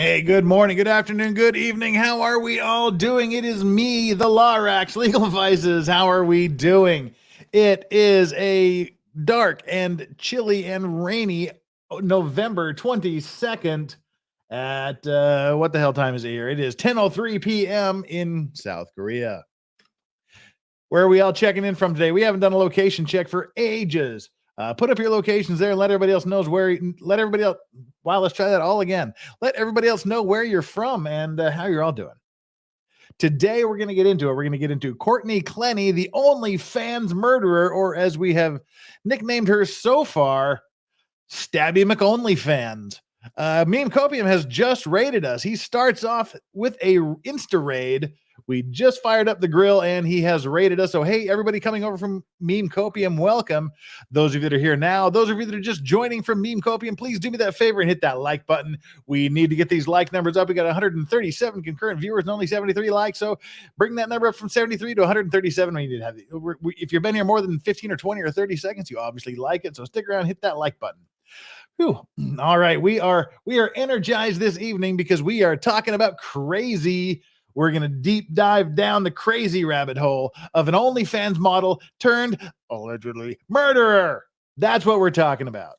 Hey, good morning, good afternoon, good evening. How are we all doing? It is me, the Lorax, Legal Vices. How are we doing? It is a dark and chilly and rainy November 22nd at what the hell time is it here? It is 10:03 p.m. in South Korea. Where are we all checking in from today? We haven't done a location check for ages. Put up your locations there and let everybody else knows where. Let everybody else. Wow, let's try that all again. Let everybody else know where you're from and how you're all doing. Today we're going to get into it. We're going to get into Courtney Clenney, the ONLYFANS murderer, or as we have nicknamed her so far, Stabby McOnlyFans. Meme Copium has just raided us. He starts off with a insta raid. We just fired up the grill and he has raided us. So, hey, everybody coming over from Meme Copium, welcome. Those of you that are here now, those of you that are just joining from Meme Copium, please do me that favor and hit that like button. We need to get these like numbers up. We got 137 concurrent viewers and only 73 likes. So bring that number up from 73 to 137. We need to have if you've been here more than 15 or 20 or 30 seconds, you obviously like it. So stick around, hit that like button. Whew. All right, we are energized this evening because we are talking about crazy. We're going to deep dive down the crazy rabbit hole of an OnlyFans model turned allegedly murderer. That's what we're talking about.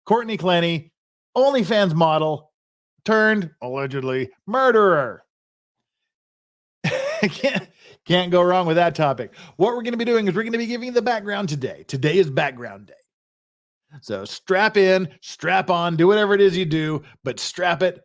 Courtney Clenney, OnlyFans model turned allegedly murderer. Can't go wrong with that topic. What we're going to be doing is we're going to be giving you the background today. Today is background day. So strap in, strap on, do whatever it is you do, but strap it.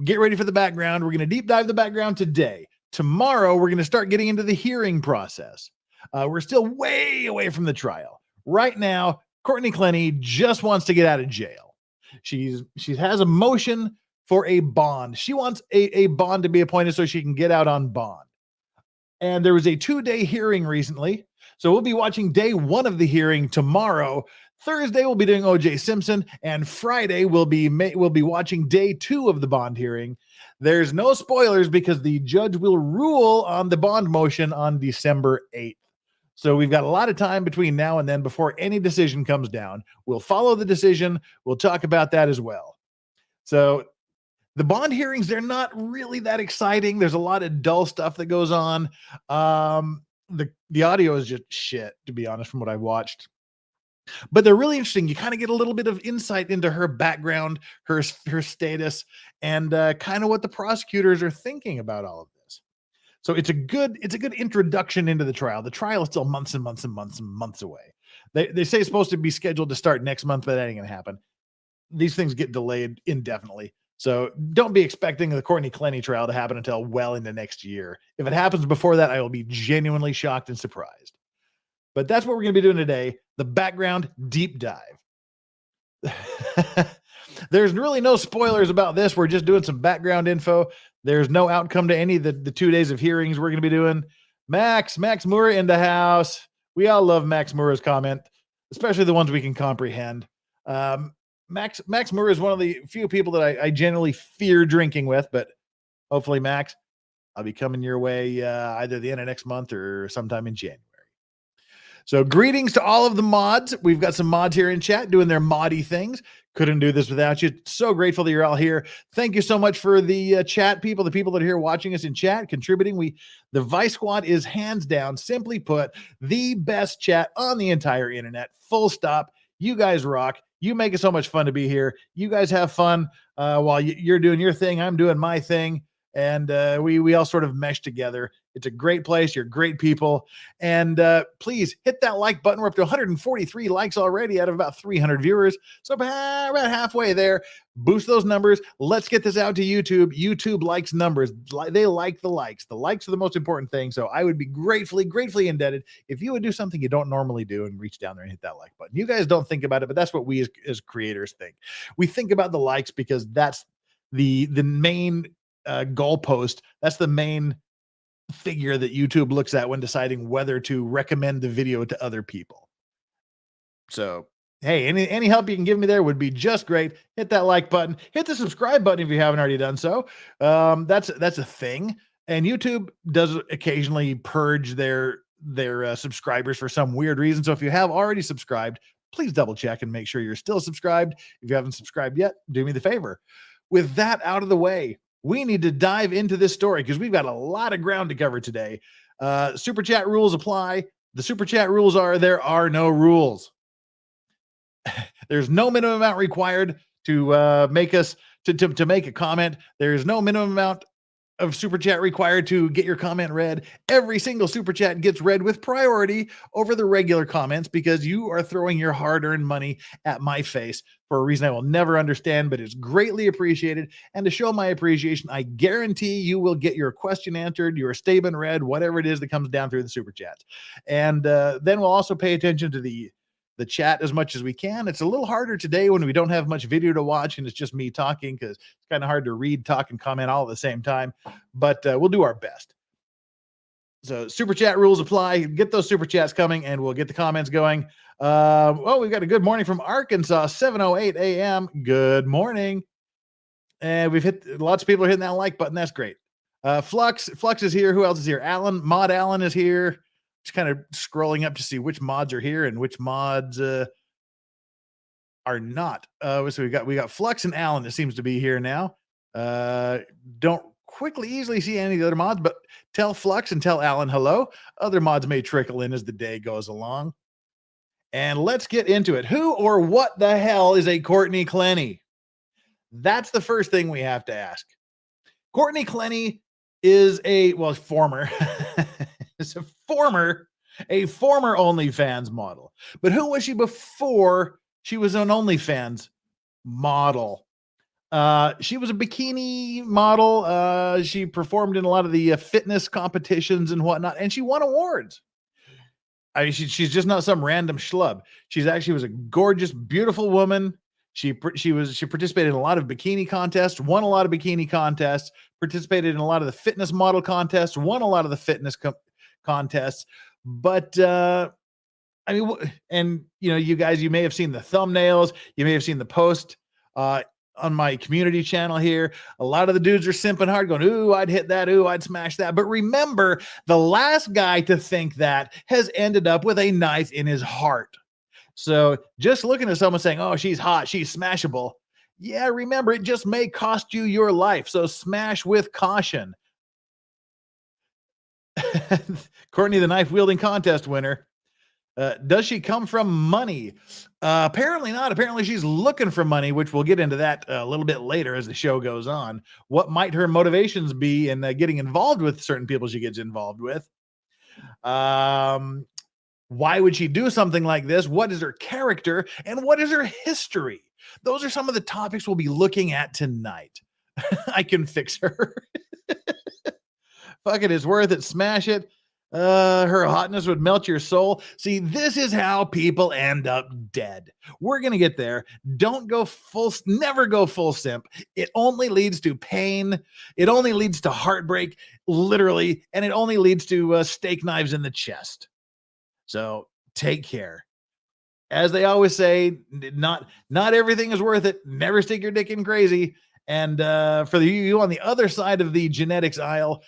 Get ready for the background. We're going to deep dive the background today. Tomorrow, we're going to start getting into the hearing process. We're still way away from the trial. Right now, Courtney Clenney just wants to get out of jail. She has a motion for a bond. She wants a bond to be appointed so she can get out on bond. And there was a 2-day hearing recently. So we'll be watching day 1 of the hearing tomorrow. Thursday, we'll be doing O.J. Simpson, and Friday, we'll be watching day 2 of the bond hearing. There's no spoilers because the judge will rule on the bond motion on December 8th. So we've got a lot of time between now and then before any decision comes down. We'll follow the decision. We'll talk about that as well. So the bond hearings, they're not really that exciting. There's a lot of dull stuff that goes on. The audio is just shit, to be honest, from what I've watched. But they're really interesting. You kind of get a little bit of insight into her background, her status, and kind of what the prosecutors are thinking about all of this. So it's a good introduction into the trial. The trial is still months and months and months and months away. They say it's supposed to be scheduled to start next month, but that ain't gonna happen. These things get delayed indefinitely. So don't be expecting the Courtney Clenney trial to happen until well into next year. If it happens before that, I will be genuinely shocked and surprised. But that's what we're going to be doing today, the background deep dive. There's really no spoilers about this. We're just doing some background info. There's no outcome to any of the 2 days of hearings we're going to be doing. Max Moore in the house. We all love Max Moore's comment, especially the ones we can comprehend. Max Moore is one of the few people that I generally fear drinking with, but hopefully, Max, I'll be coming your way either the end of next month or sometime in January. So greetings to all of the mods. We've got some mods here in chat doing their moddy things. Couldn't do this without you. So grateful that you're all here. Thank you so much for the chat people, the people that are here watching us in chat, contributing. The Vice Squad is hands down, simply put, the best chat on the entire internet. Full stop. You guys rock. You make it so much fun to be here. You guys have fun while you're doing your thing. I'm doing my thing. And we all sort of mesh together. It's a great place. You're great people. And please hit that like button. We're up to 143 likes already out of about 300 viewers. So about halfway there. Boost those numbers. Let's get this out to YouTube. YouTube likes numbers. They like the likes. The likes are the most important thing. So I would be gratefully indebted if you would do something you don't normally do and reach down there and hit that like button. You guys don't think about it, but that's what we as creators think. We think about the likes because that's the main goalpost. That's the main figure that YouTube looks at when deciding whether to recommend the video to other people. So, hey, any help you can give me there would be just great. Hit that like button. Hit the subscribe button if you haven't already done so. That's a thing. And YouTube does occasionally purge their subscribers for some weird reason. So if you have already subscribed, please double check and make sure you're still subscribed. If you haven't subscribed yet, do me the favor. With that out of the way, we need to dive into this story because we've got a lot of ground to cover today. Super chat rules apply. The super chat rules are there are no rules. There's no minimum amount required to make us to make a comment. There's no minimum amount of super chat required to get your comment read. Every single super chat gets read with priority over the regular comments because you are throwing your hard-earned money at my face for a reason I will never understand, but it's greatly appreciated. And to show my appreciation, I guarantee you will get your question answered, your statement read, whatever it is that comes down through the super chats. And then we'll also pay attention to the chat as much as we can. It's a little harder today when we don't have much video to watch and it's just me talking because it's kind of hard to read, talk, and comment all at the same time, but we'll do our best. So super chat rules apply. Get those super chats coming and we'll get the comments going. Well, we've got a good morning from Arkansas, 7:08 a.m. Good morning. And we've hit, lots of people are hitting that like button. That's great. Flux is here. Who else is here? Mod Allen is here. Just kind of scrolling up to see which mods are here and which mods are not. So we got Flux and Alan that seems to be here now. Don't easily see any of the other mods, but tell Flux and tell Alan hello. Other mods may trickle in as the day goes along. And let's get into it. Who or what the hell is a Courtney Clenney? That's the first thing we have to ask. Courtney Clenney is former is a former OnlyFans model. But who was she before she was an OnlyFans model? She was a bikini model. She performed in a lot of the fitness competitions and whatnot, and she won awards. I mean, she's just not some random schlub. She was a gorgeous, beautiful woman. She participated in a lot of bikini contests, won a lot of bikini contests, participated in a lot of the fitness model contests, won a lot of the fitness contests. But I mean, and you guys, you may have seen the thumbnails, you may have seen the post on my community channel here. A lot of the dudes are simping hard, going, "Ooh, I'd hit that. Ooh, I'd smash that." But remember, the last guy to think that has ended up with a knife in his heart. So just looking at someone saying, "Oh, she's hot, she's smashable." Yeah, remember, it just may cost you your life. So smash with caution. Courtney, the knife wielding contest winner. Does she come from money? Apparently not. Apparently she's looking for money, which we'll get into that a little bit later as the show goes on. What might her motivations be in getting involved with certain people she gets involved with? Why would she do something like this? What is her character and what is her history? Those are some of the topics we'll be looking at tonight. I can fix her. Fuck it, it's worth it. Smash it. Her hotness would melt your soul. See, this is how people end up dead. We're going to get there. Never go full simp. It only leads to pain. It only leads to heartbreak, literally, and it only leads to steak knives in the chest. So take care. As they always say, not everything is worth it. Never stick your dick in crazy. And for you on the other side of the genetics aisle,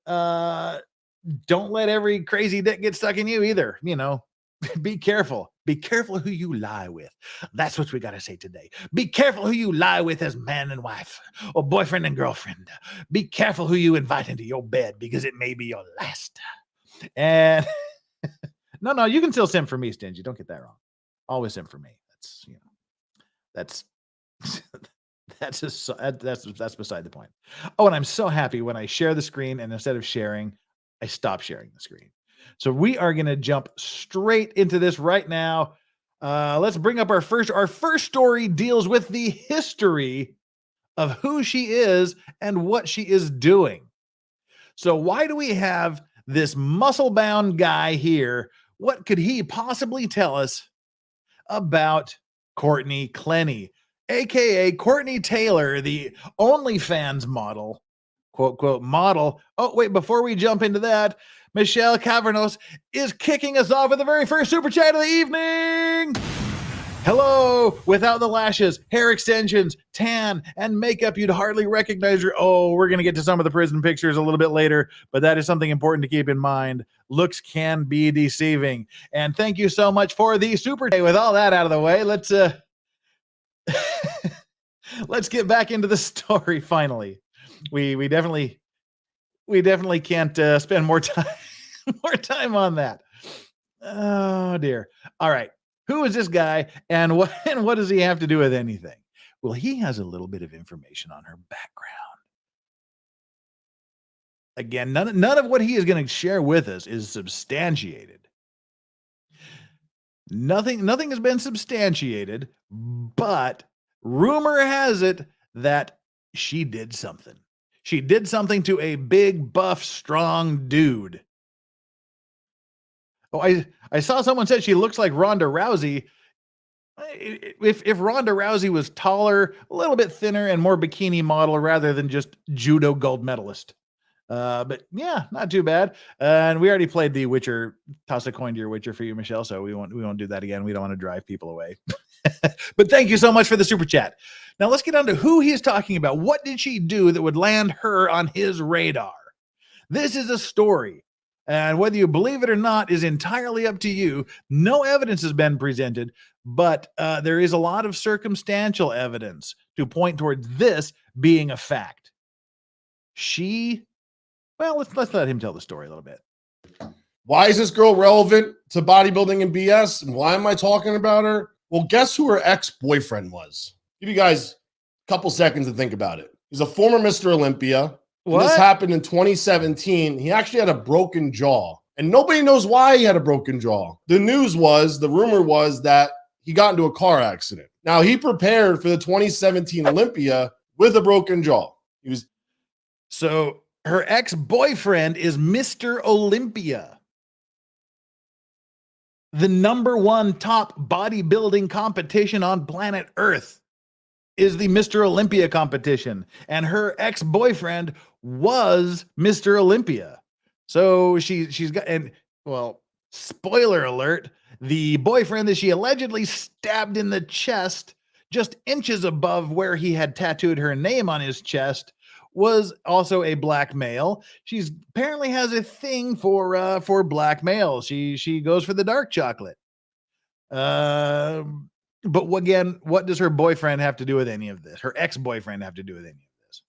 don't let every crazy dick get stuck in you either. Be careful. Be careful who you lie with. That's what we got to say today. Be careful who you lie with as man and wife or boyfriend and girlfriend. Be careful who you invite into your bed because it may be your last. And no, you can still simp for me, Stingy. Don't get that wrong. Always simp for me. That's that's beside the point. Oh, and I'm so happy when I share the screen and instead of sharing, I stop sharing the screen. So we are going to jump straight into this right now. Let's bring up our first story deals with the history of who she is and what she is doing. So why do we have this muscle-bound guy here? What could he possibly tell us about Courtney Clenney, aka Courtney Taylor, the OnlyFans model, quote model. Oh, wait, before we jump into that, Michelle Cavernos is kicking us off with the very first super chat of the evening. Hello, without the lashes, hair extensions, tan, and makeup, you'd hardly recognize her. Oh, we're going to get to some of the prison pictures a little bit later, but that is something important to keep in mind. Looks can be deceiving. And thank you so much for the super chat. With all that out of the way, let's let's get back into the story finally. we definitely can't spend more time on that. Oh dear. All right. Who is this guy and what does he have to do with anything? Well, he has a little bit of information on her background. Again, none of what he is going to share with us is substantiated. Nothing has been substantiated, but rumor has it that she did something. She did something to a big, buff, strong dude. Oh, I saw someone said she looks like Ronda Rousey. If Ronda Rousey was taller, a little bit thinner, and more bikini model rather than just judo gold medalist. But yeah, not too bad. And we already played the Witcher. Toss a coin to your Witcher for you, Michelle. So we won't do that again. We don't want to drive people away. But thank you so much for the super chat. Now let's get on to who he's talking about. What did she do that would land her on his radar? This is a story. And whether you believe it or not is entirely up to you. No evidence has been presented, but there is a lot of circumstantial evidence to point towards this being a fact. Well, let's let him tell the story a little bit. Why is this girl relevant to bodybuilding and BS? And why am I talking about her? Well, guess who her ex-boyfriend was? Give you guys a couple seconds to think about it. He's a former Mr. Olympia. This happened in 2017. He actually had a broken jaw. And nobody knows why he had a broken jaw. The rumor was that he got into a car accident. Now, he prepared for the 2017 Olympia with a broken jaw. So her ex-boyfriend is Mr. Olympia. The #1 top bodybuilding competition on planet Earth is the Mr. Olympia competition. And her ex-boyfriend was Mr. Olympia. So she's got, and well, spoiler alert, the boyfriend that she allegedly stabbed in the chest just inches above where he had tattooed her name on his chest was also a black male. She's apparently has a thing for black males. She goes for the dark chocolate. But again, what does her boyfriend have to do with any of this? Her ex-boyfriend have to do with any of this?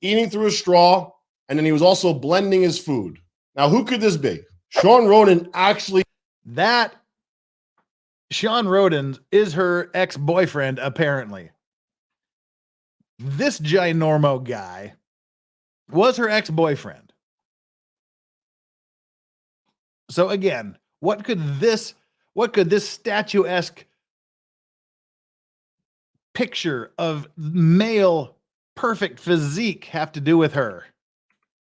Eating through a straw, and then he was also blending his food. Now, who could this be? Sean Roden actually. That Sean Roden is her ex-boyfriend, apparently. This ginormo guy was her ex-boyfriend. So again, what could this statuesque picture of male perfect physique have to do with her?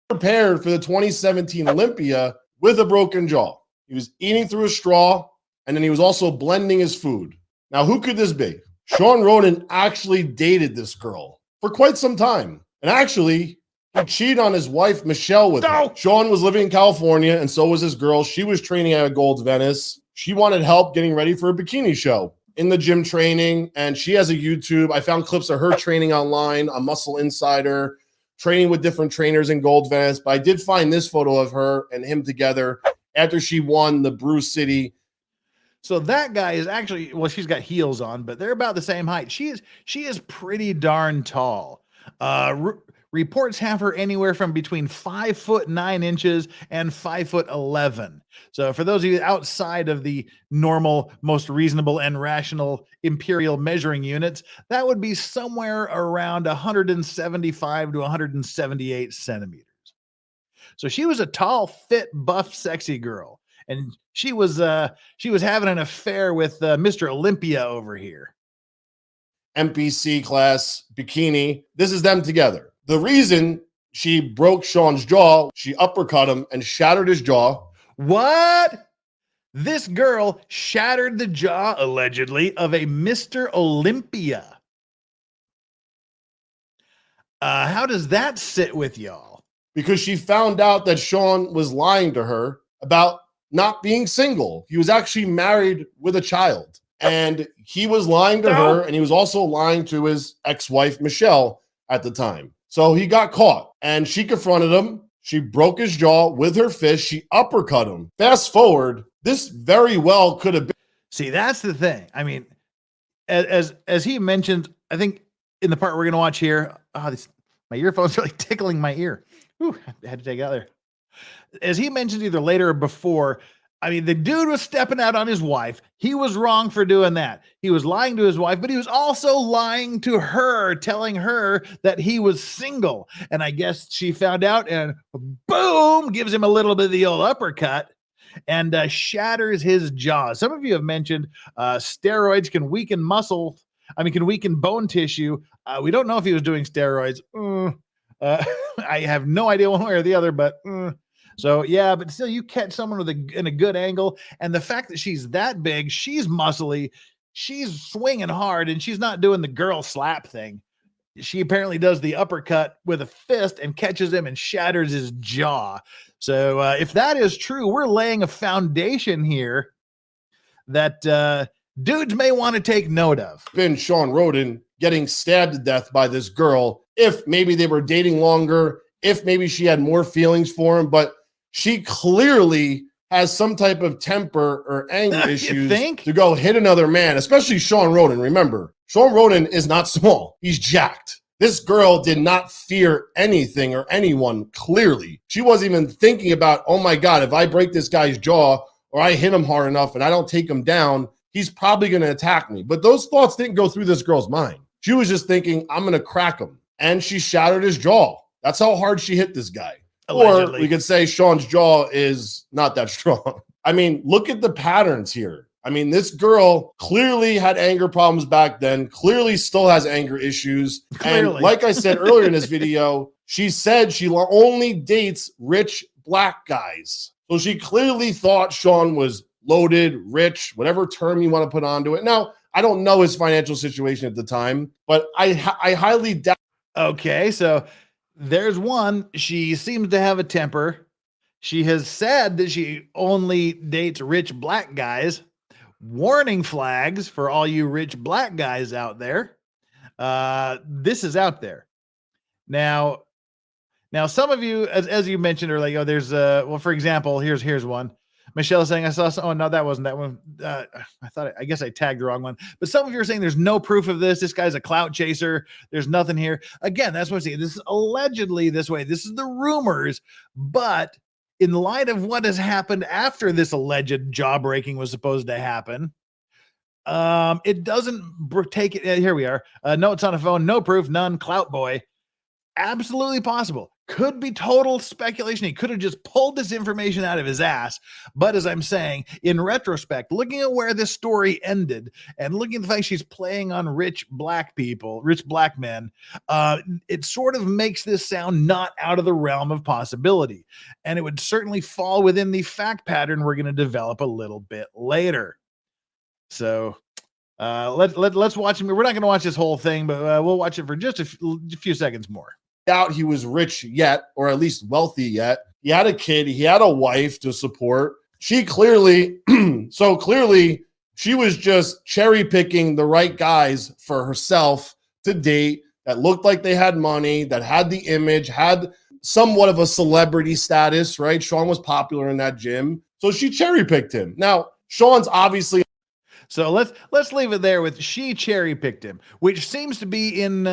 Prepared for the 2017 Olympia with a broken jaw. He was eating through a straw, and then he was also blending his food. Now, who could this be? Sean Roden actually dated this girl for quite some time. And actually, he cheated on his wife, Michelle, with her. Sean was living in California, and so was his girl. She was training at Gold's Venice. She wanted help getting ready for a bikini show in the gym training, and she has a YouTube. I found clips of her training online on Muscle Insider, training with different trainers in Gold's Venice. But I did find this photo of her and him together after she won the Bruce City. So that guy is actually, well, she's got heels on, but they're about the same height. She is pretty darn tall. Reports have her anywhere from between 5'9" and 5'11". So for those of you outside of the normal, most reasonable and rational imperial measuring units, that would be somewhere around 175 to 178 centimeters. So she was a tall, fit, buff, sexy girl. And she was having an affair with Mr. Olympia over here. NPC class bikini. This is them together. The reason she broke Sean's jaw, she uppercut him and shattered his jaw. What? This girl shattered the jaw, allegedly, of a Mr. Olympia. How does that sit with y'all? Because she found out that Sean was lying to her about not being single. He was actually married with a child. And he was lying to her, and he was also lying to his ex-wife, Michelle, at the time. So he got caught, and she confronted him. She broke his jaw with her fist. She uppercut him. Fast forward, this very well could have been. See, that's the thing. I mean, as he mentioned, I think in the part we're going to watch here, let My earphone's really tickling my ear. Whew, I had to take it out there. As he mentioned either later or before, I mean, the dude was stepping out on his wife. He was wrong for doing that. He was lying to his wife, but he was also lying to her, telling her that he was single. And I guess she found out and boom, gives him a little bit of the old uppercut and shatters his jaw. Some of you have mentioned steroids can weaken muscle. I mean, can weaken bone tissue. We don't know if he was doing steroids. I have no idea one way or the other, but so yeah, but still, you catch someone in a good angle, and the fact that she's that big, she's muscly, she's swinging hard, and she's not doing the girl slap thing. She apparently does the uppercut with a fist and catches him and shatters his jaw. So if that is true, we're laying a foundation here that dudes may want to take note of. Been Sean Roden getting stabbed to death by this girl. If maybe they were dating longer, if maybe she had more feelings for him, but she clearly has some type of temper or anger issues to go hit another man, especially Sean Roden. Remember, Sean Roden is not small. He's jacked. This girl did not fear anything or anyone, clearly. She wasn't even thinking about, oh my God, if I break this guy's jaw or I hit him hard enough and I don't take him down, he's probably going to attack me. But those thoughts didn't go through this girl's mind. She was just thinking, I'm going to crack him. And she shattered his jaw. That's how hard she hit this guy. Allegedly. Or we could say Sean's jaw is not that strong. I mean, look at the patterns here. I mean, this girl clearly had anger problems back then, clearly still has anger issues. Clearly. And like I said earlier in this video, she said she only dates rich black guys. So she clearly thought Sean was loaded, rich, whatever term you want to put onto it. Now, I don't know his financial situation at the time, but I highly doubt. Okay, so there's one. She seems to have a temper. She has said that she only dates rich black guys. Warning flags for all you rich black guys out there. This is out there. Now some of you, as you mentioned earlier, oh, there's well, for example, here's one. Michelle saying, I saw some, oh no, that wasn't that one. I guess I tagged the wrong one. But some of you are saying there's no proof of this. This guy's a clout chaser. There's nothing here. Again, that's what I'm saying. This is allegedly this way. This is the rumors. But in light of what has happened after this alleged jawbreaking was supposed to happen, it doesn't take it. Here we are. Notes on a phone. No proof. None. Clout boy. Absolutely possible. Could be total speculation. He could have just pulled this information out of his ass. But as I'm saying, in retrospect, looking at where this story ended and looking at the fact she's playing on rich black people, rich black men, it sort of makes this sound not out of the realm of possibility. And it would certainly fall within the fact pattern we're going to develop a little bit later. So let's watch him. We're not going to watch this whole thing, but we'll watch it for just a few seconds more. Doubt he was rich yet, or at least wealthy yet. He had a kid. He had a wife to support. She clearly, so clearly she was just cherry picking the right guys for herself to date that looked like they had money, that had the image, had somewhat of a celebrity status, right? Sean was popular in that gym. So she cherry picked him. Now, Sean's obviously. So let's leave it there with she cherry picked him, which seems to be in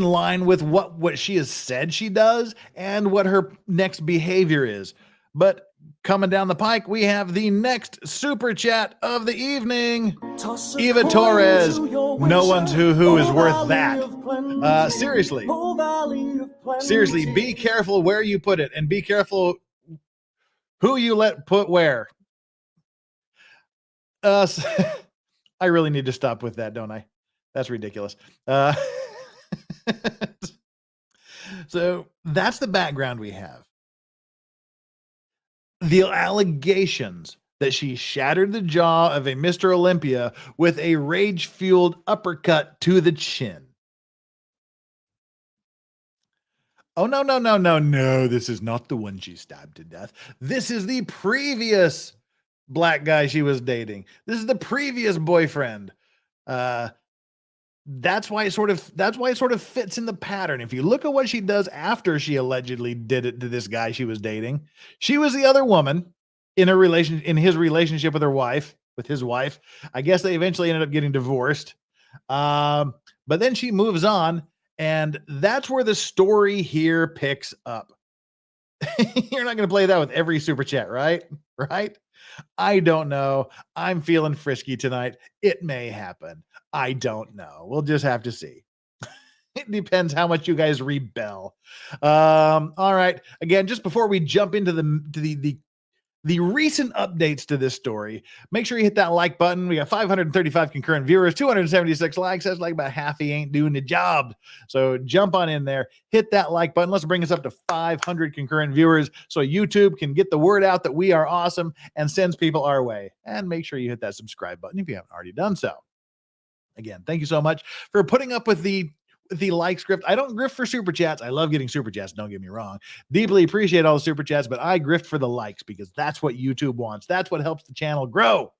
line with what she has said she does and what her next behavior is. But coming down the pike, we have the next super chat of the evening. Eva Torres. No one's who is worth that. Seriously, be careful where you put it and be careful who you let put where. I really need to stop with that, don't I? That's ridiculous. So that's the background we have. The allegations that she shattered the jaw of a Mr. Olympia with a rage-fueled uppercut to the chin. Oh, no. This is not the one she stabbed to death. This is the previous black guy she was dating. This is the previous boyfriend. That's why it sort of fits in the pattern. If you look at what she does after she allegedly did it to this guy she was dating, she was the other woman in his relationship with his wife. I guess they eventually ended up getting divorced. But then she moves on And that's where the story here picks up. You're not going to play that with every super chat, right? Right? I don't know. I'm feeling frisky tonight. It may happen. I don't know. We'll just have to see. It depends how much you guys rebel. All right. Again, just before we jump into the recent updates to this story, make sure you hit that like button. We got 535 concurrent viewers, 276 likes. That's like about half he ain't doing the job. So jump on in there, hit that like button. Let's bring us up to 500 concurrent viewers so YouTube can get the word out that we are awesome and sends people our way. And make sure you hit that subscribe button if you haven't already done so. Again, thank you so much for putting up with the like script. I don't grift for super chats. I love getting super chats. Don't get me wrong. Deeply appreciate all the super chats, but I grift for the likes because that's what YouTube wants. That's what helps the channel grow.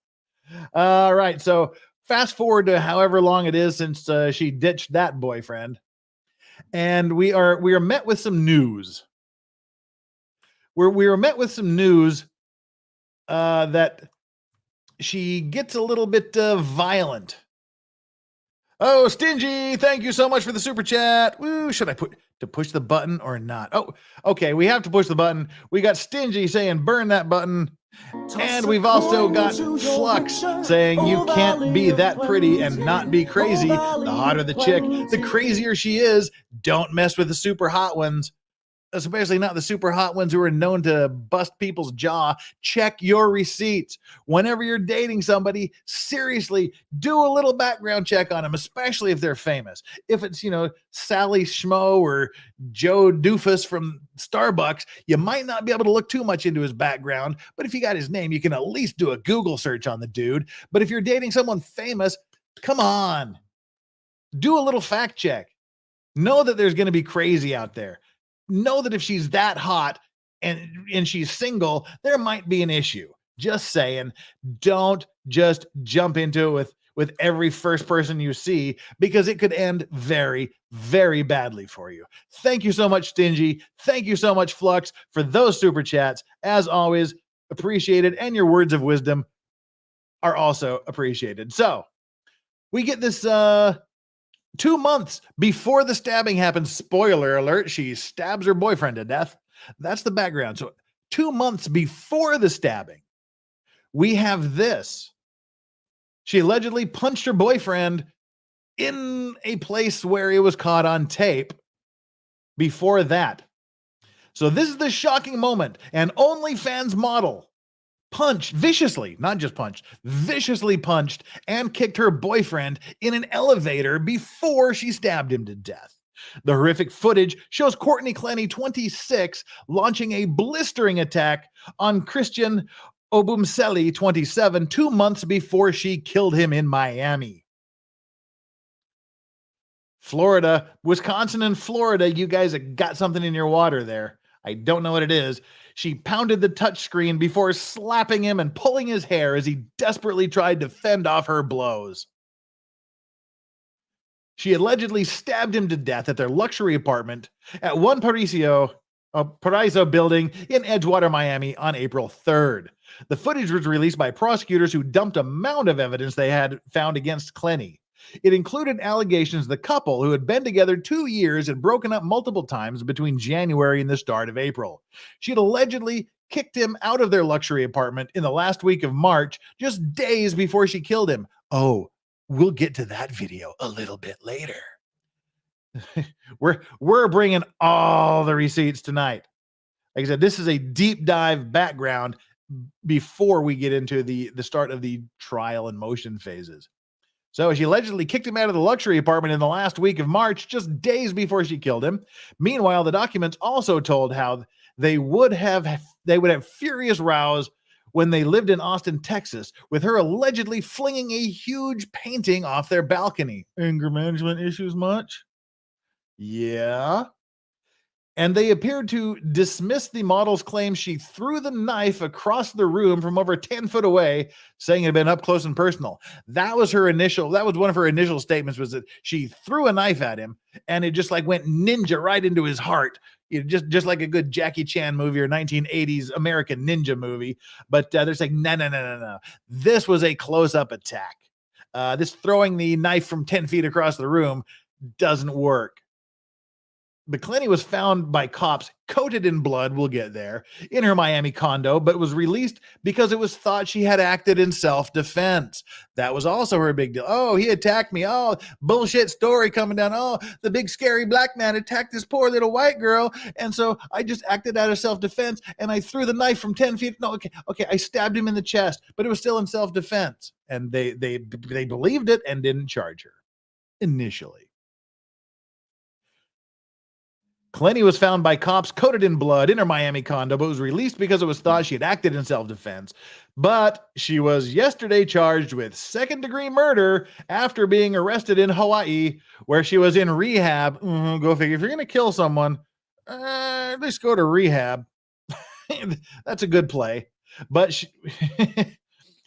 All right. So fast forward to however long it is since she ditched that boyfriend. And we are met with some news. We are met with some news that she gets a little bit violent. Oh, Stingy, thank you so much for the super chat. Woo, should I push the button or not? Oh, okay, we have to push the button. We got Stingy saying burn that button. And we've also got Flux saying you can't be that pretty and not be crazy. The hotter the chick, the crazier she is. Don't mess with the super hot ones. Especially not the super hot ones who are known to bust people's jaw. Check your receipts. Whenever you're dating somebody, seriously, do a little background check on them, especially if they're famous. If it's, Sally Schmo or Joe Doofus from Starbucks, you might not be able to look too much into his background, but if you got his name, you can at least do a Google search on the dude. But if you're dating someone famous, come on, do a little fact check. Know that there's going to be crazy out there. Know that if she's that hot and she's single, there might be an issue. Just saying, don't just jump into it with every first person you see, because it could end very, very badly for you. Thank you so much, Stingy. Thank you so much, Flux, for those super chats. As always, appreciated, and your words of wisdom are also appreciated. So we get this 2 months before the stabbing happens. Spoiler alert, she stabs her boyfriend to death. That's the background. So 2 months before the stabbing, we have this. She allegedly punched her boyfriend in a place where it was caught on tape before that. So this is the shocking moment. An OnlyFans model viciously punched and kicked her boyfriend in an elevator before she stabbed him to death. The horrific footage shows Courtney Clenney, 26, launching a blistering attack on Christian Obumseli, 27, 2 months before she killed him in Miami. Florida, Wisconsin and Florida, you guys have got something in your water there. I don't know what it is. She pounded the touchscreen before slapping him and pulling his hair as he desperately tried to fend off her blows. She allegedly stabbed him to death at their luxury apartment at One Paraiso building in Edgewater, Miami on April 3rd. The footage was released by prosecutors who dumped a mound of evidence they had found against Clenney. It included allegations the couple, who had been together 2 years, had broken up multiple times between January and the start of April. She had allegedly kicked him out of their luxury apartment in the last week of March, just days before she killed him. Oh, we'll get to that video a little bit later. We're bringing all the receipts tonight. Like I said, this is a deep dive background before we get into the start of the trial and motion phases. So she allegedly kicked him out of the luxury apartment in the last week of March, just days before she killed him. Meanwhile, the documents also told how they would have furious rows when they lived in Austin, Texas, with her allegedly flinging a huge painting off their balcony. Anger management issues much? Yeah. And they appeared to dismiss the model's claim she threw the knife across the room from over 10 foot away, saying it had been up close and personal. That was one of her initial statements, was that she threw a knife at him and it just went ninja right into his heart. Just like a good Jackie Chan movie or 1980s American Ninja movie. But they're saying, no. This was a close-up attack. This throwing the knife from 10 feet across the room doesn't work. But Clenny was found by cops coated in blood, we'll get there, in her Miami condo, but was released because it was thought she had acted in self-defense. That was also her big deal. Oh, he attacked me. Oh, bullshit story coming down. Oh, the big scary black man attacked this poor little white girl. And so I just acted out of self-defense and I threw the knife from 10 feet. No, okay, I stabbed him in the chest, but it was still in self-defense. And they believed it and didn't charge her initially. Clenny was found by cops coated in blood in her Miami condo, but was released because it was thought she had acted in self-defense. But she was yesterday charged with second-degree murder after being arrested in Hawaii, where she was in rehab. Go figure. If you're going to kill someone, at least go to rehab. That's a good play. But she...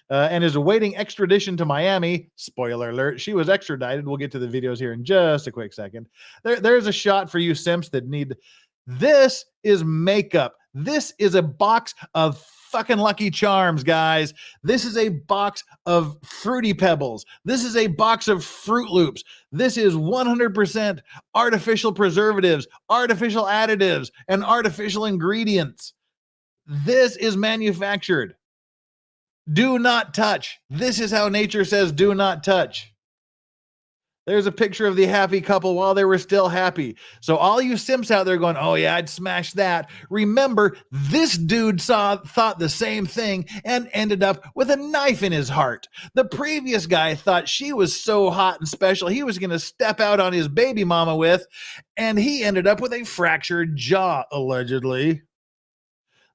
and is awaiting extradition to Miami. Spoiler alert, she was extradited. We'll get to the videos here in just a quick second. There's a shot for you simps that need. This is makeup. This is a box of fucking Lucky Charms, guys. This is a box of Fruity Pebbles. This is a box of Fruit Loops. This is 100% artificial preservatives, artificial additives, and artificial ingredients. This is manufactured. Do not touch. This is how nature says do not touch. There's a picture of the happy couple while they were still happy. So all you simps out there going, oh yeah, I'd smash that. Remember, this dude thought the same thing and ended up with a knife in his heart. The previous guy thought she was so hot and special he was going to step out on his baby mama with, and he ended up with a fractured jaw, allegedly.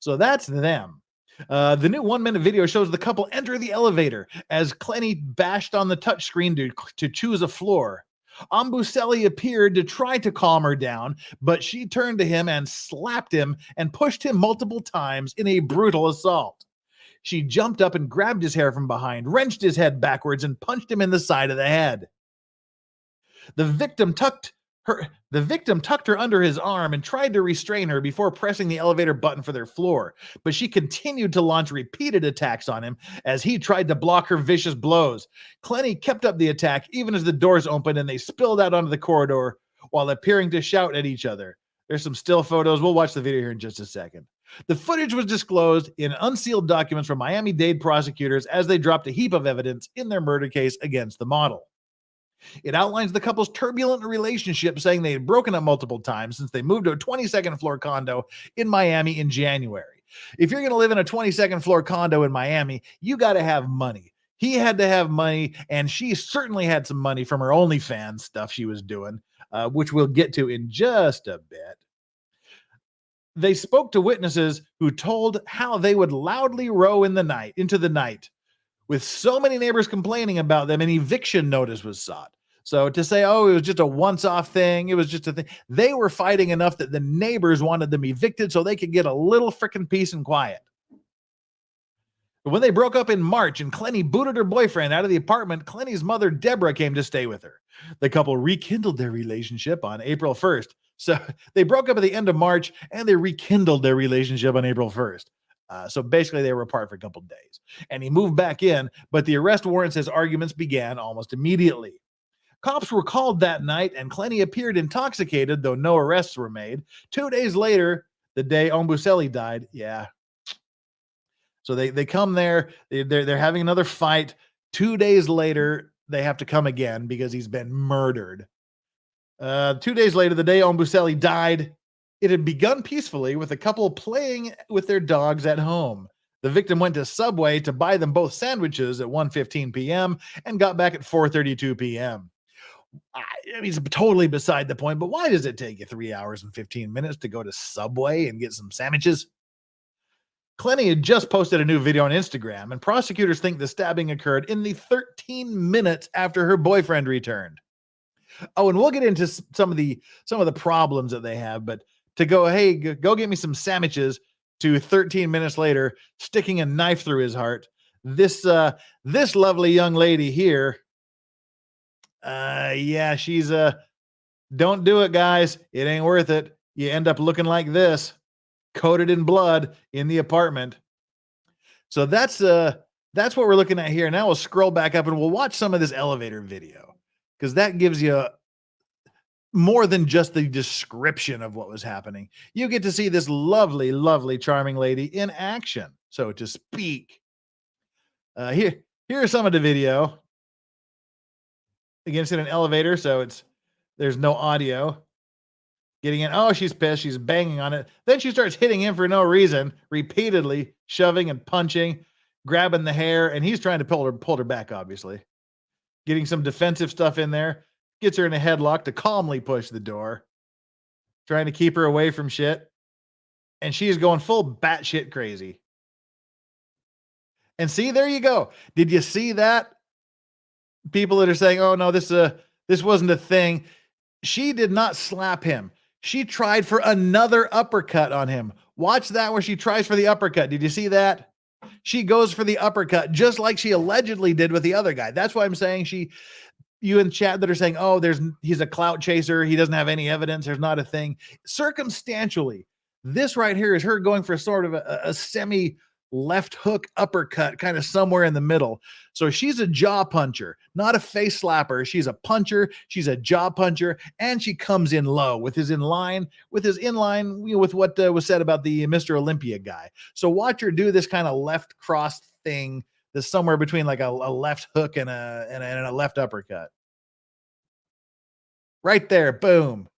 So that's them. The new 1-minute video shows the couple enter the elevator as Clenny bashed on the touchscreen to choose a floor. Ombuselli appeared to try to calm her down, but she turned to him and slapped him and pushed him multiple times in a brutal assault. She jumped up and grabbed his hair from behind, wrenched his head backwards, and punched him in the side of the head. The victim tucked her under his arm and tried to restrain her before pressing the elevator button for their floor, but she continued to launch repeated attacks on him as he tried to block her vicious blows. Clenny kept up the attack even as the doors opened and they spilled out onto the corridor while appearing to shout at each other. There's some still photos. We'll watch the video here in just a second. The footage was disclosed in unsealed documents from Miami-Dade prosecutors as they dropped a heap of evidence in their murder case against the model. It outlines the couple's turbulent relationship, saying they had broken up multiple times since they moved to a 22nd floor condo in Miami in January. If you're going to live in a 22nd floor condo in Miami, you got to have money. He had to have money, and she certainly had some money from her OnlyFans stuff she was doing, which we'll get to in just a bit. They spoke to witnesses who told how they would loudly row into the night. With so many neighbors complaining about them, an eviction notice was sought. So to say, oh, it was just a once-off thing, it was just a thing. They were fighting enough that the neighbors wanted them evicted so they could get a little freaking peace and quiet. But when they broke up in March and Clenny booted her boyfriend out of the apartment, Clenny's mother, Deborah, came to stay with her. The couple rekindled their relationship on April 1st. So they broke up at the end of March and they rekindled their relationship on April 1st. So basically they were apart for a couple of days, and he moved back in, but the arrest warrant says arguments began almost immediately. Cops were called that night and Clenny appeared intoxicated, though no arrests were made. 2 days later, the day Ombuselli died. Yeah. So they come there, they're having another fight. 2 days later, they have to come again because he's been murdered. 2 days later, the day Ombuselli died, it had begun peacefully with a couple playing with their dogs at home. The victim went to Subway to buy them both sandwiches at 1:15 p.m. and got back at 4:32 p.m. I mean, it's totally beside the point, but why does it take you 3 hours and 15 minutes to go to Subway and get some sandwiches? Clenny had just posted a new video on Instagram, and prosecutors think the stabbing occurred in the 13 minutes after her boyfriend returned. Oh, and we'll get into some of the problems that they have, but to go, hey, go get me some sandwiches, to 13 minutes later, sticking a knife through his heart. This lovely young lady here, yeah, she's don't do it, guys. It ain't worth it. You end up looking like this, coated in blood in the apartment. So that's what we're looking at here. Now we'll scroll back up and we'll watch some of this elevator video, because that gives you more than just the description of what was happening. You get to see this lovely, lovely, charming lady in action, so to speak. Here's some of the video. Again, it's in an elevator, so there's no audio. Getting in. Oh, she's pissed. She's banging on it. Then she starts hitting him for no reason, repeatedly shoving and punching, grabbing the hair, and he's trying to pull her back, obviously. Getting some defensive stuff in there. Gets her in a headlock to calmly push the door, trying to keep her away from shit. And she's going full batshit crazy. And see, there you go. Did you see that? People that are saying, "Oh no, this wasn't a thing." She did not slap him. She tried for another uppercut on him. Watch that where she tries for the uppercut. Did you see that? She goes for the uppercut just like she allegedly did with the other guy. That's why I'm saying you in chat that are saying, "Oh, he's a clout chaser. He doesn't have any evidence. There's not a thing." Circumstantially, this right here is her going for sort of a semi left hook uppercut, kind of somewhere in the middle. So she's a jaw puncher, not a face slapper. She's a puncher. She's a jaw puncher, and she comes in low with his inline with what was said about the Mr. Olympia guy. So watch her do this kind of left cross thing that's somewhere between like a left hook and a left uppercut. Right there, boom.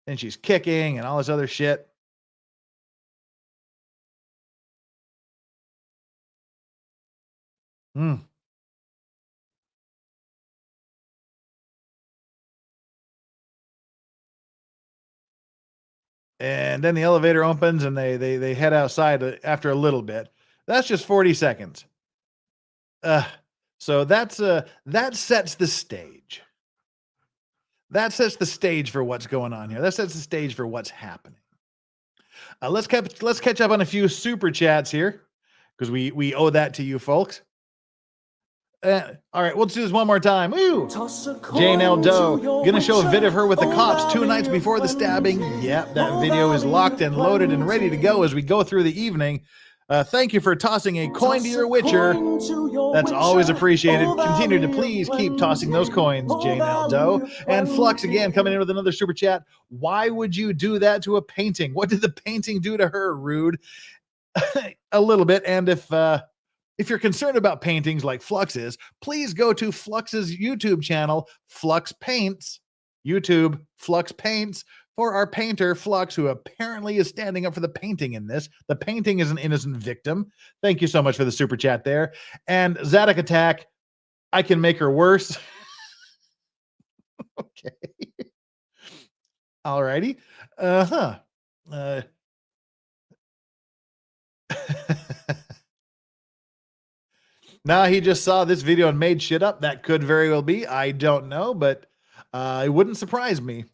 And she's kicking and all this other shit. Hmm. And then the elevator opens and they head outside after a little bit. That's just 40 seconds. So that sets the stage. That sets the stage for what's going on here. That sets the stage for what's happening. Let's catch up on a few super chats here because we owe that to you folks. All right, let's do this one more time. Woo! Jane L. Doe, gonna show a vid of her with the cops 2 nights before the stabbing. Yep, that video is locked and loaded and ready to go as we go through the evening. Thank you for tossing a coin to your witcher. That's always appreciated. Continue to please keep tossing those coins, Jane L. Doe. And Flux again coming in with another super chat. Why would you do that to a painting? What did the painting do to her, Rude? A little bit. And if you're concerned about paintings like Flux is, please go to Flux's YouTube channel, Flux Paints, YouTube, Flux Paints, for our painter, Flux, who apparently is standing up for the painting in this. The painting is an innocent victim. Thank you so much for the super chat there. And Zadok Attack, I can make her worse. Okay. All righty. Now he just saw this video and made shit up. That could very well be. I don't know, but it wouldn't surprise me.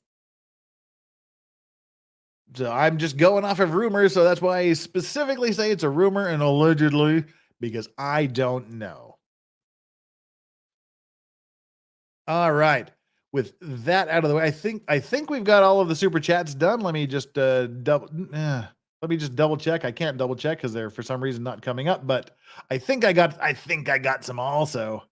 So I'm just going off of rumors. So that's why I specifically say it's a rumor and allegedly, because I don't know. All right. With that out of the way, I think we've got all of the super chats done. Let me just double check. I can't double check because they're for some reason not coming up, but I think I got some also.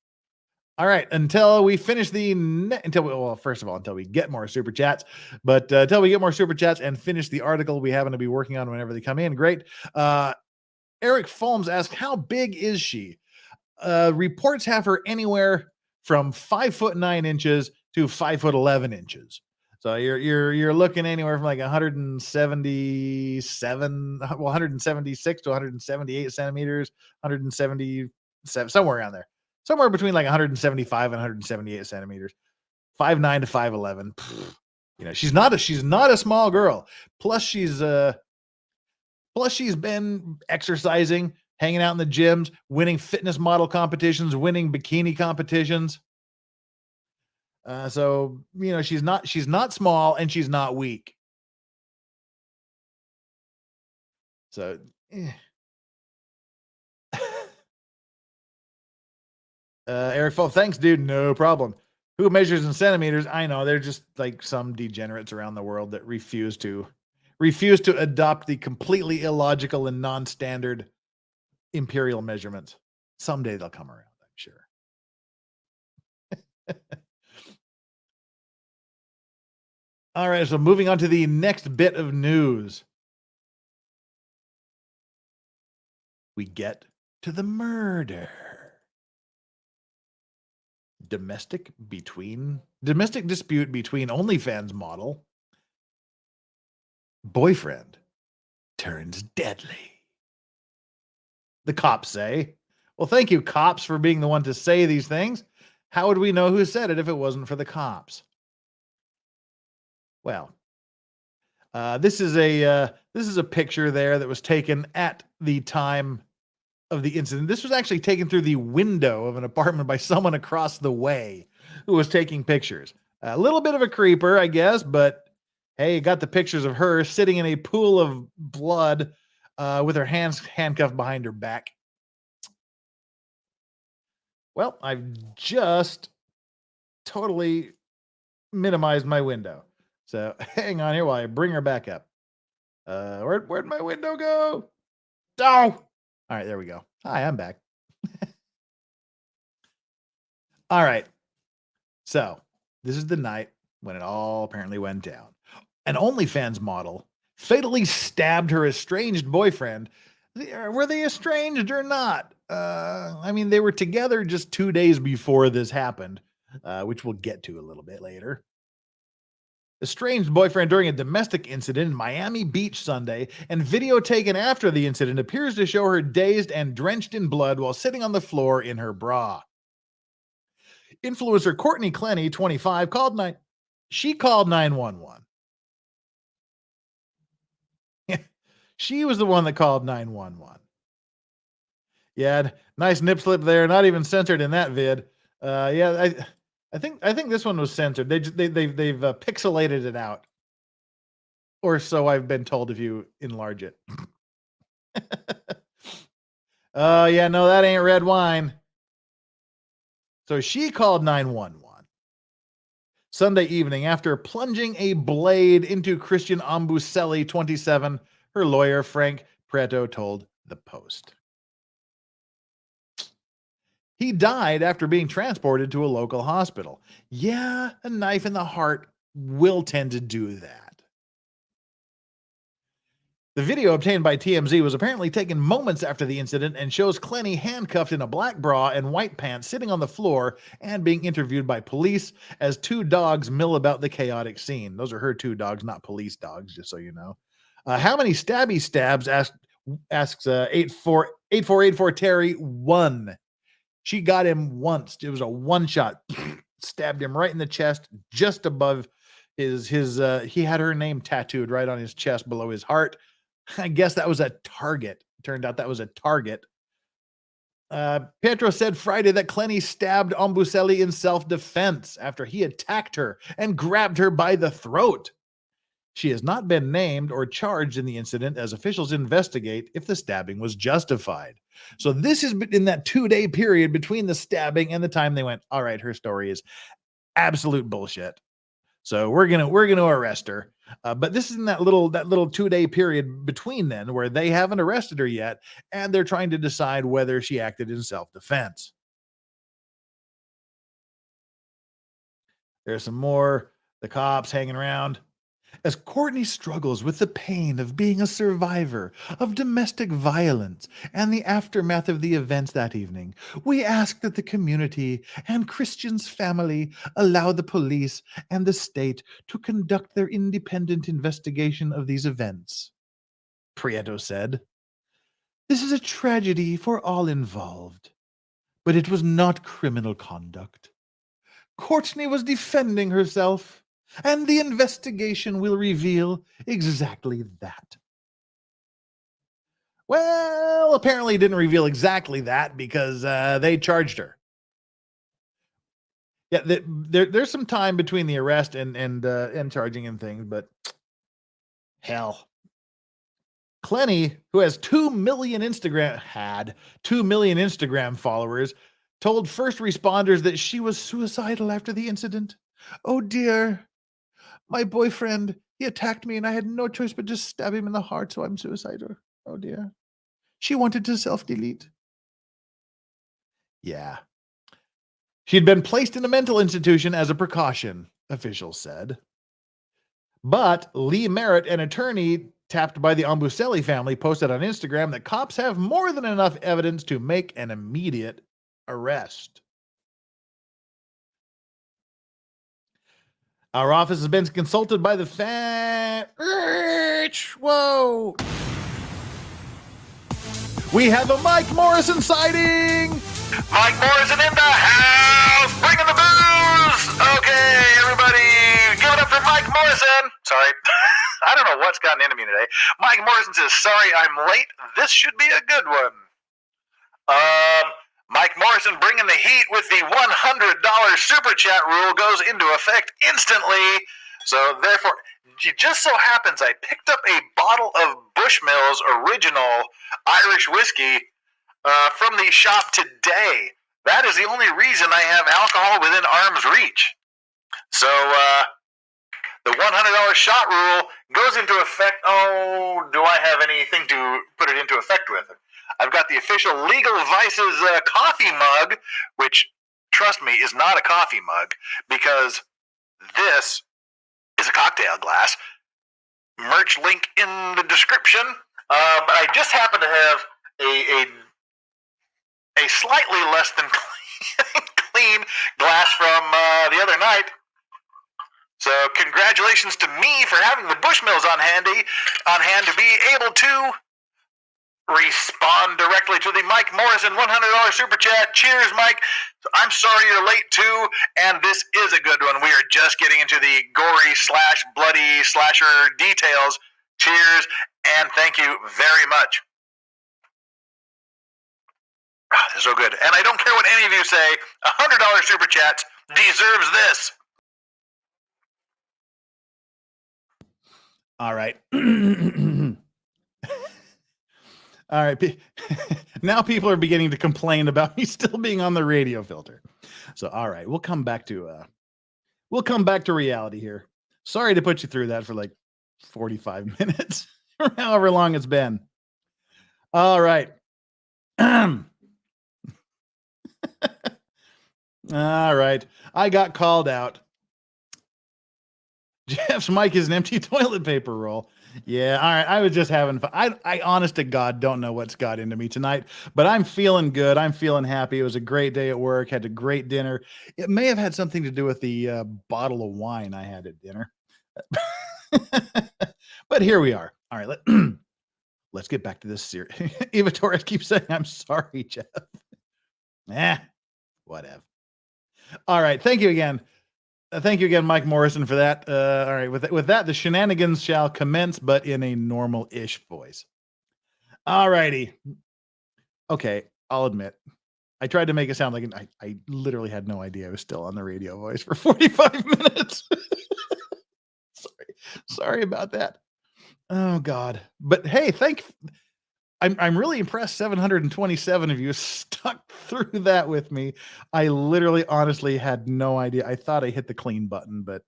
All right, until we finish until we get more super chats, but until we get more super chats and finish the article we happen to be working on whenever they come in. Great. Eric Folmes asked, how big is she? Reports have her anywhere from 5'9" to 5'11". So you're looking anywhere from like 176 to 178 centimeters, 177, somewhere around there. Somewhere between like 175 and 178 centimeters, 5'9" to 5'11". She's not a small girl. Plus she's been exercising, hanging out in the gyms, winning fitness model competitions, winning bikini competitions. So she's not small and she's not weak. So Eric Fall, thanks, dude. No problem. Who measures in centimeters? I know they're just like some degenerates around the world that refuse to adopt the completely illogical and non-standard imperial measurements. Someday they'll come around, I'm sure. All right, so moving on to the next bit of news. We get to the murder. Domestic dispute between OnlyFans model boyfriend turns deadly. The cops say. Well, thank you, cops, for being the one to say these things. How would we know who said it if it wasn't for the cops? Well, this is a picture there that was taken at the time of the incident. This was actually taken through the window of an apartment by someone across the way who was taking pictures. A little bit of a creeper, I guess, but hey, you got the pictures of her sitting in a pool of blood with her hands handcuffed behind her back. Well, I've just totally minimized my window. So hang on here while I bring her back up. Where'd my window go? Oh! All right, there we go. Hi, I'm back. All right. So this is the night when it all apparently went down. An OnlyFans model fatally stabbed her estranged boyfriend. Were they estranged or not? I mean, they were together just 2 days before this happened, which we'll get to a little bit later. Estranged boyfriend during a domestic incident in Miami Beach Sunday, and video taken after the incident appears to show her dazed and drenched in blood while sitting on the floor in her bra. Influencer Courtney Clenney, 25, called 911. She was the one that called 911. Yeah, nice nip slip there. Not even censored in that vid. Yeah, I think this one was censored. They've pixelated it out, or so I've been told. If you enlarge it. Oh yeah, no, that ain't red wine. So she called 911 Sunday evening after plunging a blade into Christian Ambuselli, 27. Her lawyer Frank Preto told the Post. He died after being transported to a local hospital. Yeah, a knife in the heart will tend to do that. The video obtained by TMZ was apparently taken moments after the incident and shows Clenney handcuffed in a black bra and white pants sitting on the floor and being interviewed by police as two dogs mill about the chaotic scene. Those are her two dogs, not police dogs, just so you know. How many stabby stabs, asks 8484 Terry. One. She got him once. It was a one shot. Stabbed him right in the chest, just above his he had her name tattooed right on his chest below his heart. I guess that was a target. Turned out that was a target. Pietro said Friday that Clenney stabbed Ambuselli in self-defense after he attacked her and grabbed her by the throat. She has not been named or charged in the incident as officials investigate if the stabbing was justified. So this is in that 2-day period between the stabbing and the time they went, all right, her story is absolute bullshit. So we're gonna arrest her. But this is in that little 2-day period between then where they haven't arrested her yet, and they're trying to decide whether she acted in self-defense. There's some more. The cops hanging around. As Courtney struggles with the pain of being a survivor of domestic violence and the aftermath of the events that evening, we ask that the community and Christian's family allow the police and the state to conduct their independent investigation of these events. Prieto said, "This is a tragedy for all involved, but it was not criminal conduct. Courtney was defending herself, and the investigation will reveal exactly that." Well, apparently it didn't reveal exactly that because they charged her. Yeah, there's some time between the arrest and charging and things, but hell. Clenney, who has 2 million Instagram followers, told first responders that she was suicidal after the incident. "Oh dear, my boyfriend, he attacked me and I had no choice but just stab him in the heart, so I'm suicidal. Oh dear." She wanted to self-delete. Yeah. She had been placed in a mental institution as a precaution, officials said. But Lee Merritt, an attorney tapped by the Ombuselli family, posted on Instagram that cops have more than enough evidence to make an immediate arrest. Our office has been consulted by the Whoa! We have a Mike Morrison sighting! Mike Morrison in the house, bringing the booze. Okay, everybody, give it up for Mike Morrison. Sorry, I don't know what's gotten into me today. Mike Morrison says, "Sorry, I'm late. This should be a good one." Mike Morrison bringing the heat with the $100 super chat rule goes into effect instantly. So therefore, it just so happens I picked up a bottle of Bushmills original Irish whiskey from the shop today. That is the only reason I have alcohol within arm's reach. So the $100 shot rule goes into effect. Oh, do I have anything to put it into effect with? I've got the official Legal Vices coffee mug, which, trust me, is not a coffee mug, because this is a cocktail glass. Merch link in the description. But I just happen to have a slightly less than clean glass from the other night. So congratulations to me for having the Bushmills on hand to be able to respond directly to the Mike Morrison $100 super chat. Cheers, Mike. I'm sorry you're late too, and this is a good one. We are just getting into the gory / bloody slasher details. Cheers, and thank you very much. Oh, they're so good. And I don't care what any of you say, $100 super chat deserves this. All right. All right. Now people are beginning to complain about me still being on the radio filter. So, all right, we'll come back to reality here. Sorry to put you through that for like 45 minutes or however long it's been. All right. All right. I got called out. Jeff's mic is an empty toilet paper roll. Yeah, all right. I was just having fun. I honest to God don't know what's got into me tonight, but I'm feeling good. I'm feeling happy. It was a great day at work. Had a great dinner. It may have had something to do with the bottle of wine I had at dinner. But here we are. All right, let's get back to this series. Eva Torres keeps saying, "I'm sorry, Jeff." Whatever. All right. Thank you again. Thank you again, Mike Morrison, for that. All right, with that, the shenanigans shall commence, but in a normal-ish voice. All righty. Okay, I'll admit, I tried to make it sound like I literally had no idea I was still on the radio voice for 45 minutes. Sorry about that. Oh God. But hey, I'm really impressed 727 of you stuck through that with me. I literally honestly had no idea. I thought I hit the clean button, but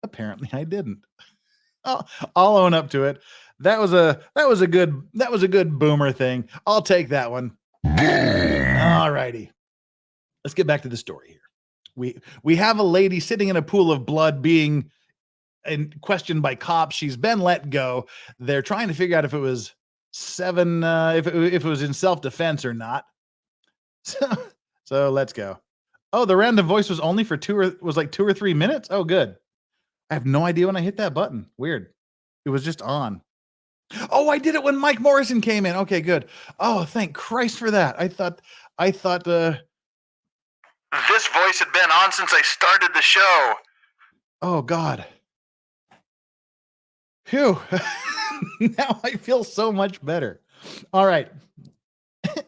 apparently I didn't. I'll own up to it. That was a good boomer thing. I'll take that one. All righty. Let's get back to the story here. We have a lady sitting in a pool of blood being questioned by cops. She's been let go. They're trying to figure out if it was if it was in self-defense or not. So let's go. Oh, the random voice was only for 2 or 3 minutes. Oh, good. I have no idea when I hit that button. Weird. It was just on. Oh, I did it when Mike Morrison came in. Okay, good. Oh, thank Christ for that. I thought this voice had been on since I started the show. Oh God. Phew. Now I feel so much better. All right.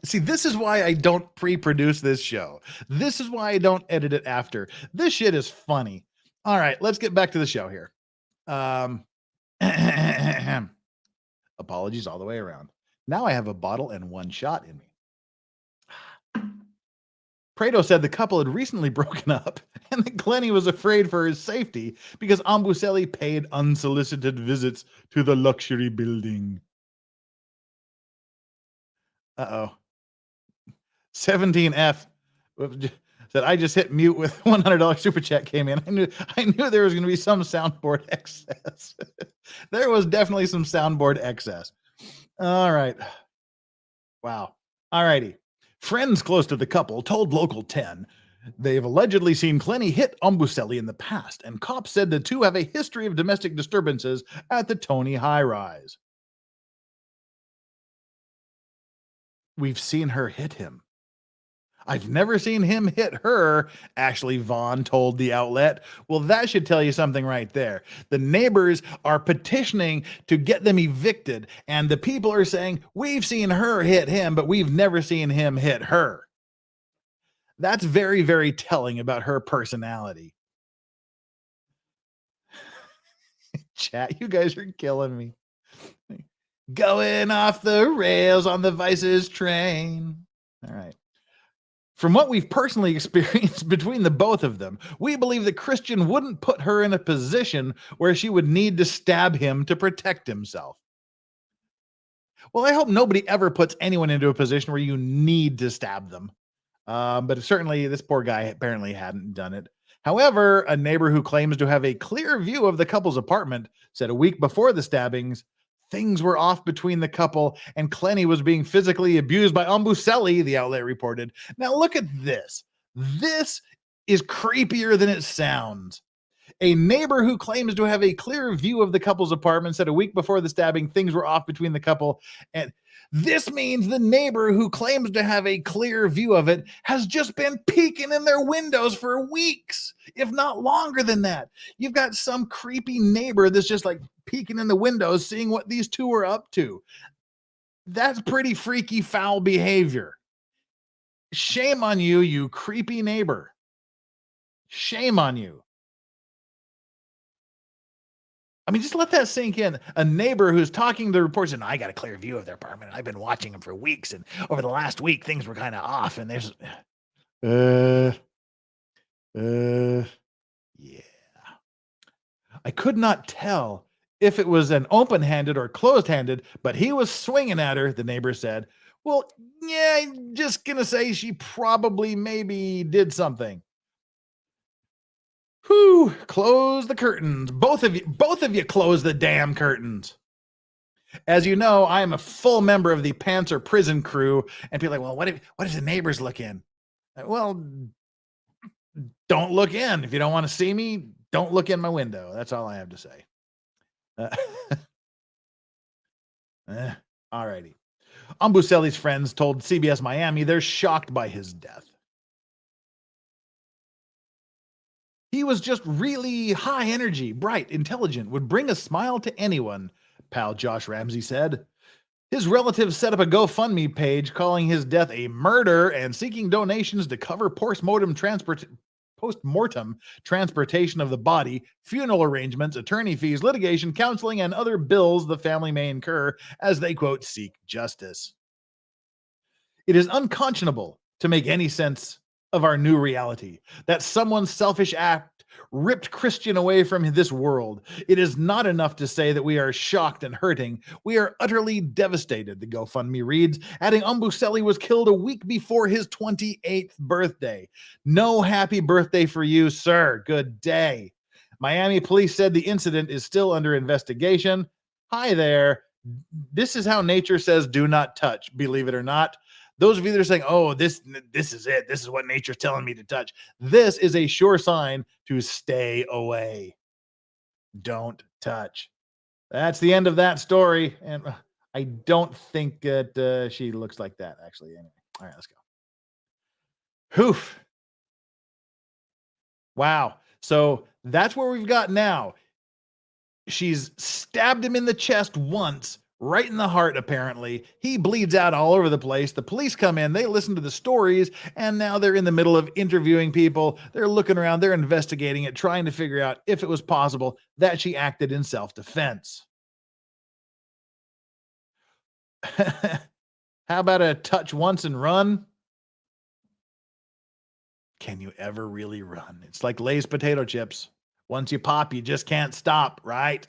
See, this is why I don't pre-produce this show. This is why I don't edit it after. This shit is funny. All right, let's get back to the show here. Apologies all the way around. Now I have a bottle and one shot in me. Prado said the couple had recently broken up and that Clenny was afraid for his safety because Ombuselli paid unsolicited visits to the luxury building. Uh-oh. 17F. said, I just hit mute with $100 super chat came in. I knew there was going to be some soundboard excess. There was definitely some soundboard excess. All right. Wow. All righty. Friends close to the couple told Local 10 they've allegedly seen Clenny hit Ombuselli in the past, and cops said the two have a history of domestic disturbances at the Tony high rise. We've seen her hit him. I've never seen him hit her, Ashley Vaughn told the outlet. Well, that should tell you something right there. The neighbors are petitioning to get them evicted, and the people are saying, we've seen her hit him, but we've never seen him hit her. That's very, very telling about her personality. Chat, you guys are killing me. Going off the rails on the Vices train. All right. From what we've personally experienced between the both of them, we believe that Christian wouldn't put her in a position where she would need to stab him to protect himself. Well, I hope nobody ever puts anyone into a position where you need to stab them. But certainly this poor guy apparently hadn't done it. However, a neighbor who claims to have a clear view of the couple's apartment said a week before the stabbings, things were off between the couple and Clenny was being physically abused by Ombuselli, the outlet reported. Now look at this. This is creepier than it sounds. A neighbor who claims to have a clear view of the couple's apartment said a week before the stabbing, things were off between the couple. And this means the neighbor who claims to have a clear view of it has just been peeking in their windows for weeks, if not longer than that. You've got some creepy neighbor that's just like peeking in the windows, seeing what these two are up to. That's pretty freaky, foul behavior. Shame on you, you creepy neighbor. Shame on you. I mean, just let that sink in. A neighbor who's talking to the reports and I got a clear view of their apartment. I've been watching them for weeks, and over the last week, things were kind of off. And there's, yeah. I could not tell if it was an open-handed or closed-handed, but he was swinging at her. The neighbor said, "Well, yeah, I'm just gonna say she probably maybe did something." Whew, close the curtains. Both of you close the damn curtains. As you know, I am a full member of the Panther prison crew, and people are like, well, what if the neighbors look in? Well, don't look in. If you don't want to see me, don't look in my window. That's all I have to say. All righty. Ombuselli's friends told CBS Miami they're shocked by his death. He was just really high energy, bright, intelligent, would bring a smile to anyone, pal Josh Ramsey said. His relatives set up a GoFundMe page calling his death a murder and seeking donations to cover post-mortem transportation of the body, funeral arrangements, attorney fees, litigation, counseling, and other bills the family may incur as they, quote, seek justice. It is unconscionable to make any sense of our new reality, that someone's selfish act ripped Christian away from this world. It is not enough to say that we are shocked and hurting. We are utterly devastated, the GoFundMe reads, adding Ombuselli was killed a week before his 28th birthday. No happy birthday for you, sir. Good day. Miami police said the incident is still under investigation. Hi there. This is how nature says do not touch, believe it or not. Those of you that are saying, oh, this is it. This is what nature's telling me to touch. This is a sure sign to stay away. Don't touch. That's the end of that story. And I don't think that she looks like that, actually. Anyway, all right, let's go. Hoof. Wow. So that's where we've got now. She's stabbed him in the chest once, right in the heart, apparently. He bleeds out all over the place. The police come in, they listen to the stories, and now they're in the middle of interviewing people. They're looking around, they're investigating it, trying to figure out if it was possible that she acted in self-defense. How about a touch once and run? Can you ever really run? It's like Lay's potato chips. Once you pop, you just can't stop, right?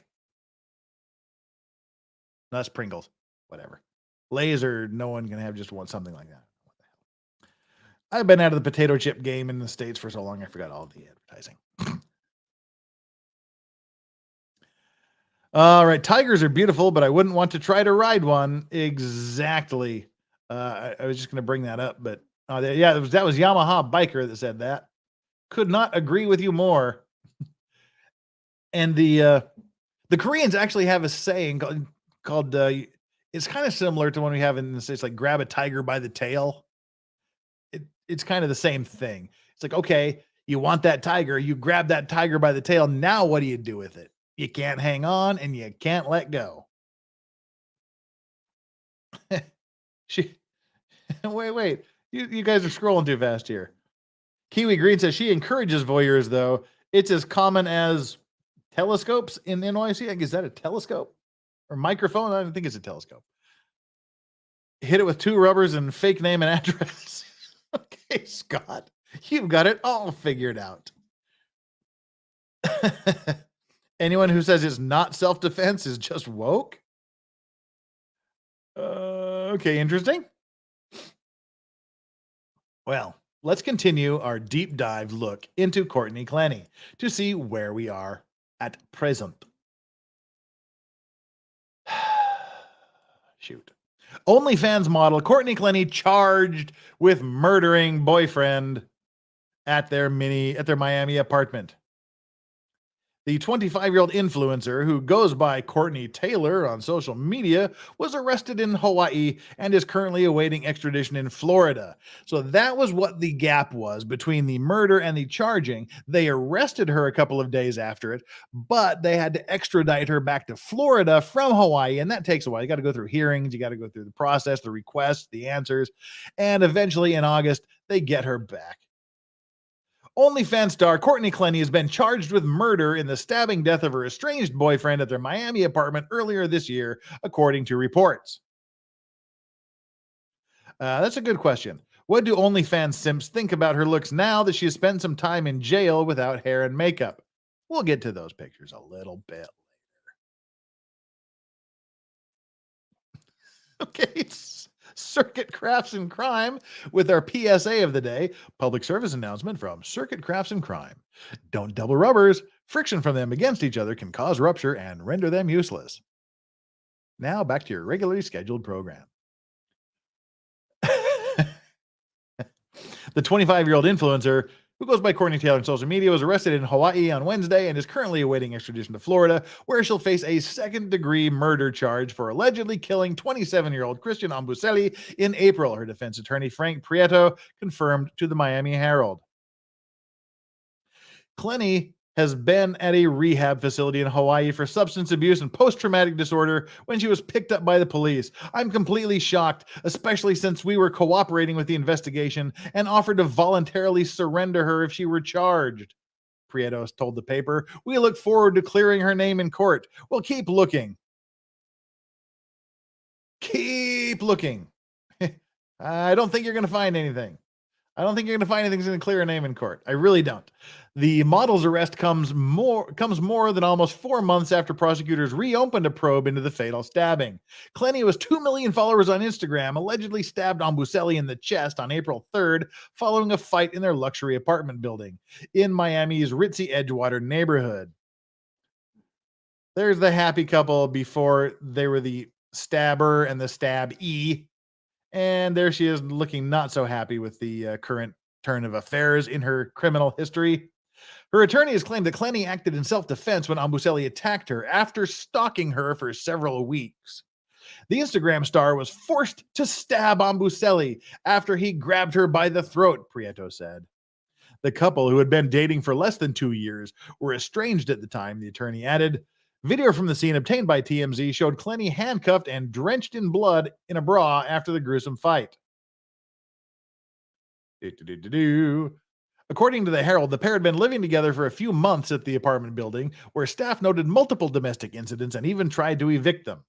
That's Pringles, whatever. Lay's or no one can have just one something like that. I've been out of the potato chip game in the States for so long, I forgot all the advertising. All right. Tigers are beautiful, but I wouldn't want to try to ride one. Exactly. I was just going to bring that up, but yeah, that was Yamaha Biker that said that. Could not agree with you more. And the Koreans actually have a saying called it's kind of similar to one we have in the States, like grab a tiger by the tail. It's kind of the same thing. It's like, okay, you want that tiger, you grab that tiger by the tail. Now what do you do with it? You can't hang on and you can't let go. Wait. You guys are scrolling too fast here. Kiwi Green says she encourages voyeurs, though. It's as common as telescopes in NYC. Is that a telescope or microphone? I don't think it's a telescope. Hit it with 2 rubbers and fake name and address. Okay, Scott, you've got it all figured out. Anyone who says it's not self-defense is just woke. Okay, interesting. Well, let's continue our deep dive look into Courtney Clenney to see where we are at present. Shoot. OnlyFans model Courtney Clenney charged with murdering boyfriend at their Miami apartment. The 25-year-old influencer, who goes by Courtney Taylor on social media, was arrested in Hawaii and is currently awaiting extradition in Florida. So that was what the gap was between the murder and the charging. They arrested her a couple of days after it, but they had to extradite her back to Florida from Hawaii, and that takes a while. You got to go through hearings, you got to go through the process, the requests, the answers, and eventually in August, they get her back. OnlyFans star Courtney Clenney has been charged with murder in the stabbing death of her estranged boyfriend at their Miami apartment earlier this year, according to reports. That's a good question. What do OnlyFans simps think about her looks now that she has spent some time in jail without hair and makeup? We'll get to those pictures a little bit later. Okay. Circuit Crafts and Crime with our PSA of the day. Public service announcement from Circuit Crafts and Crime. Don't double rubbers. Friction from them against each other can cause rupture and render them useless. Now back to your regularly scheduled program. The 25-year-old influencer, who goes by Courtney Taylor on social media, was arrested in Hawaii on Wednesday and is currently awaiting extradition to Florida, where she'll face a second-degree murder charge for allegedly killing 27-year-old Christian Ambuseli in April, her defense attorney Frank Prieto confirmed to the Miami Herald. Clenney has been at a rehab facility in Hawaii for substance abuse and post-traumatic disorder when she was picked up by the police. I'm completely shocked, especially since we were cooperating with the investigation and offered to voluntarily surrender her if she were charged, Prieto told the paper. We look forward to clearing her name in court. We'll keep looking. Keep looking. I don't think you're going to find anything. I don't think you're going to find anything that's going to clear her name in court. I really don't. The model's arrest comes more than almost 4 months after prosecutors reopened a probe into the fatal stabbing. Clenney was 2 million followers on Instagram, allegedly stabbed Ambuseli in the chest on April 3rd following a fight in their luxury apartment building in Miami's ritzy Edgewater neighborhood. There's the happy couple before they were the stabber and the stab-e. And there she is looking not so happy with the current turn of affairs in her criminal history. Her attorney has claimed that Clenney acted in self-defense when Ambuseli attacked her after stalking her for several weeks. The Instagram star was forced to stab Ambuseli after he grabbed her by the throat, Prieto said. The couple, who had been dating for less than 2 years, were estranged at the time, the attorney added. Video from the scene obtained by TMZ showed Clenney handcuffed and drenched in blood in a bra after the gruesome fight. According to the Herald, the pair had been living together for a few months at the apartment building, where staff noted multiple domestic incidents and even tried to evict them.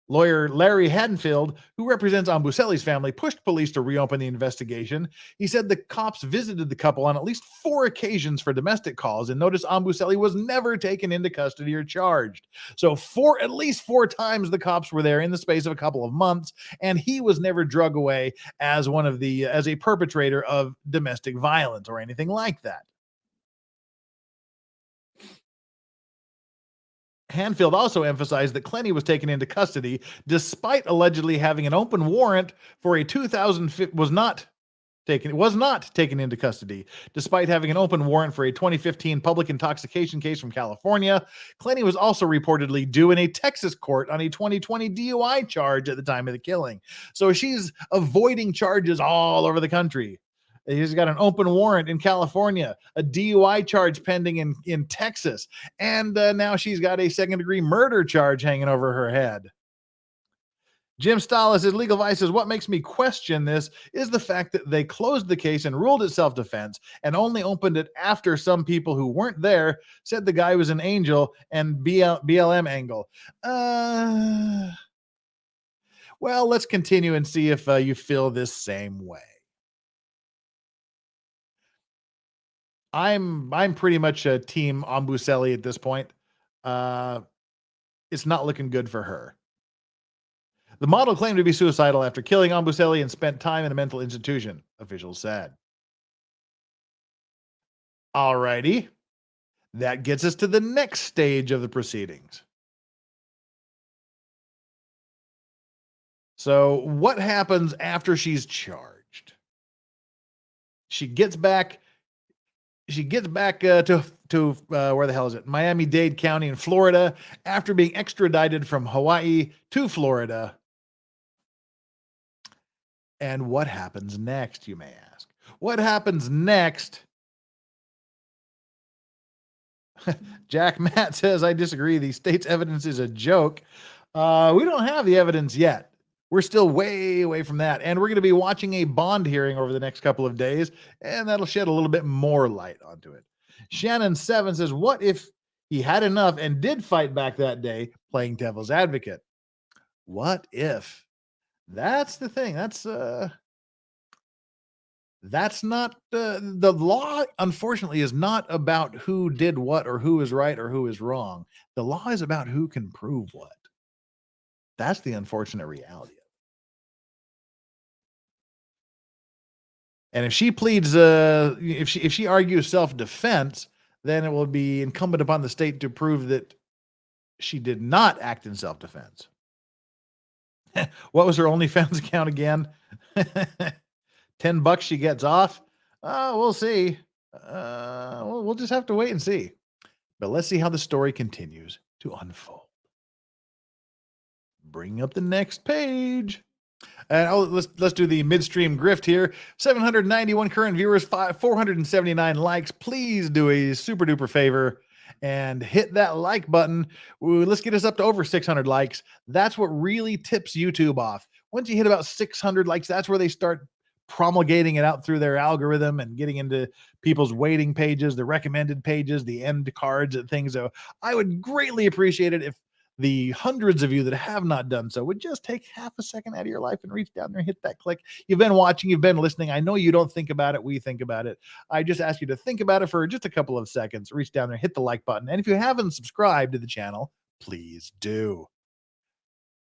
Lawyer Larry Haddonfield, who represents Ambuselli's family, pushed police to reopen the investigation. He said the cops visited the couple on at least 4 occasions for domestic calls and noticed Ambuselli was never taken into custody or charged. So at least 4 times the cops were there in the space of a couple of months, and he was never drug away as as a perpetrator of domestic violence or anything like that. Hanfield also emphasized that Clenny was taken into custody despite allegedly having an open warrant for a 2005 was not taken into custody despite having an open warrant for a 2015 public intoxication case from California. Clenny was also reportedly due in a Texas court on a 2020 DUI charge at the time of the killing. So she's avoiding charges all over the country. He's got an open warrant in California, a DUI charge pending in Texas, and now she's got a second-degree murder charge hanging over her head. Jim Stallis, his legal advice says, what makes me question this is the fact that they closed the case and ruled it self-defense and only opened it after some people who weren't there said the guy was an angel and BLM angle. Well, let's continue and see if you feel this same way. I'm pretty much a team Ambuselli at this point. It's not looking good for her. The model claimed to be suicidal after killing Ambuselli and spent time in a mental institution, officials said. Alrighty. That gets us to the next stage of the proceedings. So what happens after she's charged? She gets back to where the hell is it? Miami-Dade County in Florida after being extradited from Hawaii to Florida. And what happens next, you may ask? What happens next? Jack Matt says, I disagree. The state's evidence is a joke. We don't have the evidence yet. We're still way away from that. And we're going to be watching a bond hearing over the next couple of days, and that'll shed a little bit more light onto it. Shannon7 says, what if he had enough and did fight back that day, playing devil's advocate? What if? That's the thing. That's not the law, unfortunately, is not about who did what or who is right or who is wrong. The law is about who can prove what. That's the unfortunate reality. And if she pleads, if she argues self-defense, then it will be incumbent upon the state to prove that she did not act in self-defense. What was her OnlyFans account again? $10 she gets off. We'll see. We'll just have to wait and see. But let's see how the story continues to unfold. Bring up the next page. And let's do the midstream grift here. 791 current viewers, 479 likes. Please do a super duper favor and hit that like button. Let's get us up to over 600 likes. That's what really tips YouTube off. Once you hit about 600 likes, that's where they start promulgating it out through their algorithm and getting into people's waiting pages, the recommended pages, the end cards and things. So I would greatly appreciate it if the hundreds of you that have not done so would just take half a second out of your life and reach down there and hit that click. You've been watching, you've been listening. I know you don't think about it. We think about it. I just ask you to think about it for just a couple of seconds. Reach down there, hit the like button. And if you haven't subscribed to the channel, please do.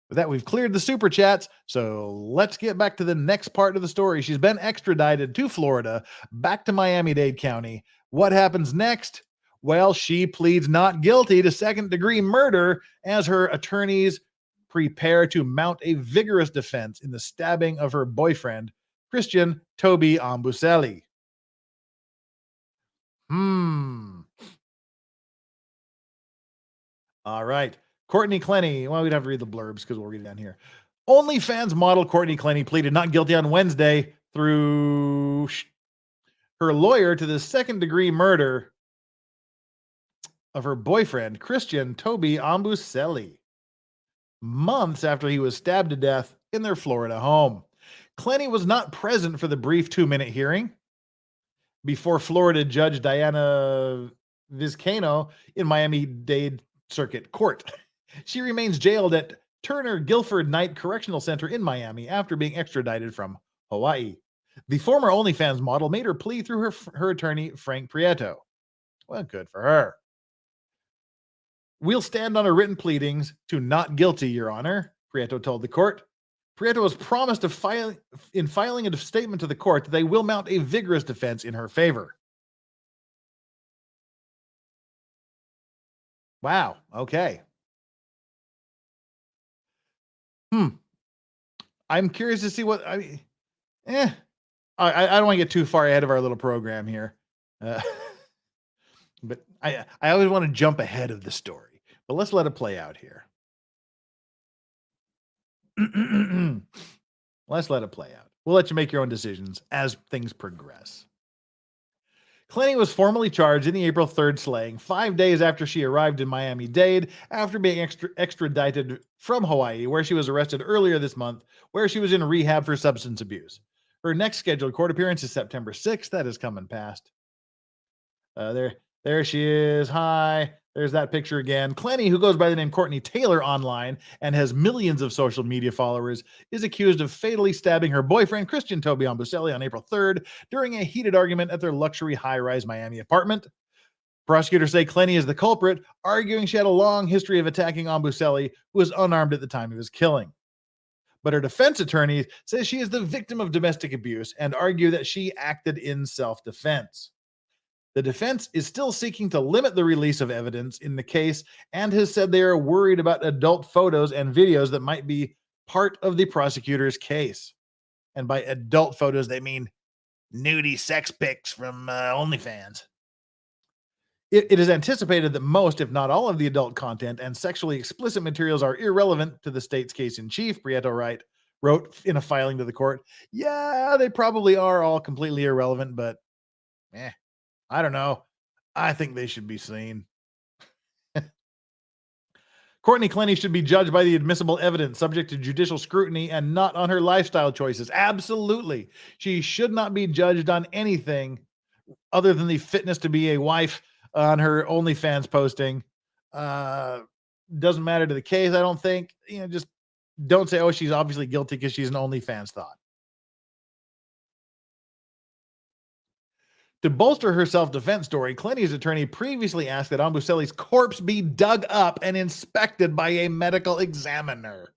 With that, we've cleared the super chats. So let's get back to the next part of the story. She's been extradited to Florida, back to Miami-Dade County. What happens next? Well, she pleads not guilty to second-degree murder as her attorneys prepare to mount a vigorous defense in the stabbing of her boyfriend, Christian Toby Ambuselli. All right. Courtney Clenney. Well, we'd have to read the blurbs because we'll read it down here. OnlyFans model Courtney Clenney pleaded not guilty on Wednesday through her lawyer to the second-degree murder of her boyfriend, Christian Toby Ambuselli, months after he was stabbed to death in their Florida home. Clenney was not present for the brief 2-minute hearing before Florida Judge Diana Vizcaino in Miami-Dade Circuit Court. She remains jailed at Turner Guilford Knight Correctional Center in Miami after being extradited from Hawaii. The former OnlyFans model made her plea through her attorney, Frank Prieto. Well, good for her. We'll stand on our written pleadings to not guilty, Your Honor, Prieto told the court. Prieto was promised in filing a statement to the court that they will mount a vigorous defense in her favor. Wow. Okay. I'm curious to see what I mean. I don't want to get too far ahead of our little program here, but I always want to jump ahead of the story. But let's let it play out here. Let's let it play out. We'll let you make your own decisions as things progress. Clenney was formally charged in the April 3rd slaying 5 days after she arrived in Miami-Dade after being extradited from Hawaii, where she was arrested earlier this month, where she was in rehab for substance abuse. Her next scheduled court appearance is September 6th. That is coming past. There she is. Hi. There's that picture again. Clenney, who goes by the name Courtney Taylor online and has millions of social media followers, is accused of fatally stabbing her boyfriend, Christian Toby Ambuselli, on April 3rd during a heated argument at their luxury high-rise Miami apartment. Prosecutors say Clenney is the culprit, arguing she had a long history of attacking Ambuselli, who was unarmed at the time of his killing. But her defense attorney says she is the victim of domestic abuse and argue that she acted in self-defense. The defense is still seeking to limit the release of evidence in the case and has said they are worried about adult photos and videos that might be part of the prosecutor's case. And by adult photos, they mean nudie sex pics from OnlyFans. It is anticipated that most, if not all, of the adult content and sexually explicit materials are irrelevant to the state's case in chief, Prieto wrote in a filing to the court. Yeah, they probably are all completely irrelevant, but I don't know. I think they should be seen. Courtney Clenney should be judged by the admissible evidence, subject to judicial scrutiny, and not on her lifestyle choices. Absolutely. She should not be judged on anything other than the fitness to be a wife on her OnlyFans posting. Doesn't matter to the case, I don't think. Just don't say, oh, she's obviously guilty because she's an OnlyFans thought. To bolster her self-defense story, Clenney's attorney previously asked that Ambuselli's corpse be dug up and inspected by a medical examiner.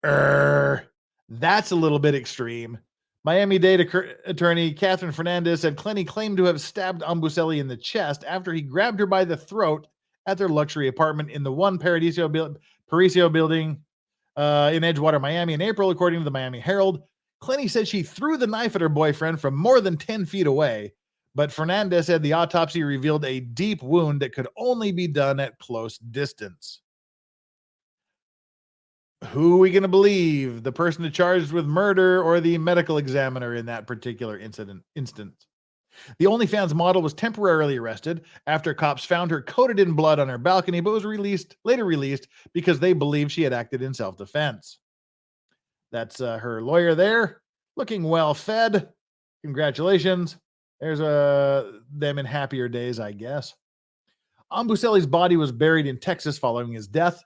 That's a little bit extreme. Miami-Dade attorney Catherine Fernandez said Clenney claimed to have stabbed Ambuselli in the chest after he grabbed her by the throat at their luxury apartment in the One Paradiso building in Edgewater, Miami in April, according to the Miami Herald. Clenney said she threw the knife at her boyfriend from more than 10 feet away, but Fernandez said the autopsy revealed a deep wound that could only be done at close distance. Who are we going to believe? The person charged with murder or the medical examiner in that particular instance? The OnlyFans model was temporarily arrested after cops found her coated in blood on her balcony, but was later released because they believed she had acted in self-defense. That's her lawyer there, looking well fed. Congratulations. There's them in happier days, I guess. Ambuselli's body was buried in Texas following his death.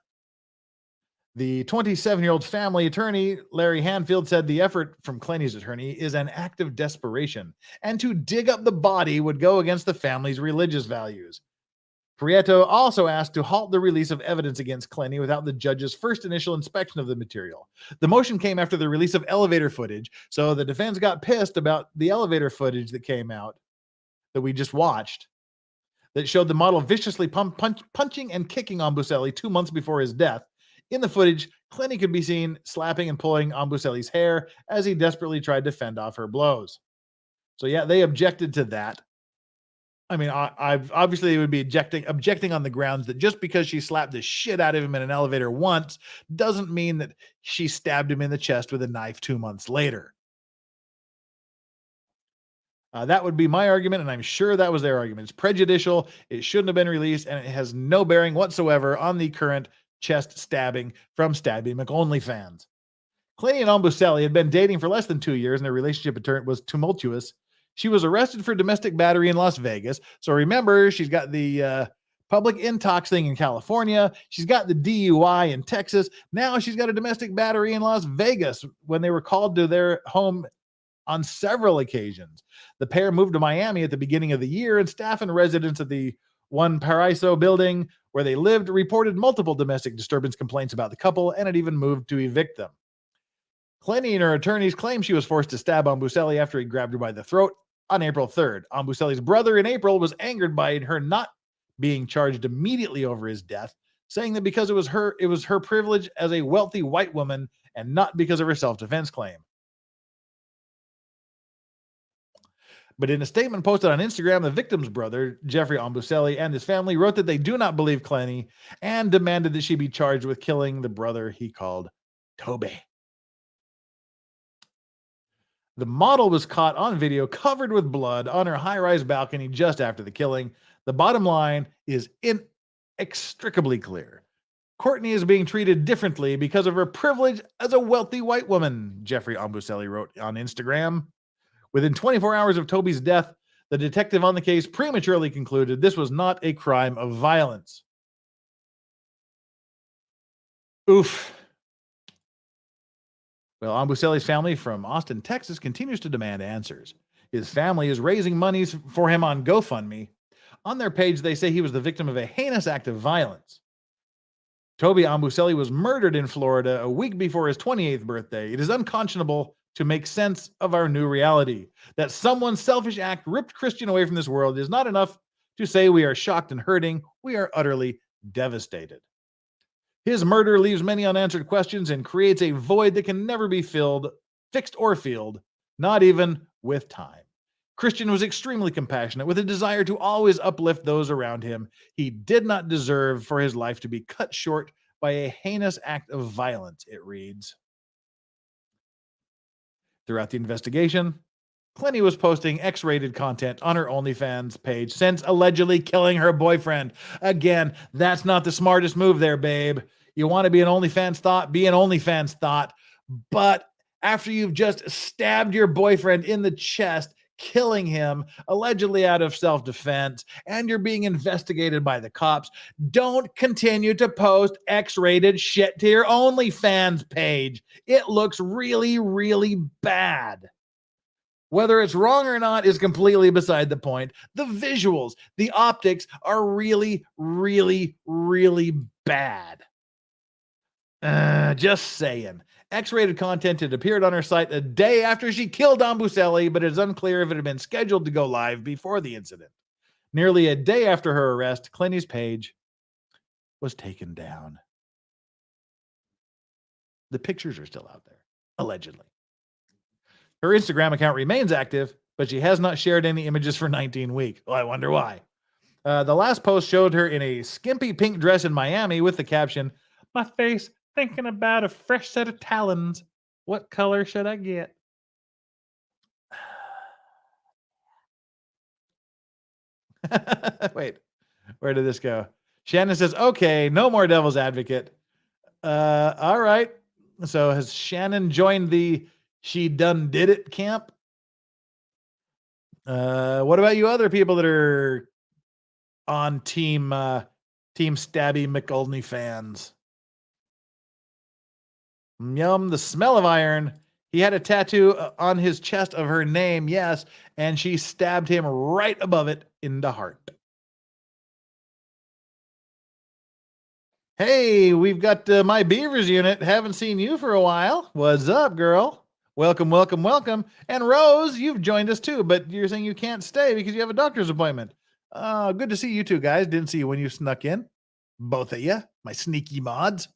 The 27-year-old family attorney, Larry Hanfield, said the effort from Clenney's attorney is an act of desperation, and to dig up the body would go against the family's religious values. Prieto also asked to halt the release of evidence against Clenney without the judge's first initial inspection of the material. The motion came after the release of elevator footage, so the defense got pissed about the elevator footage that came out that we just watched that showed the model viciously punching and kicking Ambuselli 2 months before his death. In the footage, Clenney could be seen slapping and pulling Ambuselli's hair as he desperately tried to fend off her blows. So yeah, they objected to that. I mean, I've obviously would be objecting on the grounds that just because she slapped the shit out of him in an elevator once doesn't mean that she stabbed him in the chest with a knife 2 months later. That would be my argument, and I'm sure that was their argument. It's prejudicial. It shouldn't have been released, and it has no bearing whatsoever on the current chest stabbing from Stabby McOnlyFans. Clenney and Ambuselli had been dating for less than 2 years, and their relationship was tumultuous. She was arrested for domestic battery in Las Vegas. So remember, she's got the public intoxing in California. She's got the DUI in Texas. Now she's got a domestic battery in Las Vegas when they were called to their home on several occasions. The pair moved to Miami at the beginning of the year, and staff and residents of the One Paraiso building where they lived reported multiple domestic disturbance complaints about the couple, and had even moved to evict them. Clenney and her attorneys claim she was forced to stab Ombuselli after he grabbed her by the throat on April 3rd. Ombuselli's brother in April was angered by her not being charged immediately over his death, saying that because it was her privilege as a wealthy white woman and not because of her self-defense claim. But in a statement posted on Instagram, the victim's brother, Jeffrey Ombuselli, and his family wrote that they do not believe Clenney and demanded that she be charged with killing the brother he called Toby. The model was caught on video covered with blood on her high-rise balcony just after the killing. The bottom line is inextricably clear. Courtney is being treated differently because of her privilege as a wealthy white woman, Jeffrey Ombuselli wrote on Instagram. Within 24 hours of Toby's death, the detective on the case prematurely concluded this was not a crime of violence. Oof. Well, Ombuselli's family from Austin, Texas continues to demand answers. His family is raising monies for him on GoFundMe. On their page, they say he was the victim of a heinous act of violence. Toby Ombuselli was murdered in Florida a week before his 28th birthday. It is unconscionable to make sense of our new reality. That someone's selfish act ripped Christian away from this world is not enough to say we are shocked and hurting. We are utterly devastated. His murder leaves many unanswered questions and creates a void that can never be fixed or filled, not even with time. Christian was extremely compassionate, with a desire to always uplift those around him. He did not deserve for his life to be cut short by a heinous act of violence, it reads. Throughout the investigation, Clenney was posting X-rated content on her OnlyFans page since allegedly killing her boyfriend. Again, that's not the smartest move there, babe. You want to be an OnlyFans thought? Be an OnlyFans thought. But after you've just stabbed your boyfriend in the chest, killing him, allegedly out of self-defense, and you're being investigated by the cops, don't continue to post X-rated shit to your OnlyFans page. It looks really, really bad. Whether it's wrong or not is completely beside the point. The visuals, the optics are really, really, really bad. Just saying. X-rated content had appeared on her site a day after she killed Ombuselli, but it is unclear if it had been scheduled to go live before the incident. Nearly a day after her arrest, Cleanney's page was taken down. The pictures are still out there, allegedly. Her Instagram account remains active, but she has not shared any images for 19 weeks. Well, I wonder why. The last post showed her in a skimpy pink dress in Miami with the caption, "My face thinking about a fresh set of talons. What color should I get?" Wait, where did this go? Shannon says, okay, no more devil's advocate. All right. So has Shannon joined the she done did it camp? What about you other people that are on team Stabby McOlney fans? Yum, the smell of iron. He had a tattoo on his chest of her name, yes, and she stabbed him right above it in the heart. Hey, we've got my Beavers unit. Haven't seen you for a while. What's up, girl? Welcome, welcome, welcome. And Rose, you've joined us too, but you're saying you can't stay because you have a doctor's appointment. Good to see you two guys. Didn't see you when you snuck in. Both of you, my sneaky mods.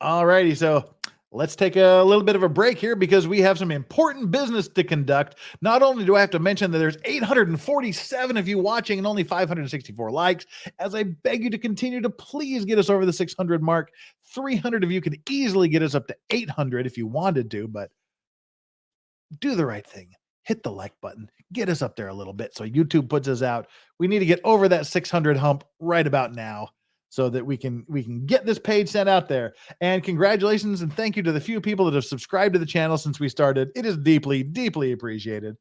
Alrighty, so let's take a little bit of a break here because we have some important business to conduct. Not only do I have to mention that there's 847 of you watching and only 564 likes, as I beg you to continue to please get us over the 600 mark. 300 of you could easily get us up to 800 if you wanted to, but do the right thing. Hit the like button. Get us up there a little bit so YouTube puts us out. We need to get over that 600 hump right about now, so that we can get this page sent out there. And congratulations and thank you to the few people that have subscribed to the channel since we started. It is deeply, deeply appreciated.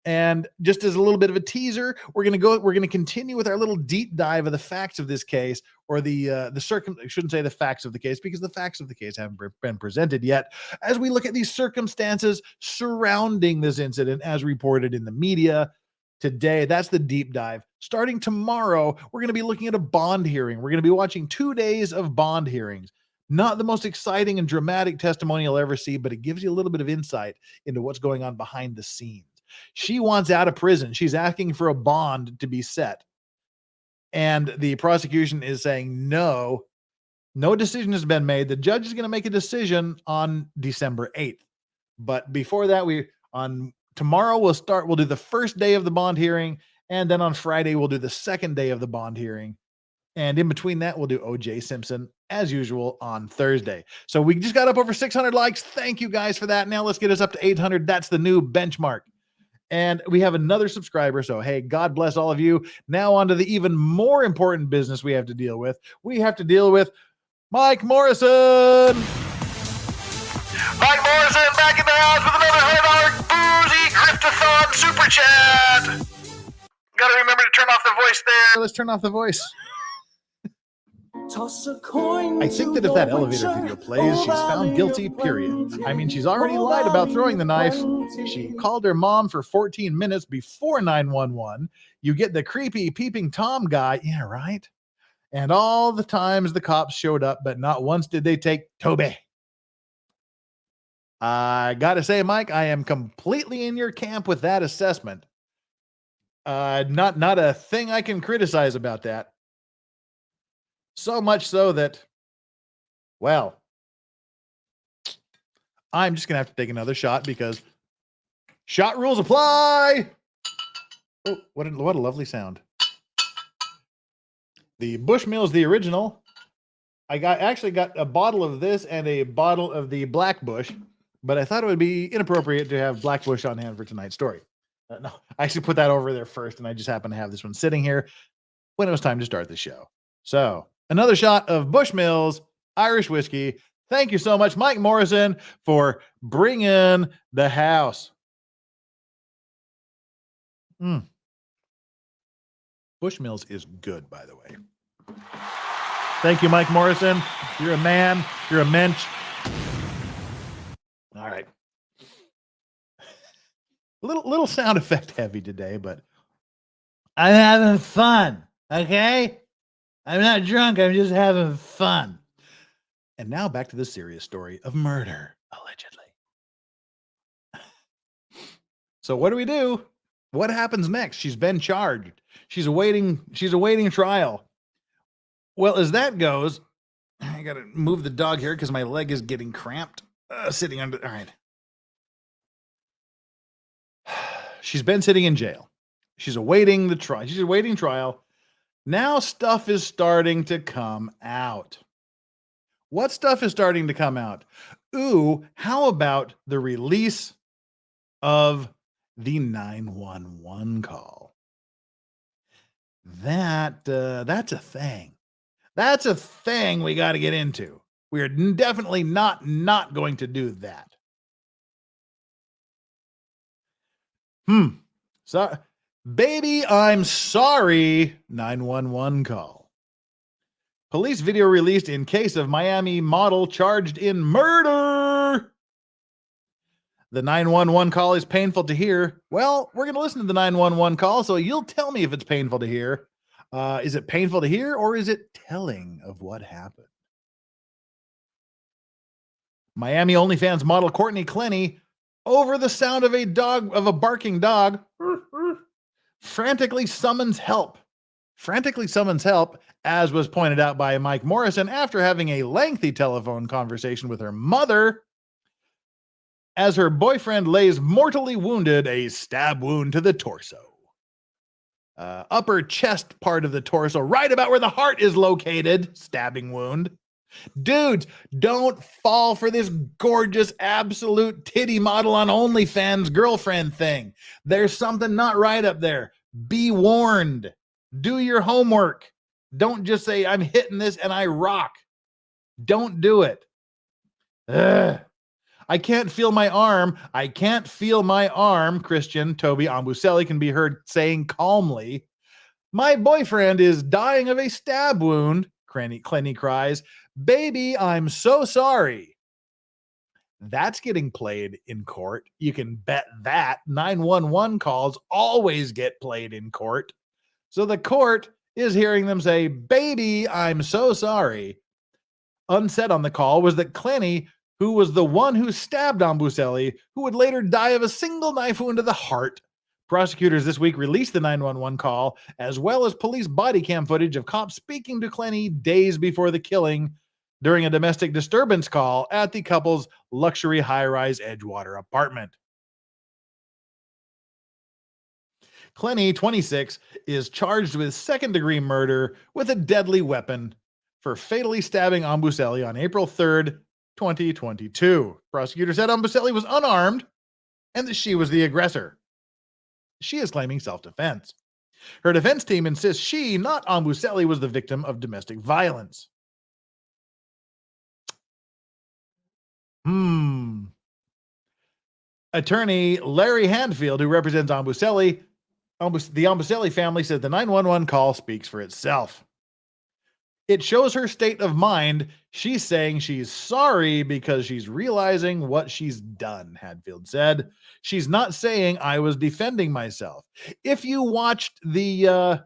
And just as a little bit of a teaser, we're going to continue with our little deep dive of the facts of this case, or I shouldn't say the facts of the case, because the facts of the case haven't been presented yet, as we look at these circumstances surrounding this incident as reported in the media today. That's the deep dive. Starting tomorrow, we're going to be looking at a bond hearing. We're going to be watching 2 days of bond hearings. Not the most exciting and dramatic testimony you'll ever see, but it gives you a little bit of insight into what's going on behind the scenes. She wants out of prison. She's asking for a bond to be set. And the prosecution is saying, no decision has been made. The judge is going to make a decision on December 8th. But before that, tomorrow we'll do the first day of the bond hearing. And then on Friday, we'll do the second day of the bond hearing. And in between that, we'll do O.J. Simpson, as usual, on Thursday. So we just got up over 600 likes. Thank you guys for that. Now let's get us up to 800. That's the new benchmark. And we have another subscriber. So, hey, God bless all of you. Now on to the even more important business we have to deal with. We have to deal with Mike Morrison. Mike Morrison back in the house with another $100 boozy Griftathon super chat. Got to remember to turn off the voice there. Let's turn off the voice. Toss a coin. I think that if that elevator video plays, she's found guilty, period. I mean, she's already lied about throwing the knife. She called her mom for 14 minutes before 911. You get the creepy peeping Tom guy. Yeah, right. And all the times the cops showed up, but not once did they take Toby. I got to say, Mike, I am completely in your camp with that assessment. Not a thing I can criticize about that. So much so that, well, I'm just going to have to take another shot because shot rules apply. Oh, what a lovely sound. The Bushmills, the original. I actually got a bottle of this and a bottle of the Black Bush, but I thought it would be inappropriate to have Black Bush on hand for tonight's story. No, I actually put that over there first, and I just happened to have this one sitting here when it was time to start the show. So, another shot of Bushmills Irish whiskey. Thank you so much, Mike Morrison, for bringing the house. Bushmills is good, by the way. Thank you, Mike Morrison. You're a man. You're a mensch. All right. Little sound effect heavy today, but I'm having fun. Okay? I'm not drunk. I'm just having fun. And now back to the serious story of murder, allegedly. So what do? What happens next? She's been charged. She's awaiting trial. Well, as that goes, I got to move the dog here because my leg is getting cramped. Sitting under. All right. She's been sitting in jail. She's awaiting the trial. She's awaiting trial. Now stuff is starting to come out. What stuff is starting to come out? Ooh, how about the release of the 911 call? That's a thing. That's a thing we got to get into. We're definitely not going to do that. So, baby, I'm sorry. 911 call. Police video released in case of Miami model charged in murder. The 911 call is painful to hear. Well, we're going to listen to the 911 call, so you'll tell me if it's painful to hear. Is it painful to hear, or is it telling of what happened? Miami OnlyFans model COURTNEY CLENNEY, over the sound of a barking dog, frantically summons help. As was pointed out by Mike Morrison after having a lengthy telephone conversation with her mother, as her boyfriend lays mortally wounded, a stab wound to the torso. Upper chest part of the torso, right about where the heart is located, stabbing wound. Dudes, don't fall for this gorgeous absolute titty model on OnlyFans girlfriend thing. There's something not right up there. Be warned. Do your homework. Don't just say, I'm hitting this and I rock. Don't do it. Ugh. I can't feel my arm. I can't feel my arm, Christian Toby Ambuselli can be heard saying calmly. My boyfriend is dying of a stab wound, Clenny cries. Baby, I'm so sorry. That's getting played in court. You can bet that 911 calls always get played in court. So the court is hearing them say, baby, I'm so sorry. Unsaid on the call was that Clenny, who was the one who stabbed Ambuselli, who would later die of a single knife wound to the heart. Prosecutors this week released the 911 call, as well as police body cam footage of cops speaking to Clenny days before the killing during a domestic disturbance call at the couple's luxury high-rise Edgewater apartment. Clenny, 26, is charged with second-degree murder with a deadly weapon for fatally stabbing Ambuselli on April 3rd, 2022. Prosecutor said Ambuselli was unarmed and that she was the aggressor. She is claiming self-defense. Her defense team insists she, not Ambuselli, was the victim of domestic violence. Attorney Larry Handfield, who represents Ambuselli, the Ambuselli family, said the 911 call speaks for itself. It shows her state of mind. She's saying she's sorry because she's realizing what she's done, Hadfield said. She's not saying I was defending myself. If you watched the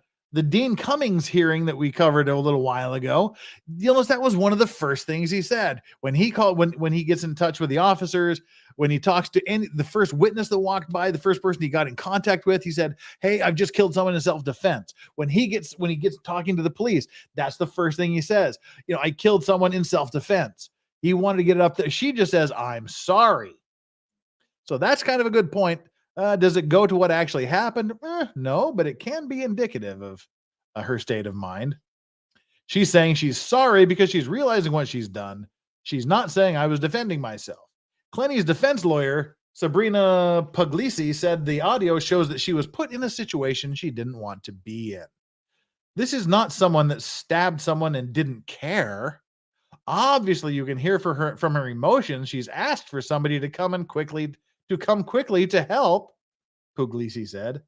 Dean Cummings hearing that we covered a little while ago, you'll notice that was one of the first things he said when he called, when he gets in touch with the officers, when he talks to the first witness that walked by, the first person he got in contact with, he said, hey, I've just killed someone in self-defense. When he gets talking to the police, that's the first thing he says. You know, I killed someone in self-defense. He wanted to get it up there. She just says, I'm sorry. So that's kind of a good point. Does it go to what actually happened? No, but it can be indicative of her state of mind. She's saying she's sorry because she's realizing what she's done. She's not saying I was defending myself. Clenny's defense lawyer, Sabrina Puglisi, said the audio shows that she was put in a situation she didn't want to be in. This is not someone that stabbed someone and didn't care. Obviously, you can hear from her emotions. She's asked for somebody to come quickly to help, Puglisi said.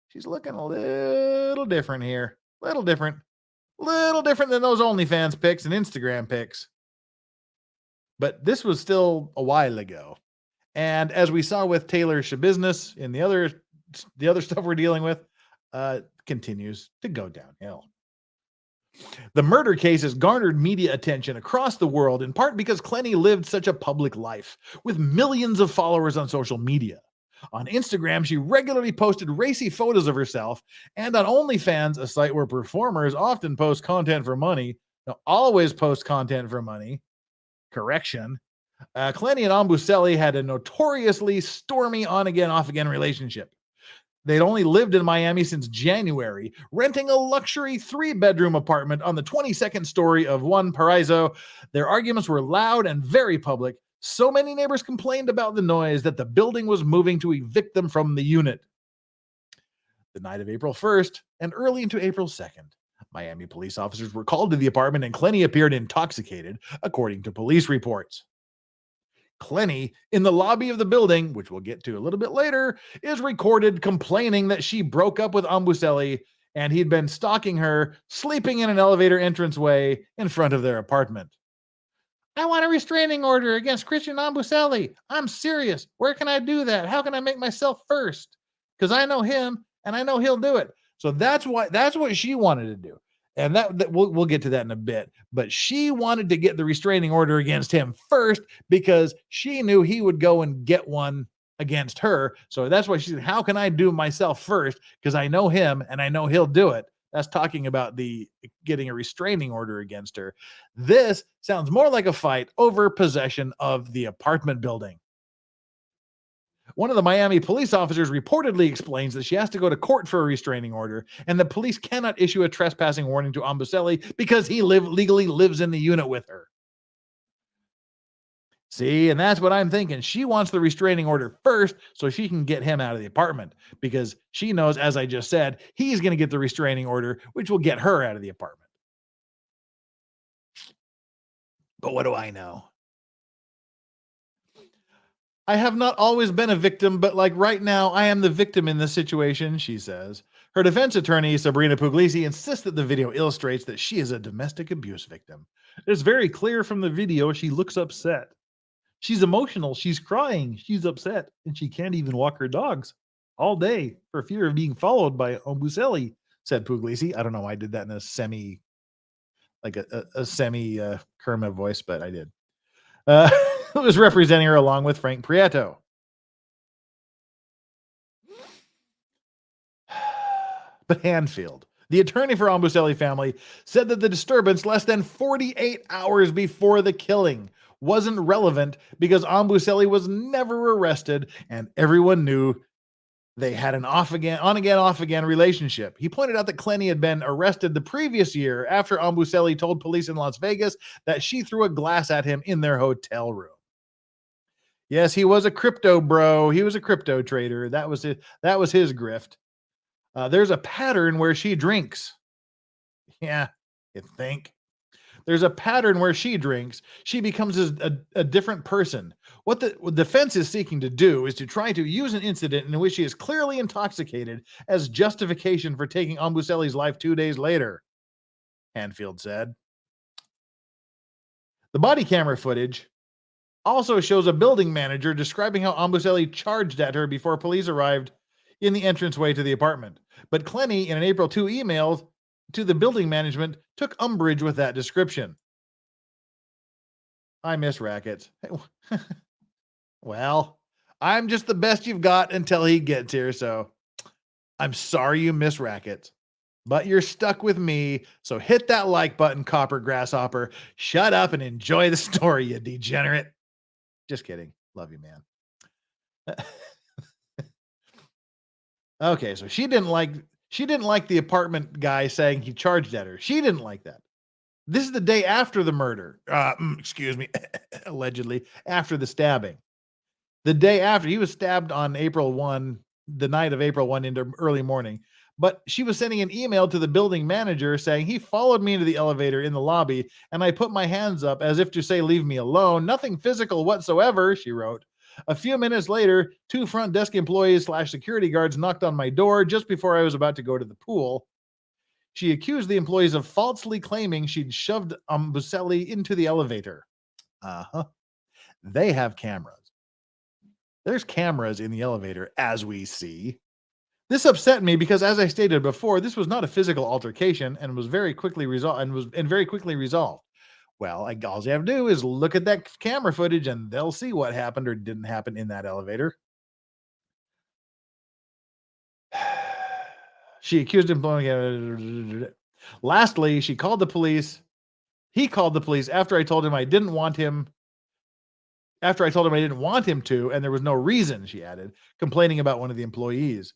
She's looking a little different here. Little different than those OnlyFans pics and Instagram pics. But this was still a while ago. And as we saw with Taylor Shabusiness in the other stuff we're dealing with, continues to go downhill. The murder case has garnered media attention across the world, in part because Clenny lived such a public life, with millions of followers on social media. On Instagram, she regularly posted racy photos of herself, and on OnlyFans, a site where performers often post content for money, always post content for money. Correction. Clenny and Ambuselli had a notoriously stormy on-again, off-again relationship. They'd only lived in Miami since January, renting a luxury 3-bedroom apartment on the 22nd story of One Paraiso. Their arguments were loud and very public. So many neighbors complained about the noise that the building was moving to evict them from the unit. The night of April 1st and early into April 2nd, Miami police officers were called to the apartment and Clenny appeared intoxicated, according to police reports. Clenny, in the lobby of the building, which we'll get to a little bit later, is recorded complaining that she broke up with Ambuselli and he'd been stalking her, sleeping in an elevator entranceway in front of their apartment. I want a restraining order against Christian Ambuselli. I'm serious. Where can I do that? How can I make myself first? Because I know him and I know he'll do it. So that's what she wanted to do. And that we'll get to that in a bit. But she wanted to get the restraining order against him first because she knew he would go and get one against her. So that's why she said, how can I do myself first? Because I know him and I know he'll do it. That's talking about the getting a restraining order against her. This sounds more like a fight over possession of the apartment building. One of the Miami police officers reportedly explains that she has to go to court for a restraining order and the police cannot issue a trespassing warning to Ambuselli because he legally lives in the unit with her. See, and that's what I'm thinking. She wants the restraining order first so she can get him out of the apartment because she knows, as I just said, he's going to get the restraining order, which will get her out of the apartment. But what do I know? I have not always been a victim, but like right now, I am the victim in this situation, she says. Her defense attorney, Sabrina Puglisi, insists that the video illustrates that she is a domestic abuse victim. It's very clear from the video she looks upset. She's emotional, she's crying, she's upset, and she can't even walk her dogs all day for fear of being followed by Ombuselli, said Puglisi. I don't know why I did that in a semi Kerma voice, but I did. Who was representing her along with Frank Prieto. But Hanfield, the attorney for Ombuselli family, said that the disturbance less than 48 hours before the killing wasn't relevant because Ombuselli was never arrested and everyone knew they had an on-again, relationship. He pointed out that Clenney had been arrested the previous year after Ombuselli told police in Las Vegas that she threw a glass at him in their hotel room. Yes, he was a crypto bro. He was a crypto trader. That was it. That was his grift. There's a pattern where she drinks. Yeah, you think? There's a pattern where she drinks. She becomes a different person. What the defense is seeking to do is to try to use an incident in which she is clearly intoxicated as justification for taking Ombuselli's life 2 days later, Hanfield said. The body camera footage also shows a building manager describing how Ombuselli charged at her before police arrived in the entranceway to the apartment. But Clenney, in an April 2 email to the building management, took umbrage with that description. I miss Rackets. Well, I'm just the best you've got until he gets here, so I'm sorry you miss Rackets. But you're stuck with me, so hit that like button, Copper Grasshopper. Shut up and enjoy the story, you degenerate. Just kidding. Love you, man. Okay, so she didn't like the apartment guy saying he charged at her. She didn't like that. This is the day after the murder. Excuse me, allegedly after the stabbing. The day after, he was stabbed on April 1, the night of April 1 into early morning. But she was sending an email to the building manager saying he followed me into the elevator in the lobby and I put my hands up as if to say, leave me alone. Nothing physical whatsoever, she wrote. A few minutes later, 2 front desk employees / security guards knocked on my door just before I was about to go to the pool. She accused the employees of falsely claiming she'd shoved Ombuselli into the elevator. They have cameras. There's cameras in the elevator, as we see. This upset me because, as I stated before, this was not a physical altercation and was very quickly resolved. Well, all you have to do is look at that camera footage and they'll see what happened or didn't happen in that elevator. She accused him. Lastly, she called the police. He called the police after I told him I didn't want him. After I told him I didn't want him to, and there was no reason, she added, complaining about one of the employees.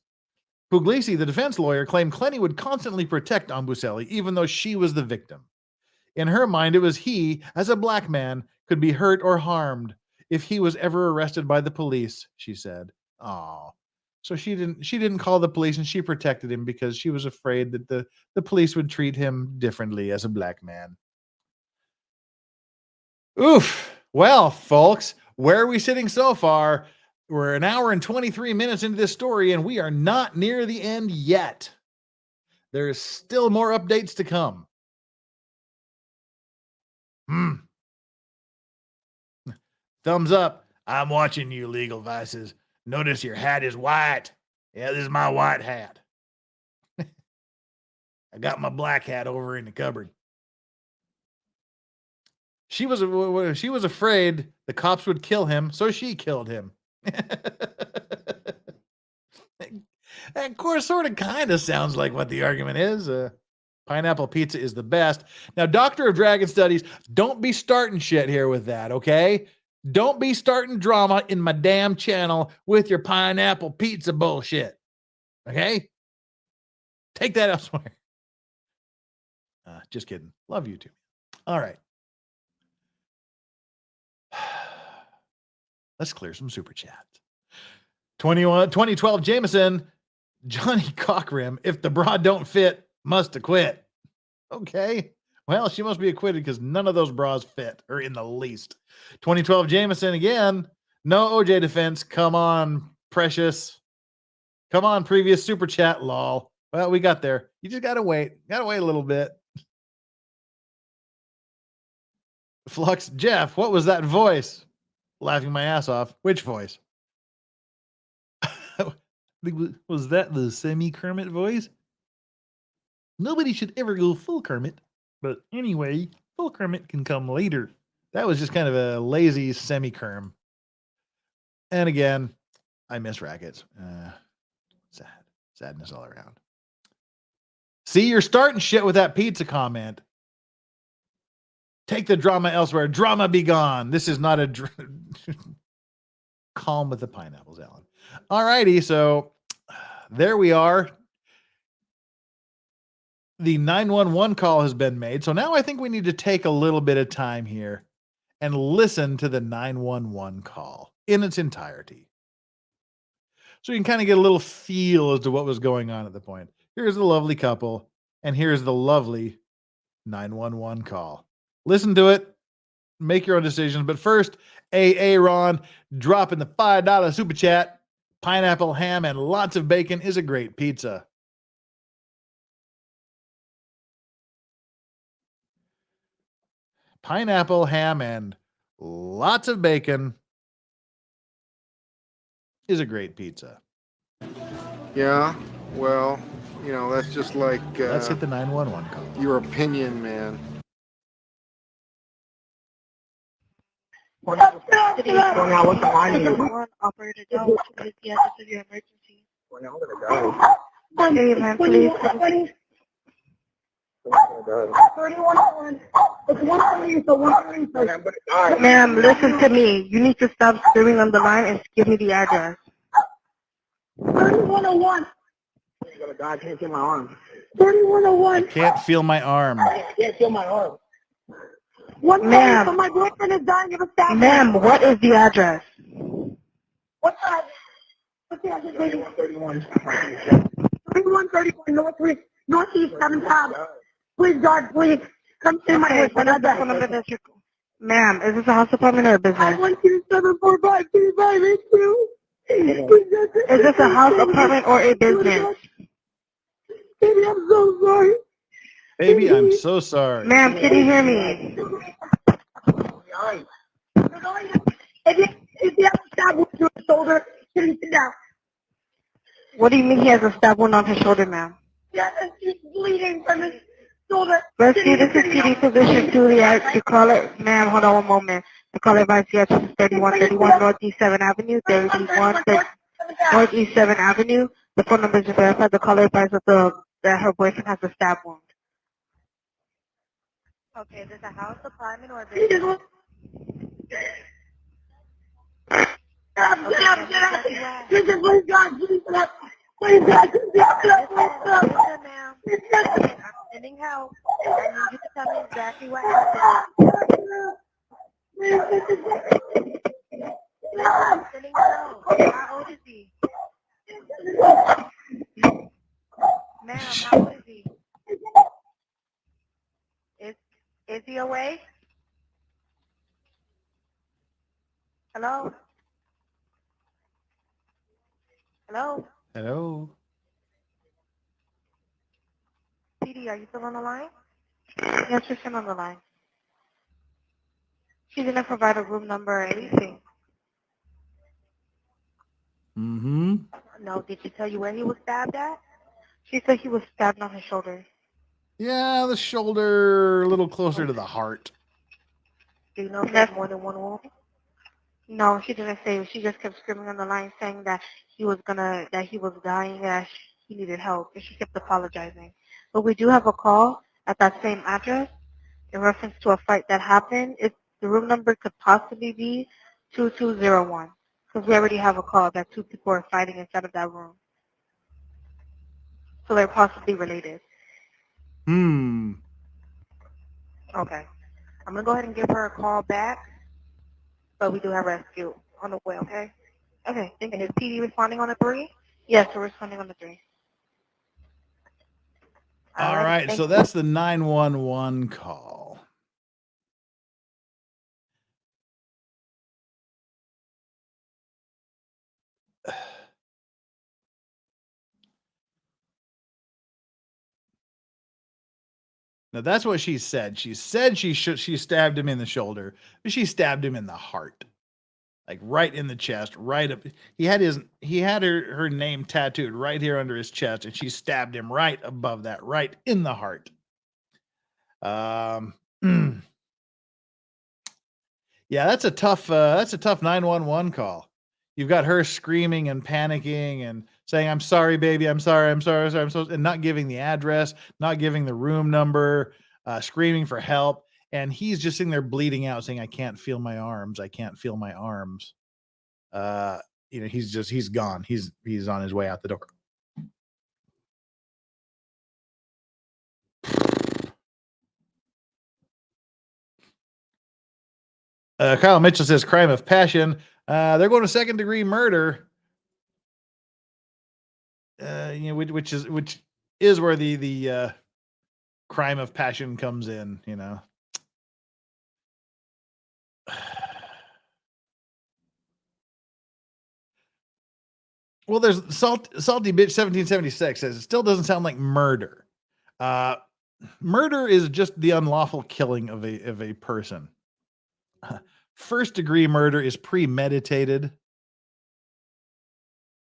Puglisi, the defense lawyer, claimed Clenney would constantly protect Ombuselli, even though she was the victim. In her mind, it was he, as a black man, could be hurt or harmed if he was ever arrested by the police, she said. Oh, so she didn't call the police and she protected him because she was afraid that the police would treat him differently as a black man. Oof. Well, folks, where are we sitting so far? We're an hour and 23 minutes into this story, and we are not near the end yet. There's still more updates to come. Thumbs up. I'm watching you, Legal Vices. Notice your hat is white. Yeah, this is my white hat. I got my black hat over in the cupboard. She was afraid the cops would kill him, so she killed him. Of course, sort of kind of sounds like what the argument is. Pineapple pizza is the best. Now, Doctor of Dragon Studies, don't be starting shit here with that, okay? Don't be starting drama in my damn channel with your pineapple pizza bullshit, okay? Take that elsewhere. Just kidding. Love you too. All right. Let's clear some super chats. 2012 Jameson, Johnny Cockrim, if the bra don't fit, must acquit. Okay. Well, she must be acquitted because none of those bras fit, or in the least. 2012 Jameson again, No OJ defense. Come on, Precious. Come on, previous super chat, lol. Well, we got there. You just gotta wait. Gotta wait a little bit. Flux Jeff, what was that voice? Laughing my ass off. Which voice? Was that the semi-Kermit voice? Nobody should ever go full Kermit. But anyway, full Kermit can come later. That was just kind of a lazy semi-Kerm. And again, I miss Rackets. Sad. Sadness all around. See, you're starting shit with that pizza comment. Take the drama elsewhere. Drama be gone. This is not a calm with the pineapples, Alan. All righty, so there we are. The 911 call has been made. So now I think we need to take a little bit of time here and listen to the 911 call in its entirety. So you can kind of get a little feel as to what was going on at the point. Here's the lovely couple, and here's the lovely 911 call. Listen to it, make your own decisions. But first, Ron dropping the $5 super chat. Pineapple, ham, and lots of bacon is a great pizza. Pineapple, ham, and lots of bacon is a great pizza. Yeah, well, you know, that's just like Let's hit the 911 call. your opinion, man. Operator Doe, what is the address of your emergency? Okay, ma'am, please. 3101. It's 130, so 130. Ma'am, listen to me. You need to stop screaming on the line and give me the address. 3101. I can't feel my arm. 3101. I can't feel my arm. I can't feel my arm. Ma'am, so my boyfriend is dying of a stabbing. Ma'am, what is the address? What's the address? 3131. 3131 Northeast 7th Ave. Please, God, please, come see my boyfriend. Ma'am, is this a house apartment or a business? I want you to 745-2582. Is this a house apartment or a business? Baby, I'm so sorry. Baby, I'm so sorry. Ma'am, can you hear me? If you have a stab wound to his shoulder, can you sit down? What do you mean he has a stab wound on his shoulder, ma'am? Yeah, he's bleeding from his shoulder. Rescue, this is PD position 2. The caller, ma'am, hold on one moment. The caller advised the address is 3131 Northeast 7th Avenue, 31 Northeast 7th Avenue. The phone number is verified. The caller advised that her boyfriend has a stab wound. Okay, is this a house, apartment, or a business? Please, God, please, please, God, listen, ma'am. I'm sending help. I need you to tell me exactly what happened. I'm sending help. How old is he? Ma'am, how old is he? Is he awake? Hello? Hello? Hello. PD, are you still on the line? Yes, she's still on the line. She didn't provide a room number or anything. Mm-hmm. No, did she tell you where he was stabbed at? She said he was stabbed on his shoulder. Yeah, the shoulder a little closer to the heart. Do you know if there's more than one wound? No, she didn't say. She just kept screaming on the line saying that he was dying, that he needed help, and she kept apologizing. But we do have a call at that same address in reference to a fight that happened. The room number could possibly be 2201, because we already have a call that 2 people are fighting inside of that room. So they're possibly related. Okay. I'm going to go ahead and give her a call back, but we do have rescue on the way, okay? Okay, thank you. And is PD responding on the 3? Yes, we're responding on the 3. All right, so that's the 911 call. Now that's what she said. She said she stabbed him in the shoulder, but she stabbed him in the heart. Like right in the chest, right up. He had her name tattooed right here under his chest, and she stabbed him right above that, right in the heart. Yeah, that's a tough 911 call. You've got her screaming and panicking and saying, "I'm sorry, baby. I'm sorry. I'm sorry. I'm sorry." And not giving the address, not giving the room number, screaming for help. And he's just sitting there bleeding out, saying, "I can't feel my arms. I can't feel my arms." He's gone. He's on his way out the door. Kyle Mitchell says crime of passion. They're going to second-degree murder. Which is where the crime of passion comes in. Well, there's Salty Bitch 1776 says it still doesn't sound like murder. Murder is just the unlawful killing of a person. First degree murder is premeditated.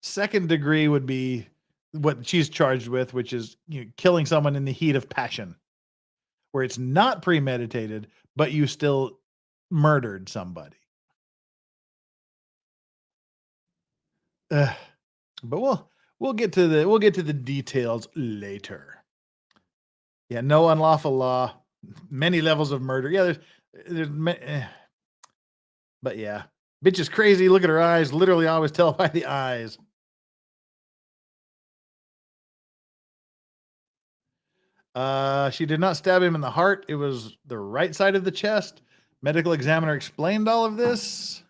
Second degree would be what she's charged with, which is killing someone in the heat of passion, where it's not premeditated, but you still murdered somebody. But we'll get to the details later. Yeah, no unlawful law, many levels of murder. Yeah, but yeah, bitch is crazy. Look at her eyes. Literally, always tell by the eyes. She did not stab him in the heart. It was the right side of the chest. Medical examiner explained all of this.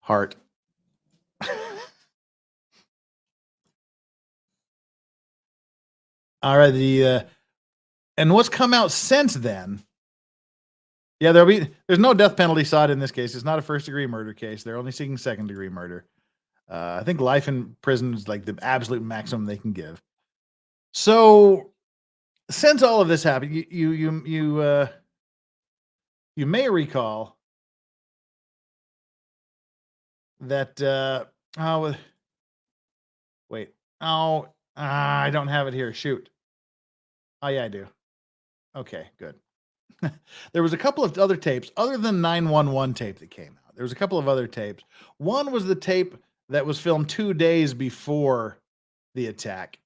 Heart. All right. And what's come out since then? Yeah, there's no death penalty sought in this case. It's not a first degree murder case. They're only seeking second degree murder. I think life in prison is like the absolute maximum they can give. So since all of this happened, you may recall that I don't have it here. Shoot. Oh yeah, I do. Okay, good. There was a couple of other tapes other than 911 tape that came out. There was a couple of other tapes. One was the tape that was filmed 2 days before the attack.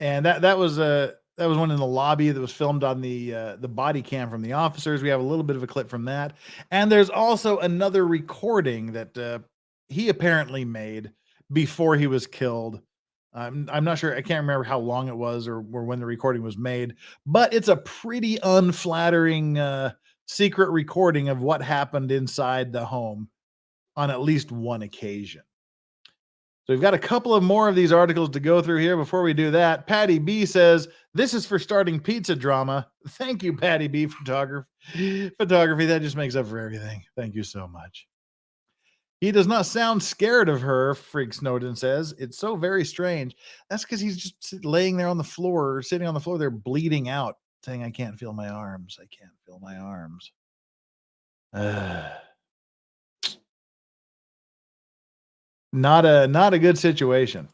And that was one in the lobby that was filmed on the body cam from the officers. We have a little bit of a clip from that. And there's also another recording that he apparently made before he was killed. I'm not sure. I can't remember how long it was or when the recording was made, but it's a pretty unflattering secret recording of what happened inside the home on at least one occasion. So we've got a couple of more of these articles to go through here. Before we do that, Patty B says, "This is for starting pizza drama." Thank you, Patty B. Photography. That just makes up for everything. Thank you so much. He does not sound scared of her, Frig Snowden says. It's so very strange. That's because he's just laying there on the floor, sitting on the floor there, bleeding out, saying, "I can't feel my arms. I can't feel my arms." Not a good situation.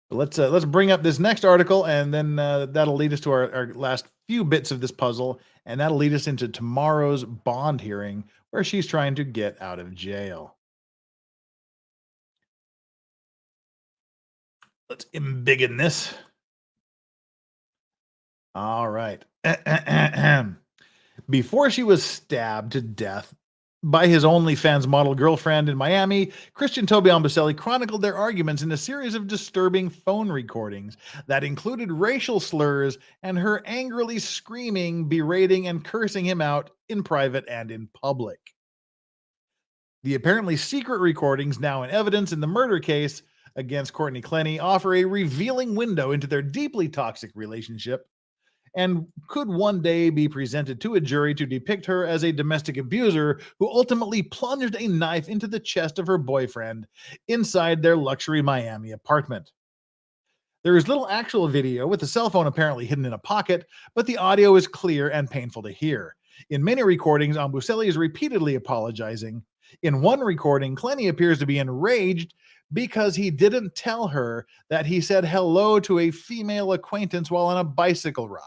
But let's bring up this next article, and then that'll lead us to our last few bits of this puzzle, and that'll lead us into tomorrow's bond hearing, where she's trying to get out of jail. Let's embiggen this. All right. Before she was stabbed to death by his OnlyFans model girlfriend in Miami, Christian Toby Ambuselli chronicled their arguments in a series of disturbing phone recordings that included racial slurs and her angrily screaming, berating, and cursing him out in private and in public. The apparently secret recordings, now in evidence in the murder case against Courtney Clenney, offer a revealing window into their deeply toxic relationship and could one day be presented to a jury to depict her as a domestic abuser who ultimately plunged a knife into the chest of her boyfriend inside their luxury Miami apartment. There is little actual video, with the cell phone apparently hidden in a pocket, but the audio is clear and painful to hear. In many recordings, Abusive is repeatedly apologizing. In one recording, Clenney appears to be enraged because he didn't tell her that he said hello to a female acquaintance while on a bicycle ride.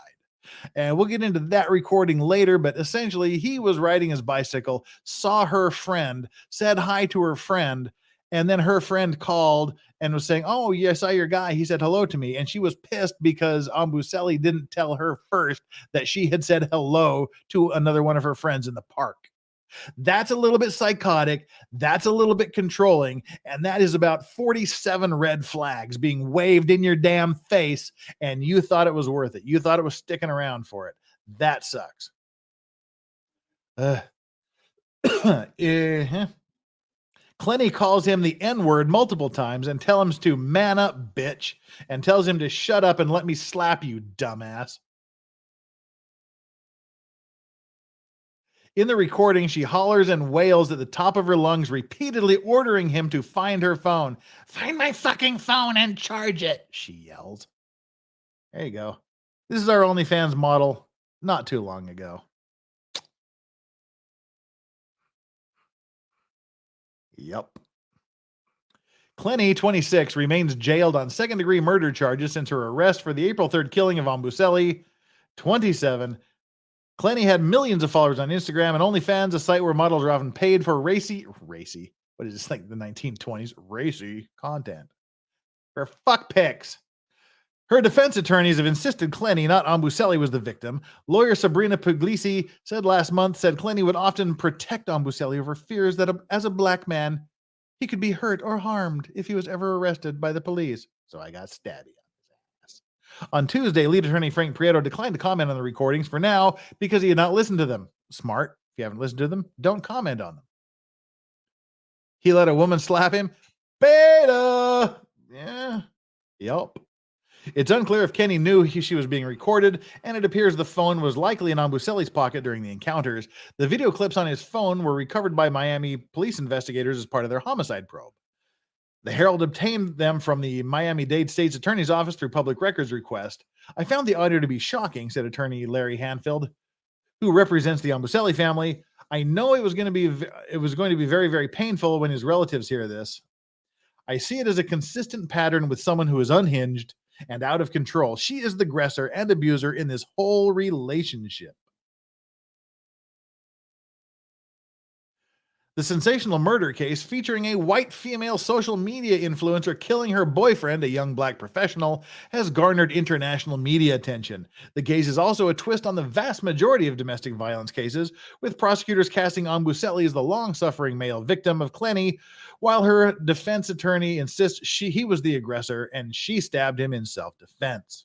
And we'll get into that recording later, but essentially, he was riding his bicycle, saw her friend, said hi to her friend, and then her friend called and was saying, "Oh, yeah, I saw your guy. He said hello to me." And she was pissed because Abusive didn't tell her first that she had said hello to another one of her friends in the park. That's a little bit psychotic. That's a little bit controlling. And that is about 47 red flags being waved in your damn face. And you thought it was worth it. You thought it was sticking around for it. That sucks. Clenney calls him the N-word multiple times and tells him to man up, bitch, and tells him to shut up and let me slap you, dumbass. In the recording, she hollers and wails at the top of her lungs, repeatedly ordering him to find her phone. "Find my fucking phone and charge it," she yells. There you go. This is our OnlyFans model not too long ago. Yep. Clenney, 26, remains jailed on second-degree murder charges since her arrest for the April 3rd killing of Abusive, 27. Clenney had millions of followers on Instagram and OnlyFans, a site where models are often paid for racy, what is this, like the 1920s, racy content. For fuck pics. Her defense attorneys have insisted Clenney, not Abusive, was the victim. Lawyer Sabrina Puglisi said Clenney would often protect Abusive over fears that as a black man, he could be hurt or harmed if he was ever arrested by the police. So I got stabby on his ass. On Tuesday, lead attorney Frank Prieto declined to comment on the recordings for now because he had not listened to them. Smart. If you haven't listened to them, don't comment on them. He let a woman slap him. Beta. Yeah. Yep. It's unclear if Kenny knew she was being recorded, and it appears the phone was likely in Abusive's pocket during the encounters. The video clips on his phone were recovered by Miami police investigators as part of their homicide probe. The Herald obtained them from the Miami-Dade State's Attorney's Office through public records request. "I found the audio to be shocking," said attorney Larry Hanfield, who represents the Abusive family. "I know it was going to be very, very painful when his relatives hear this. I see it as a consistent pattern with someone who is unhinged and out of control. She is the aggressor and abuser in this whole relationship." The sensational murder case featuring a white female social media influencer killing her boyfriend, a young black professional, has garnered international media attention. The case is also a twist on the vast majority of domestic violence cases, with prosecutors casting Abusive as the long-suffering male victim of Clenney, while her defense attorney insists he was the aggressor and she stabbed him in self-defense.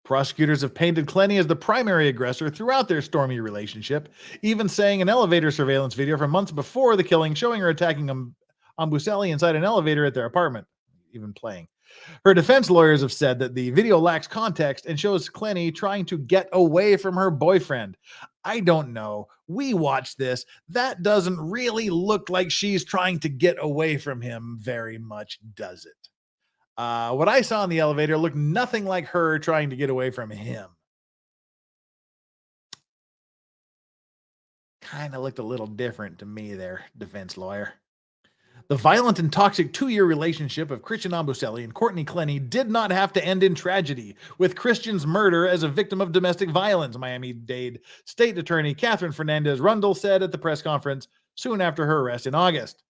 Prosecutors have painted Clenney as the primary aggressor throughout their stormy relationship, even saying an elevator surveillance video from months before the killing showing her attacking Abusive inside an elevator at their apartment, even playing. Her defense lawyers have said that the video lacks context and shows Clenney trying to get away from her boyfriend. I don't know. We watched this. That doesn't really look like she's trying to get away from him very much, does it? What I saw in the elevator looked nothing like her trying to get away from him. Kind of looked a little different to me there, defense lawyer. The violent and toxic 2-year relationship of Christian Abusive and Courtney Cleenney did not have to end in tragedy, with Christian's murder as a victim of domestic violence, Miami-Dade State Attorney Catherine Fernandez-Rundle said at the press conference soon after her arrest in August.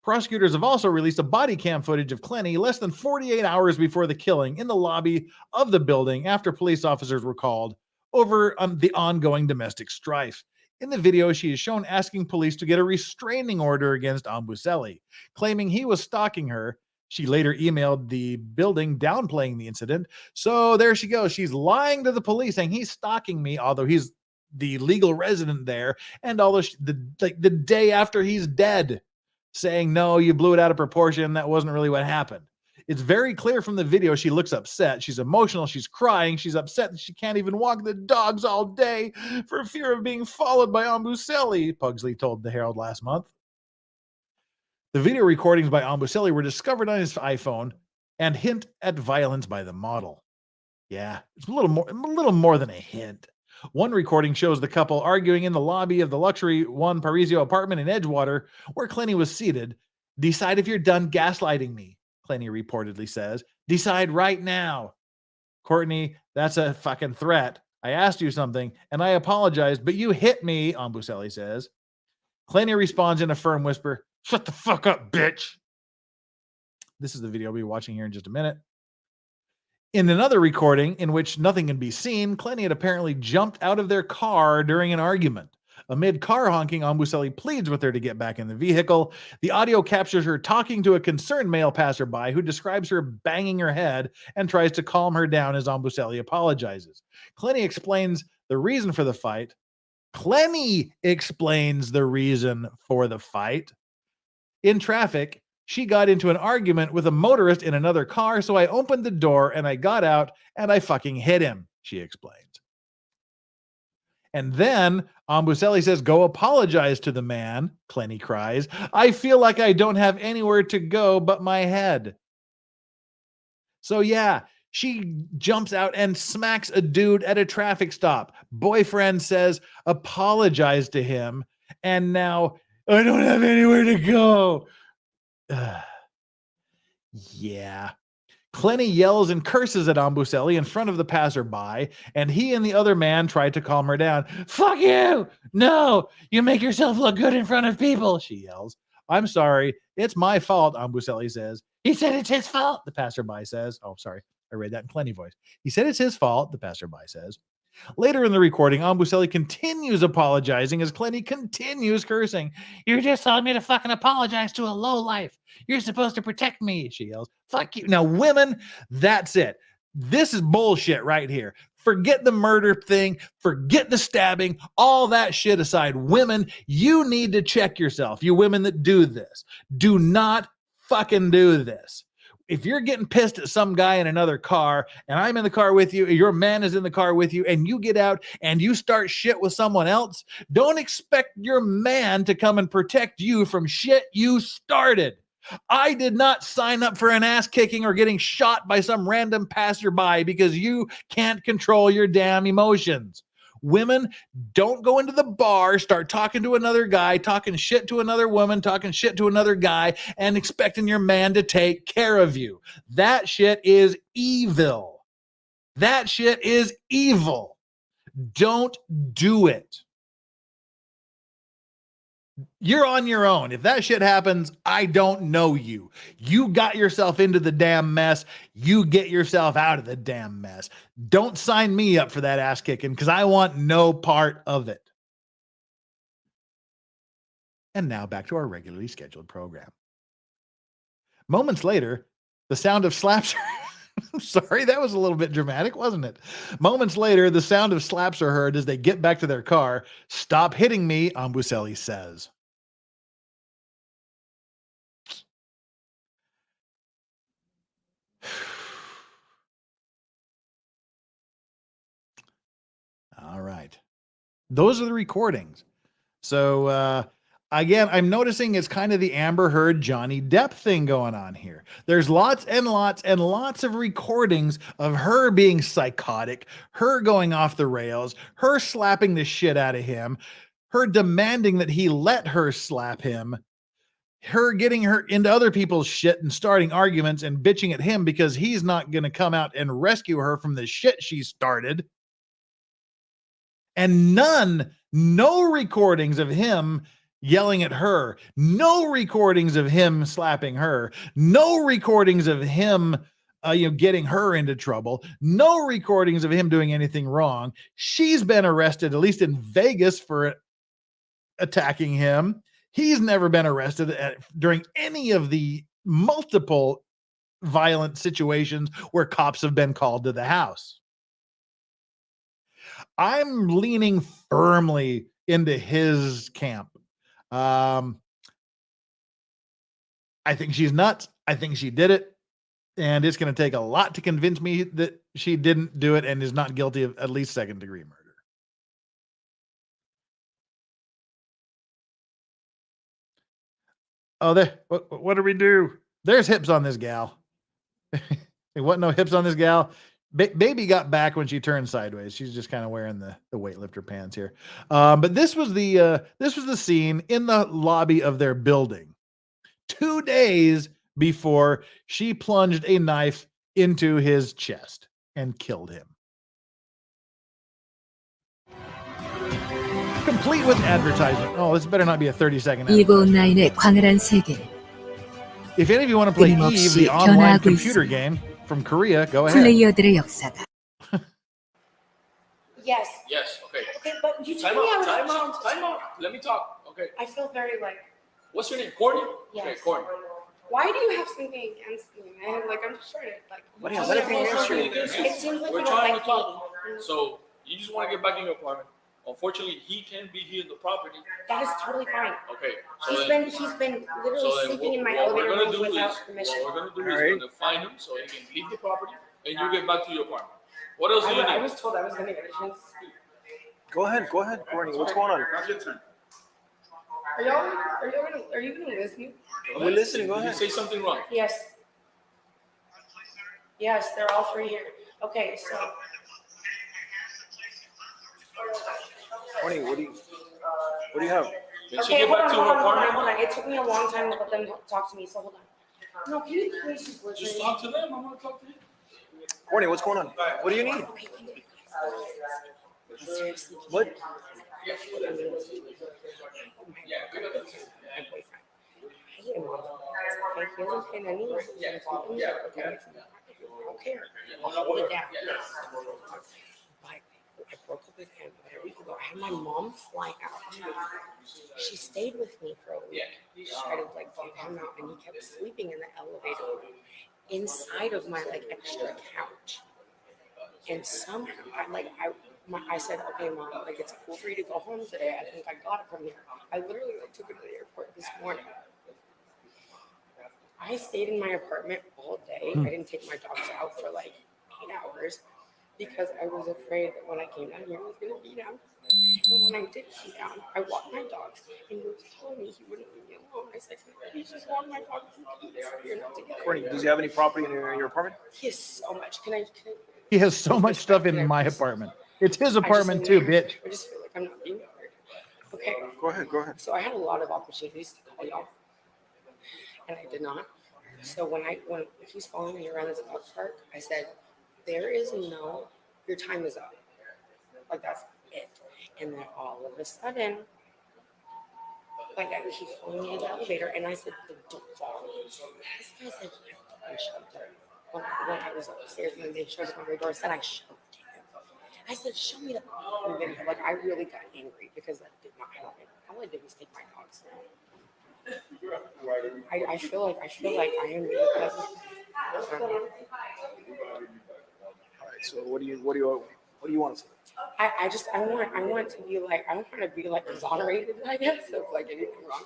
Prosecutors have also released a body cam footage of Cleenney less than 48 hours before the killing in the lobby of the building after police officers were called over the ongoing domestic strife. In the video, she is shown asking police to get a restraining order against Abusive, claiming he was stalking her. She later emailed the building downplaying the incident. So there she goes. She's lying to the police saying he's stalking me, although he's the legal resident there, and although the day after he's dead, saying, no, you blew it out of proportion. That wasn't really what happened. It's very clear from the video she looks upset. She's emotional. She's crying. She's upset that she can't even walk the dogs all day for fear of being followed by Ombuselli, Pugsley told the Herald last month. The video recordings by Ombuselli were discovered on his iPhone and hint at violence by the model. Yeah, it's a little more than a hint. One recording shows the couple arguing in the lobby of the luxury One Parisio apartment in Edgewater, where Clenny was seated. Decide if you're done gaslighting me, Clenny reportedly says. Decide right now. Courtney, that's a fucking threat. I asked you something, and I apologized, but you hit me, Ombuselli says. Clenny responds in a firm whisper, shut the fuck up, bitch. This is the video we'll be watching here in just a minute. In another recording in which nothing can be seen, Clenny had apparently jumped out of their car during an argument. Amid car honking, Ombuselli pleads with her to get back in the vehicle. The audio captures her talking to a concerned male passerby who describes her banging her head and tries to calm her down as Ombuselli apologizes. Clenny explains the reason for the fight. In traffic, she got into an argument with a motorist in another car, so I opened the door and I got out and I fucking hit him, she explains. And then Ombuselli says, go apologize to the man, Clenny cries. I feel like I don't have anywhere to go but my head. So yeah, she jumps out and smacks a dude at a traffic stop. Boyfriend says, apologize to him. And now I don't have anywhere to go. Yeah. Clenny yells and curses at Ombuselli in front of the passerby, and he and the other man try to calm her down. Fuck you! No! You make yourself look good in front of people, she yells. I'm sorry. It's my fault, Ombuselli says. He said it's his fault, the passerby says. Oh, sorry. I read that in Clenny voice. He said it's his fault, the passerby says. Later in the recording, Ombuselli continues apologizing as Clenny continues cursing. You just told me to fucking apologize to a lowlife. You're supposed to protect me, she yells. Fuck you. Now, women, that's it. This is bullshit right here. Forget the murder thing. Forget the stabbing. All that shit aside. Women, you need to check yourself. You women that do this. Do not fucking do this. If you're getting pissed at some guy in another car and I'm in the car with you, your man is in the car with you, and you get out and you start shit with someone else, don't expect your man to come and protect you from shit you started. I did not sign up for an ass kicking or getting shot by some random passerby because you can't control your damn emotions. Women, don't go into the bar, start talking to another guy, talking shit to another woman, talking shit to another guy, and expecting your man to take care of you. That shit is evil. That shit is evil. Don't do it. You're on your own. If that shit happens, I don't know you. You got yourself into the damn mess. You get yourself out of the damn mess. Don't sign me up for that ass kicking because I want no part of it. And now back to our regularly scheduled program. Moments later, the sound of slaps. I'm sorry, that was a little bit dramatic, wasn't it? Moments later, the sound of slaps are heard as they get back to their car. Stop hitting me, Ombuselli says. All right. Those are the recordings. So, again, I'm noticing it's kind of the Amber Heard Johnny Depp thing going on here. There's lots and lots and lots of recordings of her being psychotic, her going off the rails, her slapping the shit out of him, her demanding that he let her slap him, her getting her into other people's shit and starting arguments and bitching at him because he's not going to come out and rescue her from the shit she started. And no recordings of him yelling at her, no recordings of him slapping her, no recordings of him getting her into trouble, no recordings of him doing anything wrong. She's been arrested, at least in Vegas, for attacking him. He's never been arrested during any of the multiple violent situations where cops have been called to the house. I'm leaning firmly into his camp. I think she's nuts. I think she did it. And it's going to take a lot to convince me that she didn't do it and is not guilty of at least second-degree murder. Oh, there. What do we do? There's hips on this gal. There wasn't no hips on this gal. Baby got back when she turned sideways. She's just kind of wearing the weightlifter pants here. But this was the scene in the lobby of their building 2 days before she plunged a knife into his chest and killed him. Complete with advertisement. Oh, this better not be a 30-second 이브 advertisement. 온라인의 광활한 세계. If any of you want to play Eve, 끊임없이 the online 변화하고 computer 있습니다. game from Korea, go ahead. 플레이어들의 역사가 Yes. Yes, okay. Okay, but you Time told me I was out. Time out. Let me talk. Okay. I feel very like. What's your name? Courtney? Yes. Okay, Courtney. Why do you have something against me, man? Like I'm just trying to like. What do you have against you? It seems like We're you don't trying like to talk. me. So you just want to get back in your apartment. Unfortunately, he can't be here in the property. That is totally fine. Okay. He's been literally sleeping in my elevator rooms without permission. What we're gonna do is we're gonna find him so he can leave the property and you get back to your apartment. What else do you I need? was told I was gonna get a chance to speak. Go ahead, Courtney. What's going on? Now's your turn. Are you gonna listen? We're listening. Go Did you ahead. say something wrong? Yes. Yes, they're all three here. Okay, so Courtney, what do you have? Did she okay, get hold back on, to hold your on, hold on, apartment? hold on. It took me a long time to let them talk to me, so hold on. No, can you please just listen? Just talk to them. I'm gonna talk to him. Courtney, what's going on? What do you need? Okay, can you seriously? What? My boyfriend. I hate him all the time. He doesn't pay any rent. I don't care. I'll hold it down. But I broke up with him about a week ago. I had my mom fly out. She stayed with me for a week. She tried to like get him out, and he kept sleeping in the elevator room inside of my like extra couch. And somehow I said, okay, Mom, like it's cool for you to go home today. I think I got it from here. I literally like took it to the airport this morning. I stayed in my apartment all day. I didn't take my dogs out for like 8 hours because I was afraid that when I came down here, I was gonna be down. And when I did come down, I walked my dogs, and he was telling me he wouldn't leave me alone. I said, he just walked my dogs in peace. We're not together. Courtney, does he have any property in your apartment? He has so much. Can I He has so much stuff in my apartment. It's his apartment too, bitch. I just feel like I'm not being heard. Okay. Go ahead. So I had a lot of opportunities to call y'all, and I did not. So when he's following me around this dog park, I said, "There is no, your time is up. Like that's it." And then all of a sudden, like he followed me in the elevator, and I said, "Don't follow me." This guy said, "I shoved her." When I was upstairs, and then they showed up on my door, said I shoved him. I said, "Show me the video." Like I really got angry because that did not happen. All I did was take my dogs. I feel like I am being All right. So what do you want to say? I want to be like, I don't want to be like exonerated, I guess, of like anything wrong.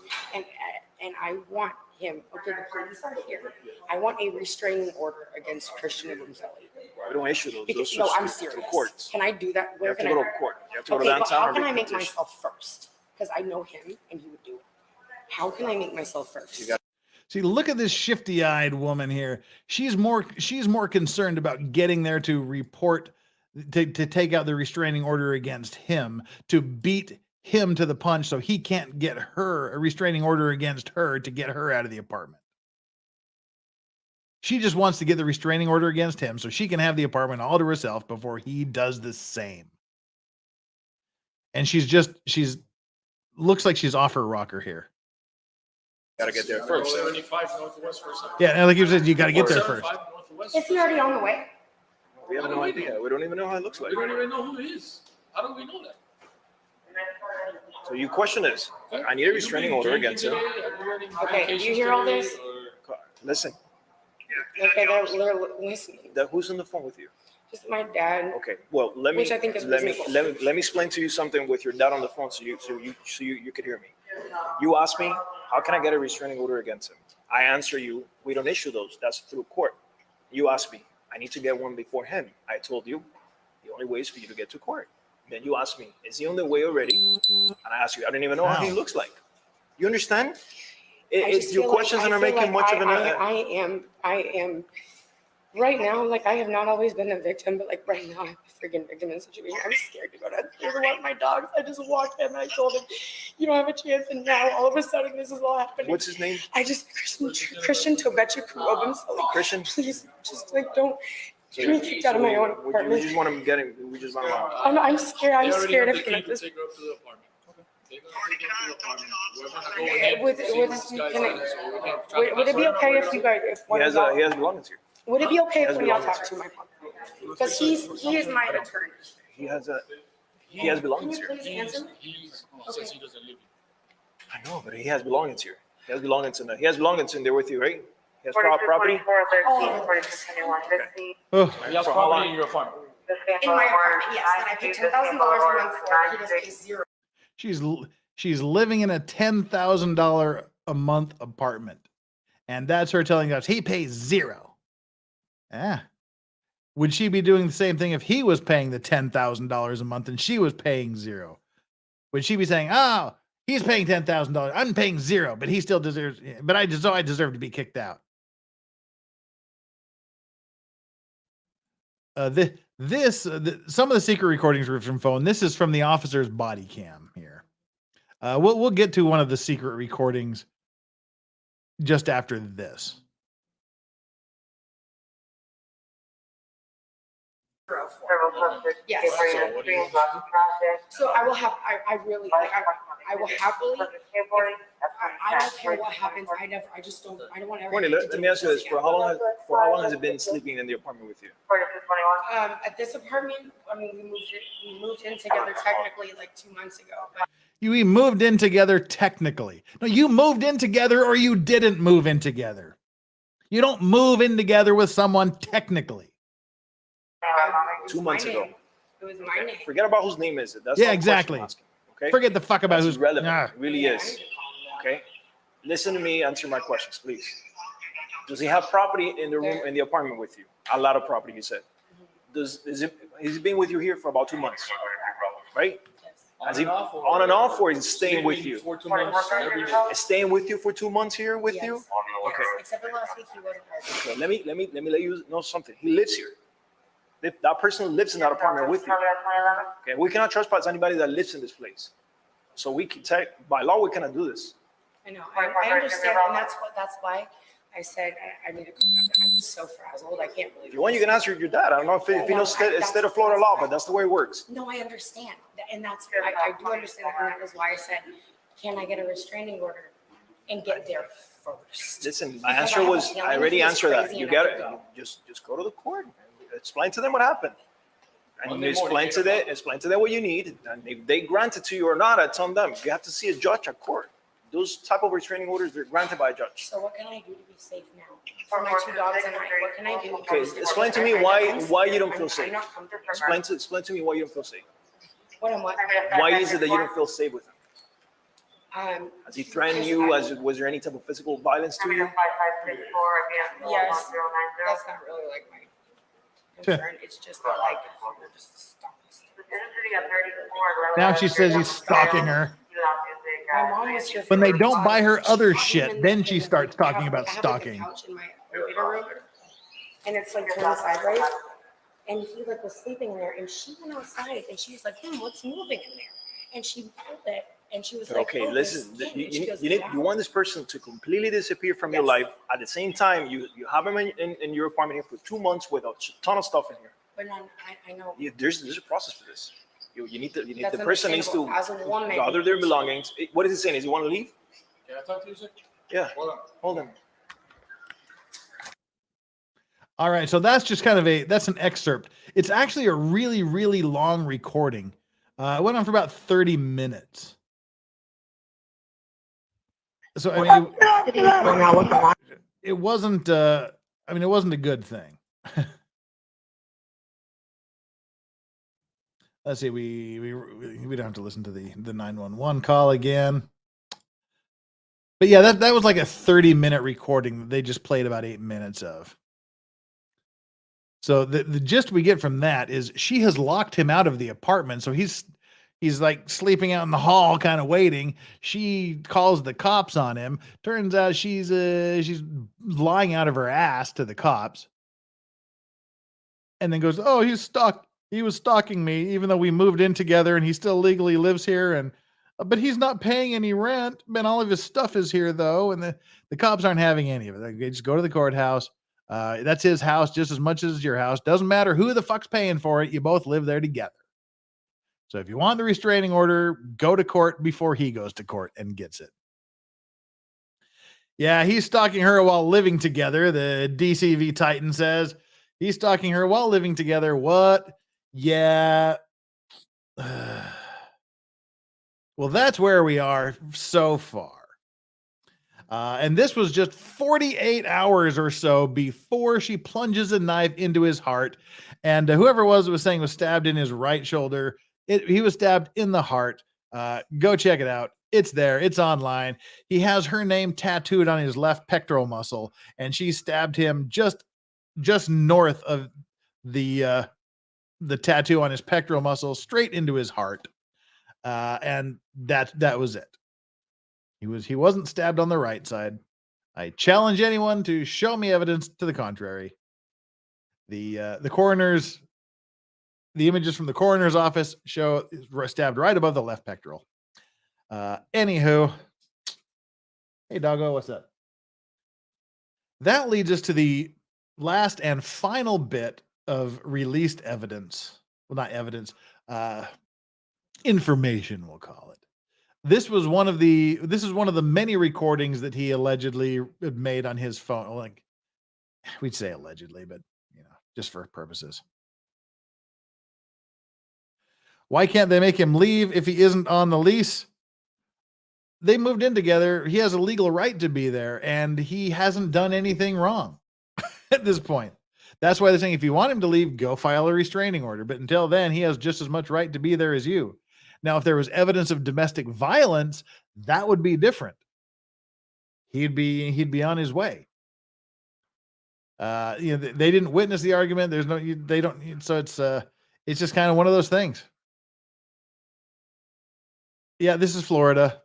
And I want him, okay, the police are here. I want a restraining order against Christian Abusive. We don't issue those. Because, Those no, are I'm through serious. courts. Can I do that? You Where have to can go I? to court. You have to go to Okay, but downtown. how can I or make petition. myself first? Because I know him and he would do it. How can I make myself first? See, look at this shifty-eyed woman here. She's more concerned about getting there to report, to take out the restraining order against him, to beat him to the punch so he can't get her a restraining order against her to get her out of the apartment. She just wants to get the restraining order against him so she can have the apartment all to herself before he does the same. And she's looks like she's off her rocker here. Got to get there first. 475 Northwest First. Yeah, like you said, you got to get there first. 475 Northwest. Is he already on the way? We have no idea. We don't even know how it looks like. We don't even know who he is. How do we know that? So you question this. I need a restraining order against him. Okay, do you hear all this? Listen, Okay, they're listening. who's on the phone with you? Just my dad. Okay. Well, let me Which I think is let me reasonable. let me explain to you something with your dad on the phone, so you could hear me. You asked me, how can I get a restraining order against him? I answer you, we don't issue those. That's through court. You asked me, I need to get one before him. I told you, the only way is for you to get to court. Then you asked me, is he on the way already? And I asked you, I don't even know how he looks like. You understand? It's your questions that are making much of an. I am. Right now, like, I have not always been a victim, but like right now, I'm a freaking victim in the situation. I'm scared to go downstairs and walk my dogs. I just walked in and I told him, you don't have a chance. And now all of a sudden, this is all happening. What's his name? Christian Tobechu Kurobin. So like, Christian? Please, just like, don't get me kicked out of my own apartment. We just want to get him. We just want to. I'm scared. I'm scared of him. Take her up to the apartment. They're gonna take her up to the apartment. We're gonna go ahead. Would it be okay if you guys, if one of y'all, He has belongings here. would it be okay if one of y'all talk to my partner? Because he is my attorney. He has belongings Can here. you please answer? He says he doesn't live here. I know, but he has belongings here. He has belongings in there with you, right? He has property. Oh, He has property in your apartment. In my apartment, yes, and I pay $10,000 a month for it. He does pay zero. she's living in a $10,000 a month apartment, and that's her telling us he pays zero. Ah, would she be doing the same thing if he was paying the $10,000 a month and she was paying zero? Would she be saying, "Oh, he's paying $10,000, I'm paying zero, but he still deserves, but I deserve to be kicked out"? Some of the secret recordings were from phone. This is from the officer's body cam here. We'll get to one of the secret recordings just after this. Yes. So I will have, I really, like, I will happily, I don't care what happens. I don't want Courtney, everything. let me ask you this: for how long has it been sleeping in the apartment with you? At this apartment, I mean, we moved in together technically like 2 months ago. But We moved in together technically. No, you moved in together or you didn't move in together. You don't move in together with someone technically. 2 months ago. It was my name. Forget about whose name is it. That's Yeah, not the question exactly. I'm asking, okay? Forget the fuck about That's who's relevant. Nah. It really is. Okay. Listen to me. Answer my questions, please. Does he have property in the room in the apartment with you? A lot of property, he said. He's been with you here for about 2 months, right? Has he on and off, or is he staying with you? For 2 months every day. Is staying with you for 2 months here with you? Okay. Except for last week, he wasn't there. So let me let you know something. He lives here. That person lives in that apartment with you. Okay. We cannot trespass anybody that lives in this place. So we can by law we cannot do this. I know, I understand, and that's why I said I need to come down. I'm just so frazzled. I can't believe If you want, you can ask your dad. I don't know if you know state of Florida law, but that's the way it works. No, I understand, and that's I do understand that, and that was why I said, can I get a restraining order and get there first? Listen, my answer was I already answered that. You get it. Just go to the court. Explain to them what happened. And explain to them what you need. And if they grant it to you or not, I tell them you have to see a judge at court. Those type of restraining orders, they're granted by a judge. So what can I do to be safe now? For my 2 dogs and I, what can I do? Okay, explain to me why you don't feel safe. Explain to me why you don't feel safe. What and what? Why is it that you don't feel safe with him? Has he threatened you? Was there any type of physical violence to you? Yes, that's not really like my concern. It's just that, like, we're just stuck. Now she says he's stalking her. My mom was here. When they don't buy her other shit, then she starts talking about stalking. Couch in my computer room, and it's like turned sideways, and he like was sleeping there, and she went outside, and she was like, what's moving in there? And she pulled it, and she was like, okay, listen, you want this person to completely disappear from your life. At the same time, you have him in your apartment here for 2 months with a ton of stuff in here. But I know. There's a process for this. The That's person needs to as a woman, gather their belongings. What is he saying? Does he want to leave? Can I talk to you, sir? Yeah. Hold on. All right, so that's just kind of that's an excerpt. It's actually a really, really long recording. It went on for about 30 minutes. So I mean, it wasn't. It wasn't a good thing. Let's see. We don't have to listen to the 911 call again. But yeah, that was like a 30-minute recording that they just played about 8 minutes of. So the gist we get from that is she has locked him out of the apartment. So he's like sleeping out in the hall, kind of waiting. She calls the cops on him. Turns out she's lying out of her ass to the cops. And then goes, "Oh, he was stalking me, even though we moved in together and he still legally lives here. And but he's not paying any rent. And all of his stuff is here though. And the cops aren't having any of it. They just go to the courthouse. That's his house just as much as your house. Doesn't matter who the fuck's paying for it. You both live there together. So if you want the restraining order, go to court before he goes to court and gets it." Yeah, he's stalking her while living together. The DCV Titan says he's stalking her while living together. What? Yeah. Well, that's where we are so far. And this was just 48 hours or so before she plunges a knife into his heart. And whoever was saying was stabbed in his right shoulder. He was stabbed in the heart. Go check it out. It's there. It's online. He has her name tattooed on his left pectoral muscle, and she stabbed him just north of the tattoo on his pectoral muscle, straight into his heart. And that was it. He wasn't stabbed on the right side. I challenge anyone to show me evidence to the contrary. The images from the coroner's office show stabbed right above the left pectoral. Anywho, hey doggo, what's up? That leads us to the last and final bit of released evidence. Well, not evidence, information, we'll call it. This is one of the many recordings that he allegedly made on his phone. Like, we'd say allegedly, but just for purposes. Why can't they make him leave if he isn't on the lease? They moved in together. He has a legal right to be there, and he hasn't done anything wrong at this point. That's why they're saying if you want him to leave, go file a restraining order. But until then, he has just as much right to be there as you. Now, if there was evidence of domestic violence, that would be different. He'd be on his way. They didn't witness the argument. They don't. So it's just kind of one of those things. Yeah, this is Florida.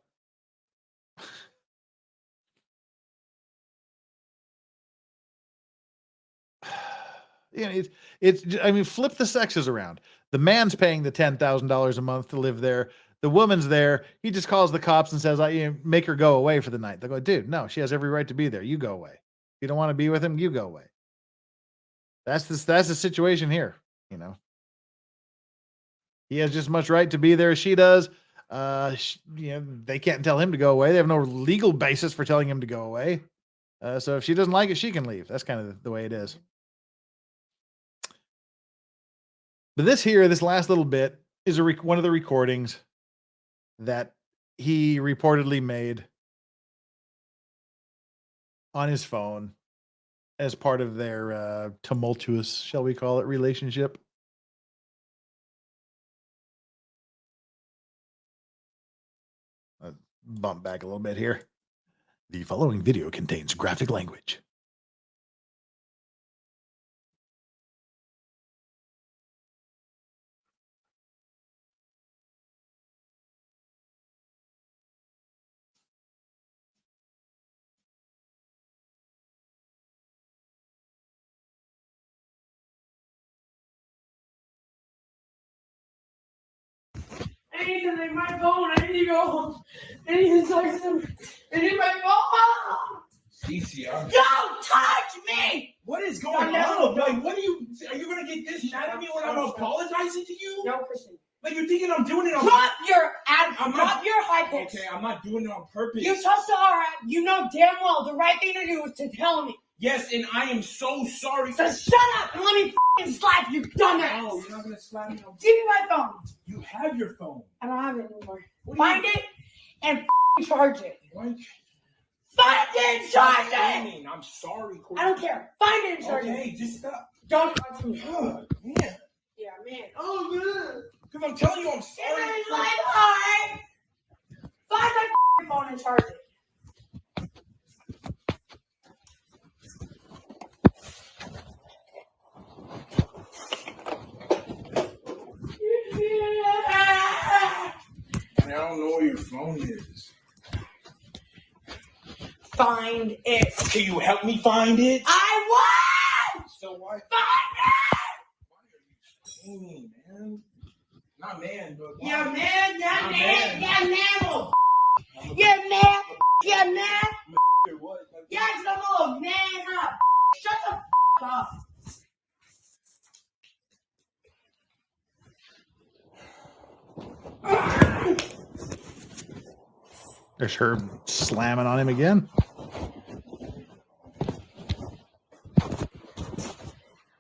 Flip the sexes around. The man's paying the $10,000 a month to live there. The woman's there. He just calls the cops and says, make her go away for the night. They go, dude, no, she has every right to be there. You go away. If you don't want to be with him, you go away. That's the situation here. He has just as much right to be there as she does. They can't tell him to go away. They have no legal basis for telling him to go away. So if she doesn't like it, she can leave. That's kind of the way it is. But this last little bit is one of the recordings that he reportedly made on his phone as part of their tumultuous, shall we call it, relationship. Bump back a little bit here. The following video contains graphic language. I need to take my phone. I need to go home. I need to talk to somebody. I need my phone. Cece, Don't touch me! What is going on? Like, are you gonna get this mad at me when I'm apologizing to you? No, Christian. Like, you're thinking I'm doing it on Drop your high pitch. Okay, I'm not doing it on purpose. You trust Alright. You know damn well the right thing to do is to tell me. Yes, and I am so sorry. So shut up and let me f***ing slap you, dumbass. No, you're not gonna slap me. Give me my phone. You have your phone. I don't have it anymore. Find it and f***ing charge it. What? Find it and charge it! I'm sorry, Corey. I don't care. Find it and charge it. Okay, just stop. Don't talk to me. Man. Yeah, man. Oh, man. Because I'm telling you, I'm sorry. It is like hard. Find my f***ing phone and charge it. your phone is. Find it. Can you help me find it? I want. So what? Find Hey, man. Not man, but it. Yeah, man. Yeah, Not man. man. Yeah, man. Yeah, man. Yeah, man. What? Yeah, come on, man up. Shut the up. There's her slamming on him again.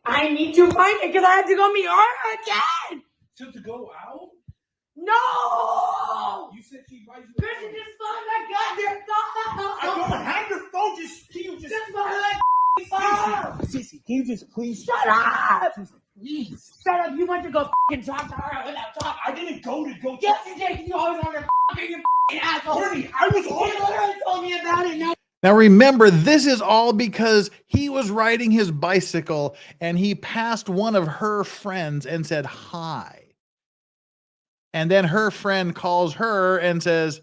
I need to find it because I have to go meet her again. To go out? No. You said she invited you. Christian, just find that goddamn phone. I don't have your phone. Can you just find that phone. Sissy, can you just please Shut up. please? Shut up. You went to go talk to her without talking. I didn't go. Yes, you did. You always on your asshole. Courtney, I was You on. literally told me about it. Now Now remember, this is all because he was riding his bicycle and he passed one of her friends and said hi. And then her friend calls her and says,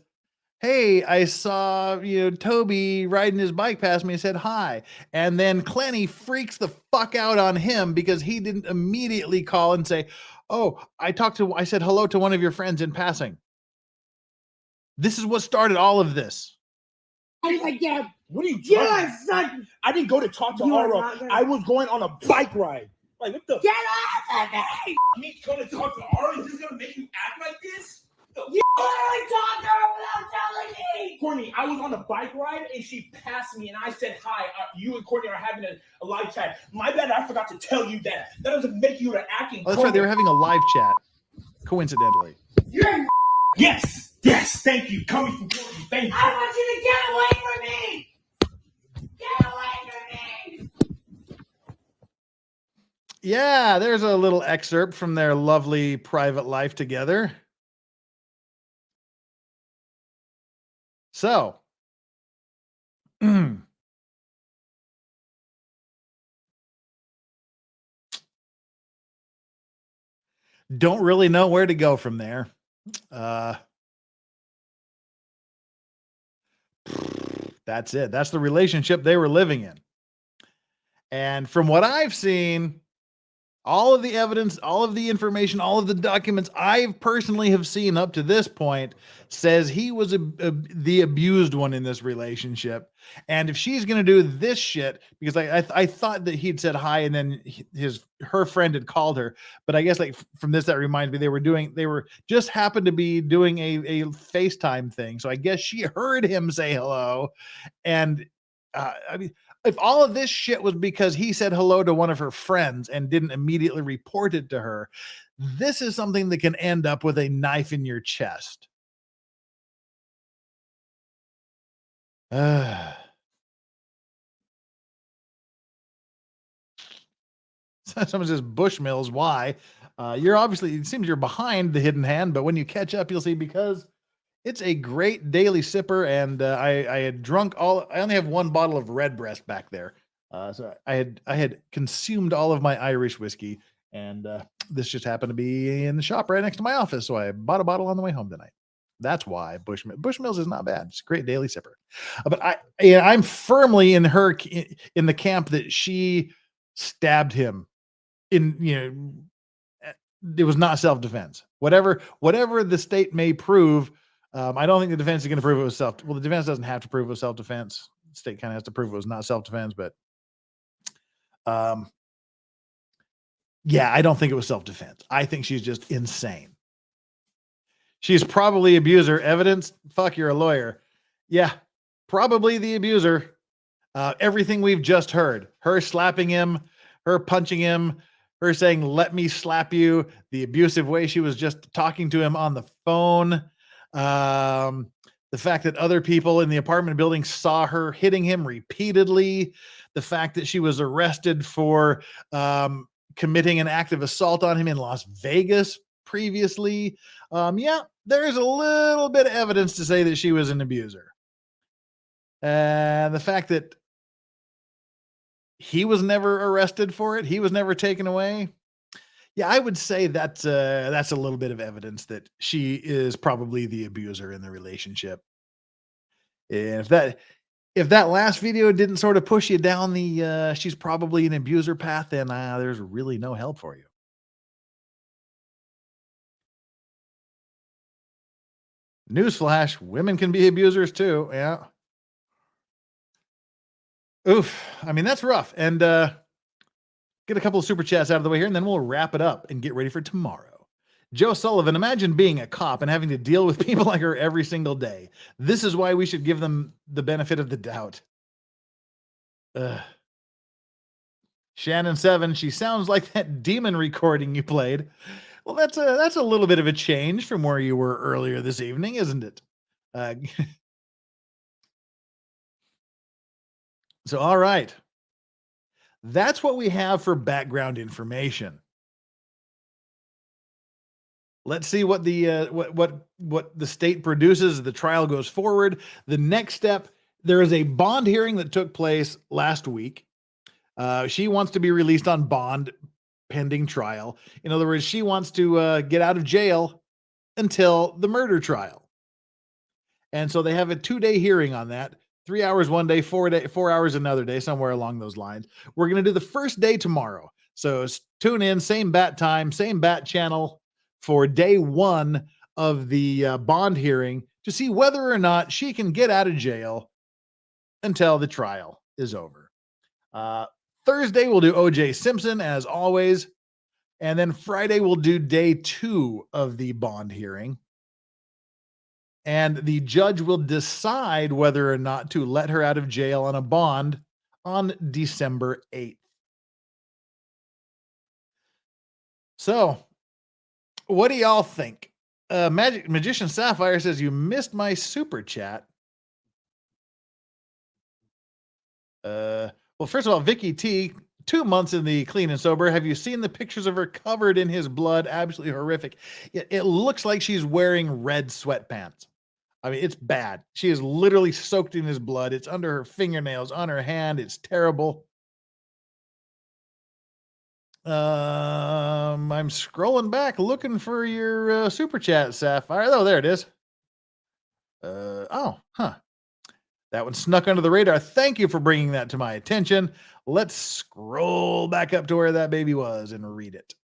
hey, I saw, Toby riding his bike past me and said hi. And then Clenny freaks the fuck out on him because he didn't immediately call and say, oh, I said hello to one of your friends in passing. This is what started all of this. I was like, yeah. What are you doing? Yes, son. I didn't go to talk to You are Aro. not gonna- I was going on a bike ride. Like, what the? Get off of me. Me going to talk to Aro is this gonna make you act like this? You literally talked to her without telling me. Courtney, I was on a bike ride and she passed me and I said hi. You and Courtney are having a live chat. My bad, I forgot to tell you that. That doesn't make you an acting. Oh, that's right. They were having a live chat, coincidentally. You're Yes, thank you. Coming from Courtney, thank you. I want you to get away from me. Get away from me. Yeah, there's a little excerpt from their lovely private life together. So, don't really know where to go from there. That's it. That's the relationship they were living in. And from what I've seen, all of the evidence, all of the information, all of the documents I personally have seen up to this point says he was the abused one in this relationship. And if she's going to do this shit, because I thought that he'd said hi and then her friend had called her, but I guess like from this, that reminds me, they were just happened to be doing a FaceTime thing. So I guess she heard him say hello. And I mean, if all of this shit was because he said hello to one of her friends and didn't immediately report it to her, this is something that can end up with a knife in your chest. Someone says Bushmills, why? You're obviously, it seems you're behind the hidden hand, but when you catch up, you'll see because it's a great daily sipper, and I had drunk I only have one bottle of Redbreast back there. So I had consumed all of my Irish whiskey, and this just happened to be in the shop right next to my office. So I bought a bottle on the way home tonight. That's why Bushmills is not bad. It's a great daily sipper. But I'm firmly in the camp that she stabbed him in, it was not self-defense. Whatever the state may prove, I don't think the defense is going to prove it was well, the defense doesn't have to prove it was self-defense. The state kind of has to prove it was not self-defense, but yeah, I don't think it was self-defense. I think she's just insane. She's probably abuser. Evidence? Fuck, you're a lawyer. Yeah, probably the abuser. Everything we've just heard, her slapping him, her punching him, her saying, let me slap you, the abusive way she was just talking to him on the phone. The fact that other people in the apartment building saw her hitting him repeatedly, the fact that she was arrested for committing an act of assault on him in Las Vegas previously. Yeah, there's a little bit of evidence to say that she was an abuser. And the fact that he was never arrested for it, he was never taken away. Yeah, I would say that's a little bit of evidence that she is probably the abuser in the relationship. And if that last video didn't sort of push you down the she's probably an abuser path, then there's really no help for you. Newsflash: women can be abusers too. Yeah. Oof. I mean, that's rough. And get a couple of super chats out of the way here, and then we'll wrap it up and get ready for tomorrow. Joe Sullivan: imagine being a cop and having to deal with people like her every single day. This is why we should give them the benefit of the doubt. Shannon 7: she sounds like that demon recording you played. Well, that's a little bit of a change from where you were earlier this evening, isn't it? Uh, so, all right. That's what we have for background information. Let's see what the what the state produces as the trial goes forward. The next step: there is a bond hearing that took place last week. She wants to be released on bond pending trial. In other words, she wants to get out of jail until the murder trial. And so they have a 2-day hearing on that. 3 hours one day, 4 hours another day, somewhere along those lines. We're going to do the first day tomorrow. So tune in, same bat time, same bat channel for day 1 of the bond hearing to see whether or not she can get out of jail until the trial is over. Thursday, we'll do OJ Simpson as always. And then Friday, we'll do day 2 of the bond hearing. And the judge will decide whether or not to let her out of jail on a bond on December 8th. So, what do y'all think? Magician Sapphire says, you missed my super chat. Well, first of all, Vicky T, 2 months in the clean and sober. Have you seen the pictures of her covered in his blood? Absolutely horrific. It looks like she's wearing red sweatpants. I mean, it's bad. She is literally soaked in his blood. It's under her fingernails, on her hand. It's terrible. I'm scrolling back looking for your super chat, Sapphire. Oh, there it is. That one snuck under the radar. Thank you for bringing that to my attention. Let's scroll back up to where that baby was and read it.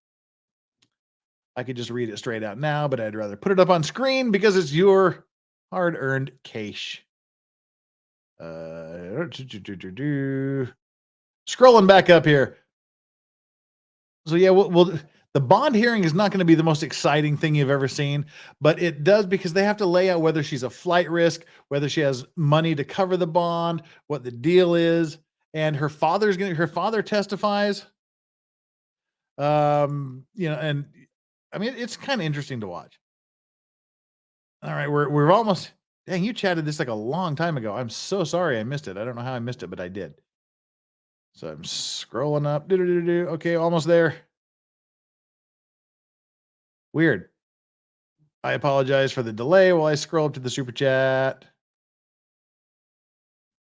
I could just read it straight out now, but I'd rather put it up on screen because it's your hard-earned cash. Scrolling back up here. So yeah, the bond hearing is not going to be the most exciting thing you've ever seen, but it does because they have to lay out whether she's a flight risk, whether she has money to cover the bond, what the deal is, and her father testifies. And I mean it's kind of interesting to watch. All right, we're almost. Dang, you chatted this like a long time ago. I'm so sorry I missed it. I don't know how I missed it, but I did. So I'm scrolling up. Okay, almost there. Weird. I apologize for the delay while I scroll up to the super chat.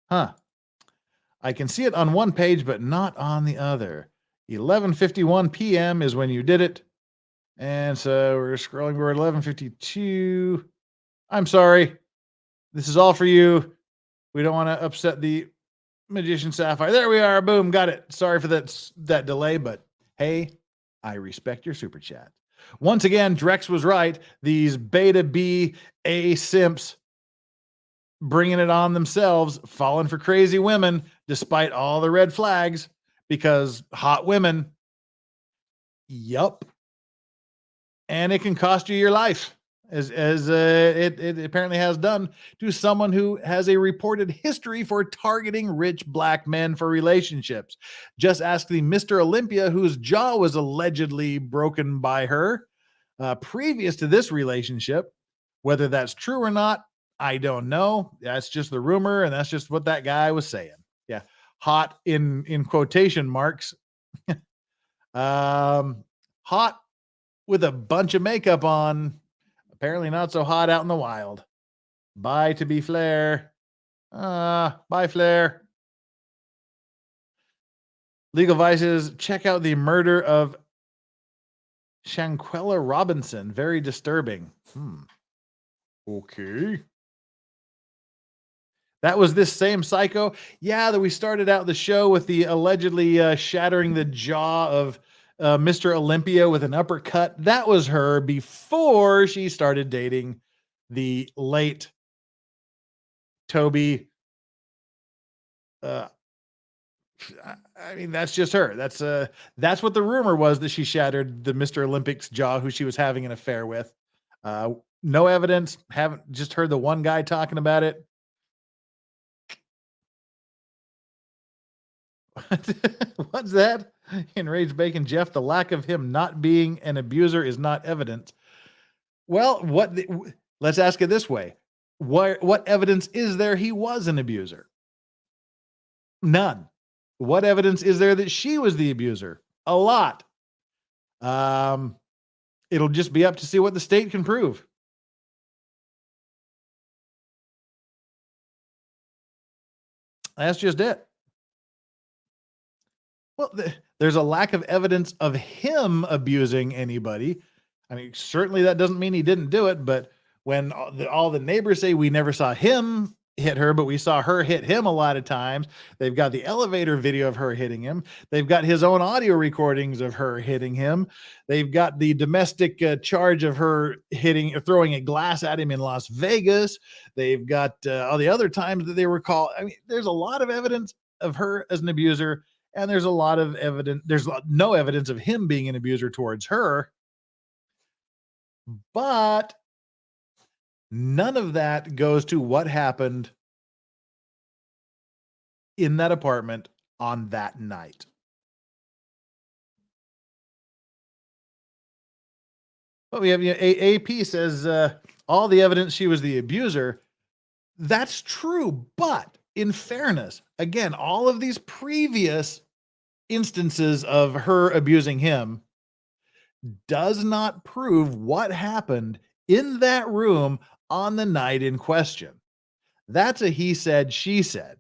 I can see it on one page, but not on the other. 11:51 p.m. is when you did it. And so we're scrolling. We're at 11:52. I'm sorry. This is all for you. We don't want to upset the Magician Sapphire. There we are. Boom. Got it. Sorry for that delay, but hey, I respect your super chat. Once again, Drex was right. These beta B A simps bringing it on themselves, falling for crazy women despite all the red flags because hot women. Yup. And it can cost you your life. As it apparently has done to someone who has a reported history for targeting rich black men for relationships. Just ask the Mr. Olympia whose jaw was allegedly broken by her previous to this relationship. Whether that's true or not, I don't know. That's just the rumor, and that's just what that guy was saying. Yeah, hot in quotation marks. Hot with a bunch of makeup on. Apparently not so hot out in the wild. Bye to be Flair. Bye, Flair. Legal Vices, check out the murder of Shanquella Robinson, very disturbing. Okay. That was this same psycho. Yeah, that we started out the show with the allegedly shattering the jaw of Mr. Olympia with an uppercut. That was her before she started dating the late Toby. I mean, that's just her. That's what the rumor was, that she shattered the Mr. Olympic's jaw, who she was having an affair with. No evidence. Haven't, just heard the one guy talking about it. What's that? Enraged Bacon Jeff, the lack of him not being an abuser is not evidence. Well, let's ask it this way. What evidence is there he was an abuser? None. What evidence is there that she was the abuser? A lot. It'll just be up to see what the state can prove. That's just it. Well, there's a lack of evidence of him abusing anybody. I mean, certainly that doesn't mean he didn't do it, but when all the neighbors say we never saw him hit her, but we saw her hit him a lot of times. They've got the elevator video of her hitting him. They've got his own audio recordings of her hitting him. They've got the domestic charge of her hitting or throwing a glass at him in Las Vegas. They've got all the other times that they were called. I mean, there's a lot of evidence of her as an abuser, and there's a lot of evidence. There's no evidence of him being an abuser towards her, but none of that goes to what happened in that apartment on that night. But we have, AP says all the evidence she was the abuser. That's true, but in fairness, again, all of these previous instances of her abusing him does not prove what happened in that room on the night in question. That's a he said, she said.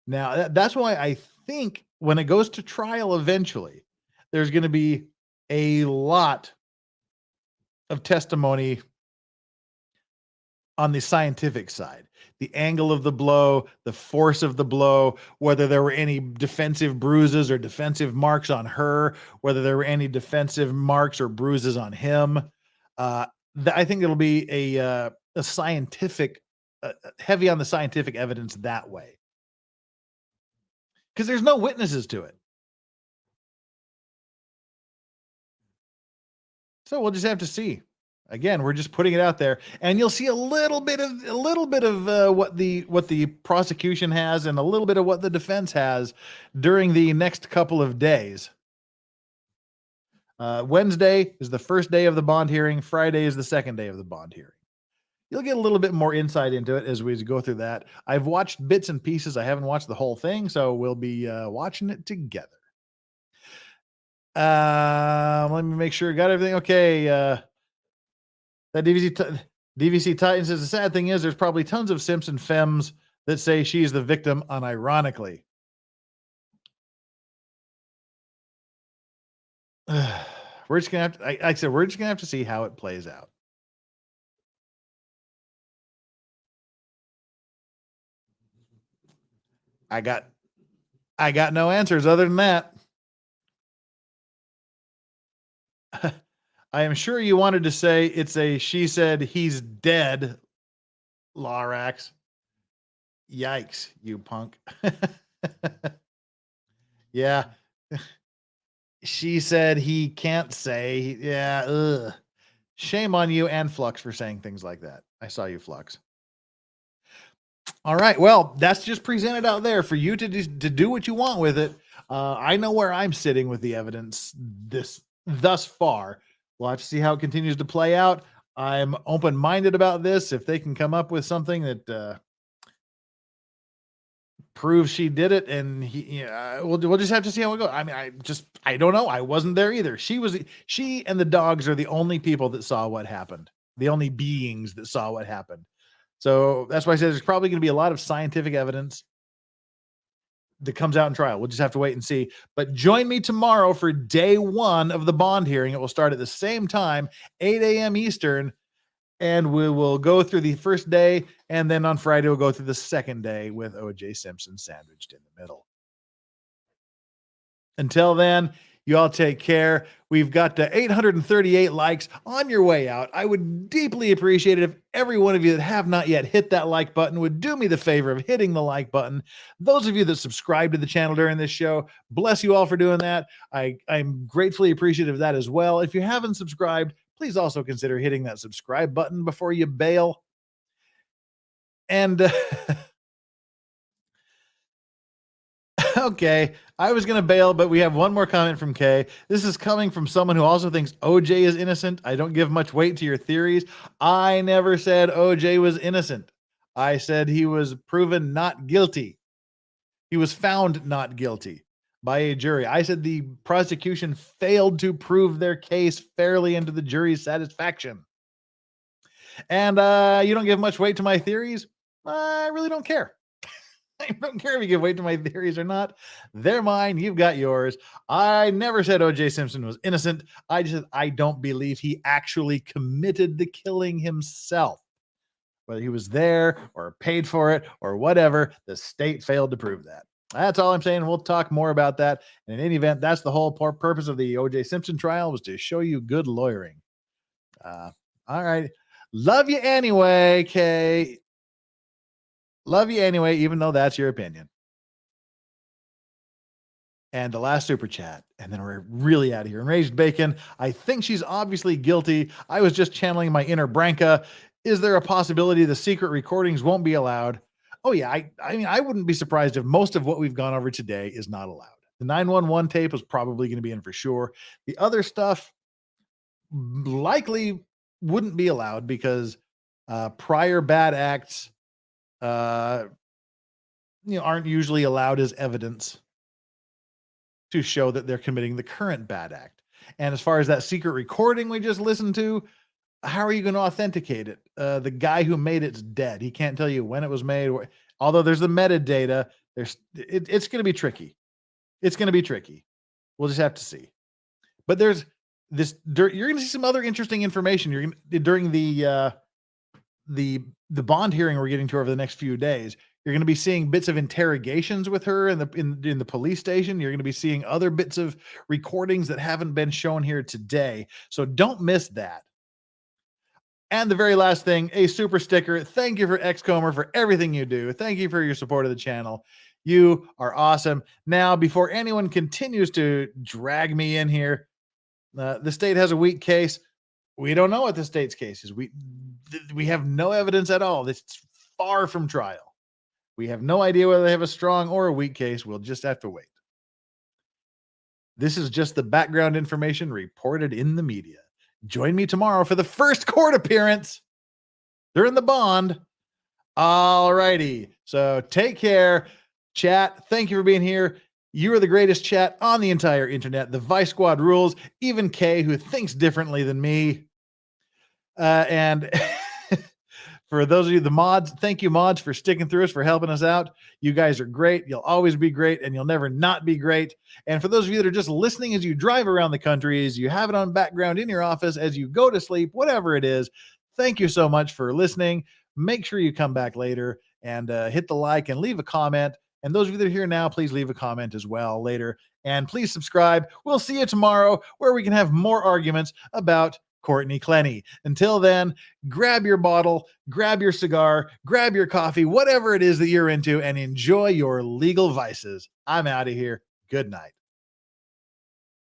Now, that's why I think when it goes to trial eventually, there's going to be a lot of testimony on the scientific side. The angle of the blow, the force of the blow, whether there were any defensive bruises or defensive marks on her, whether there were any defensive marks or bruises on him. I think it'll be a scientific, heavy on the scientific evidence that way. Because there's no witnesses to it. So we'll just have to see. Again, we're just putting it out there, and you'll see a little bit of what the prosecution has and a little bit of what the defense has during the next couple of days. Wednesday is the first day of the bond hearing. Friday is the second day of the bond hearing. You'll get a little bit more insight into it as we go through that. I've watched bits and pieces. I haven't watched the whole thing, so we'll be watching it together. Let me make sure I got everything okay. That DVC Titan says the sad thing is there's probably tons of Simpson femmes that say she's the victim unironically. We're just gonna have to, like I said, we're just gonna have to see how it plays out. I got no answers other than that. I am sure you wanted to say it's a she said he's dead, Lorax. Yikes, you punk. Yeah. She said he can't say. Yeah. Ugh. Shame on you and Flux for saying things like that. I saw you, Flux. All right. Well, that's just presented out there for you to do what you want with it. I know where I'm sitting with the evidence thus far. We'll have to see how it continues to play out. I'm open-minded about this. If they can come up with something that proves she did it, and we'll just have to see how it goes. I mean, I don't know. I wasn't there either. She and the dogs are the only people that saw what happened. The only beings that saw what happened. So that's why I said there's probably going to be a lot of scientific evidence that comes out in trial. We'll just have to wait and see. But join me tomorrow for day 1 of the bond hearing. It will start at the same time, 8 a.m. Eastern, and we will go through the first day, and then on Friday we'll go through the second day with O.J. Simpson sandwiched in the middle. Until then, you all take care. We've got 838 likes on your way out. I would deeply appreciate it if every one of you that have not yet hit that like button would do me the favor of hitting the like button. Those of you that subscribe to the channel during this show, bless you all for doing that. I'm gratefully appreciative of that as well. If you haven't subscribed, please also consider hitting that subscribe button before you bail. And okay, I was going to bail, but we have one more comment from Kay. This is coming from someone who also thinks OJ is innocent. I don't give much weight to your theories. I never said OJ was innocent. I said he was proven not guilty. He was found not guilty by a jury. I said the prosecution failed to prove their case fairly and to the jury's satisfaction. And you don't give much weight to my theories? I really don't care. I don't care if you give weight to my theories or not. They're mine. You've got yours. I never said O.J. Simpson was innocent. I just said I don't believe he actually committed the killing himself. Whether he was there or paid for it or whatever, the state failed to prove that. That's all I'm saying. We'll talk more about that. And in any event, that's the whole purpose of the O.J. Simpson trial, was to show you good lawyering. All right. Love you anyway, Kay. Love you anyway, even though that's your opinion. And the last super chat, and then we're really out of here. Enraged Bacon, I think she's obviously guilty. I was just channeling my inner Branca. Is there a possibility the secret recordings won't be allowed? Oh yeah, I mean, I wouldn't be surprised if most of what we've gone over today is not allowed. The 911 tape is probably going to be in for sure. The other stuff likely wouldn't be allowed because prior bad acts aren't usually allowed as evidence to show that they're committing the current bad act. And as far as that secret recording we just listened to, how are you going to authenticate it? The guy who made it's dead. He can't tell you when it was made. Although there's the metadata, it's going to be tricky. It's going to be tricky. We'll just have to see. But there's this. You're going to see some other interesting information. You're going to, during the bond hearing we're getting to over the next few days. You're going to be seeing bits of interrogations with her in the police station. You're going to be seeing other bits of recordings that haven't been shown here today. So don't miss that. And the very last thing, a super sticker. Thank you for Xcomer for everything you do. Thank you for your support of the channel. You are awesome. Now, before anyone continues to drag me in here, the state has a weak case. We don't know what the state's case is. We have no evidence at all. It's far from trial. We have no idea whether they have a strong or a weak case. We'll just have to wait. This is just the background information reported in the media. Join me tomorrow for the first court appearance. They're in the bond. All righty. So take care. Chat, thank you for being here. You are the greatest chat on the entire internet. The Vice Squad rules. Even Kay, who thinks differently than me. And for those of you, the mods, thank you, mods, for sticking through us, for helping us out. You guys are great. You'll always be great, and you'll never not be great. And for those of you that are just listening as you drive around the country, as you have it on background in your office, as you go to sleep, whatever it is, thank you so much for listening. Make sure you come back later and hit the like and leave a comment. And those of you that are here now, please leave a comment as well later. And please subscribe. We'll see you tomorrow where we can have more arguments about Courtney Clenney. Until then, grab your bottle, grab your cigar, grab your coffee, whatever it is that you're into, and enjoy your legal vices. I'm out of here. Good night.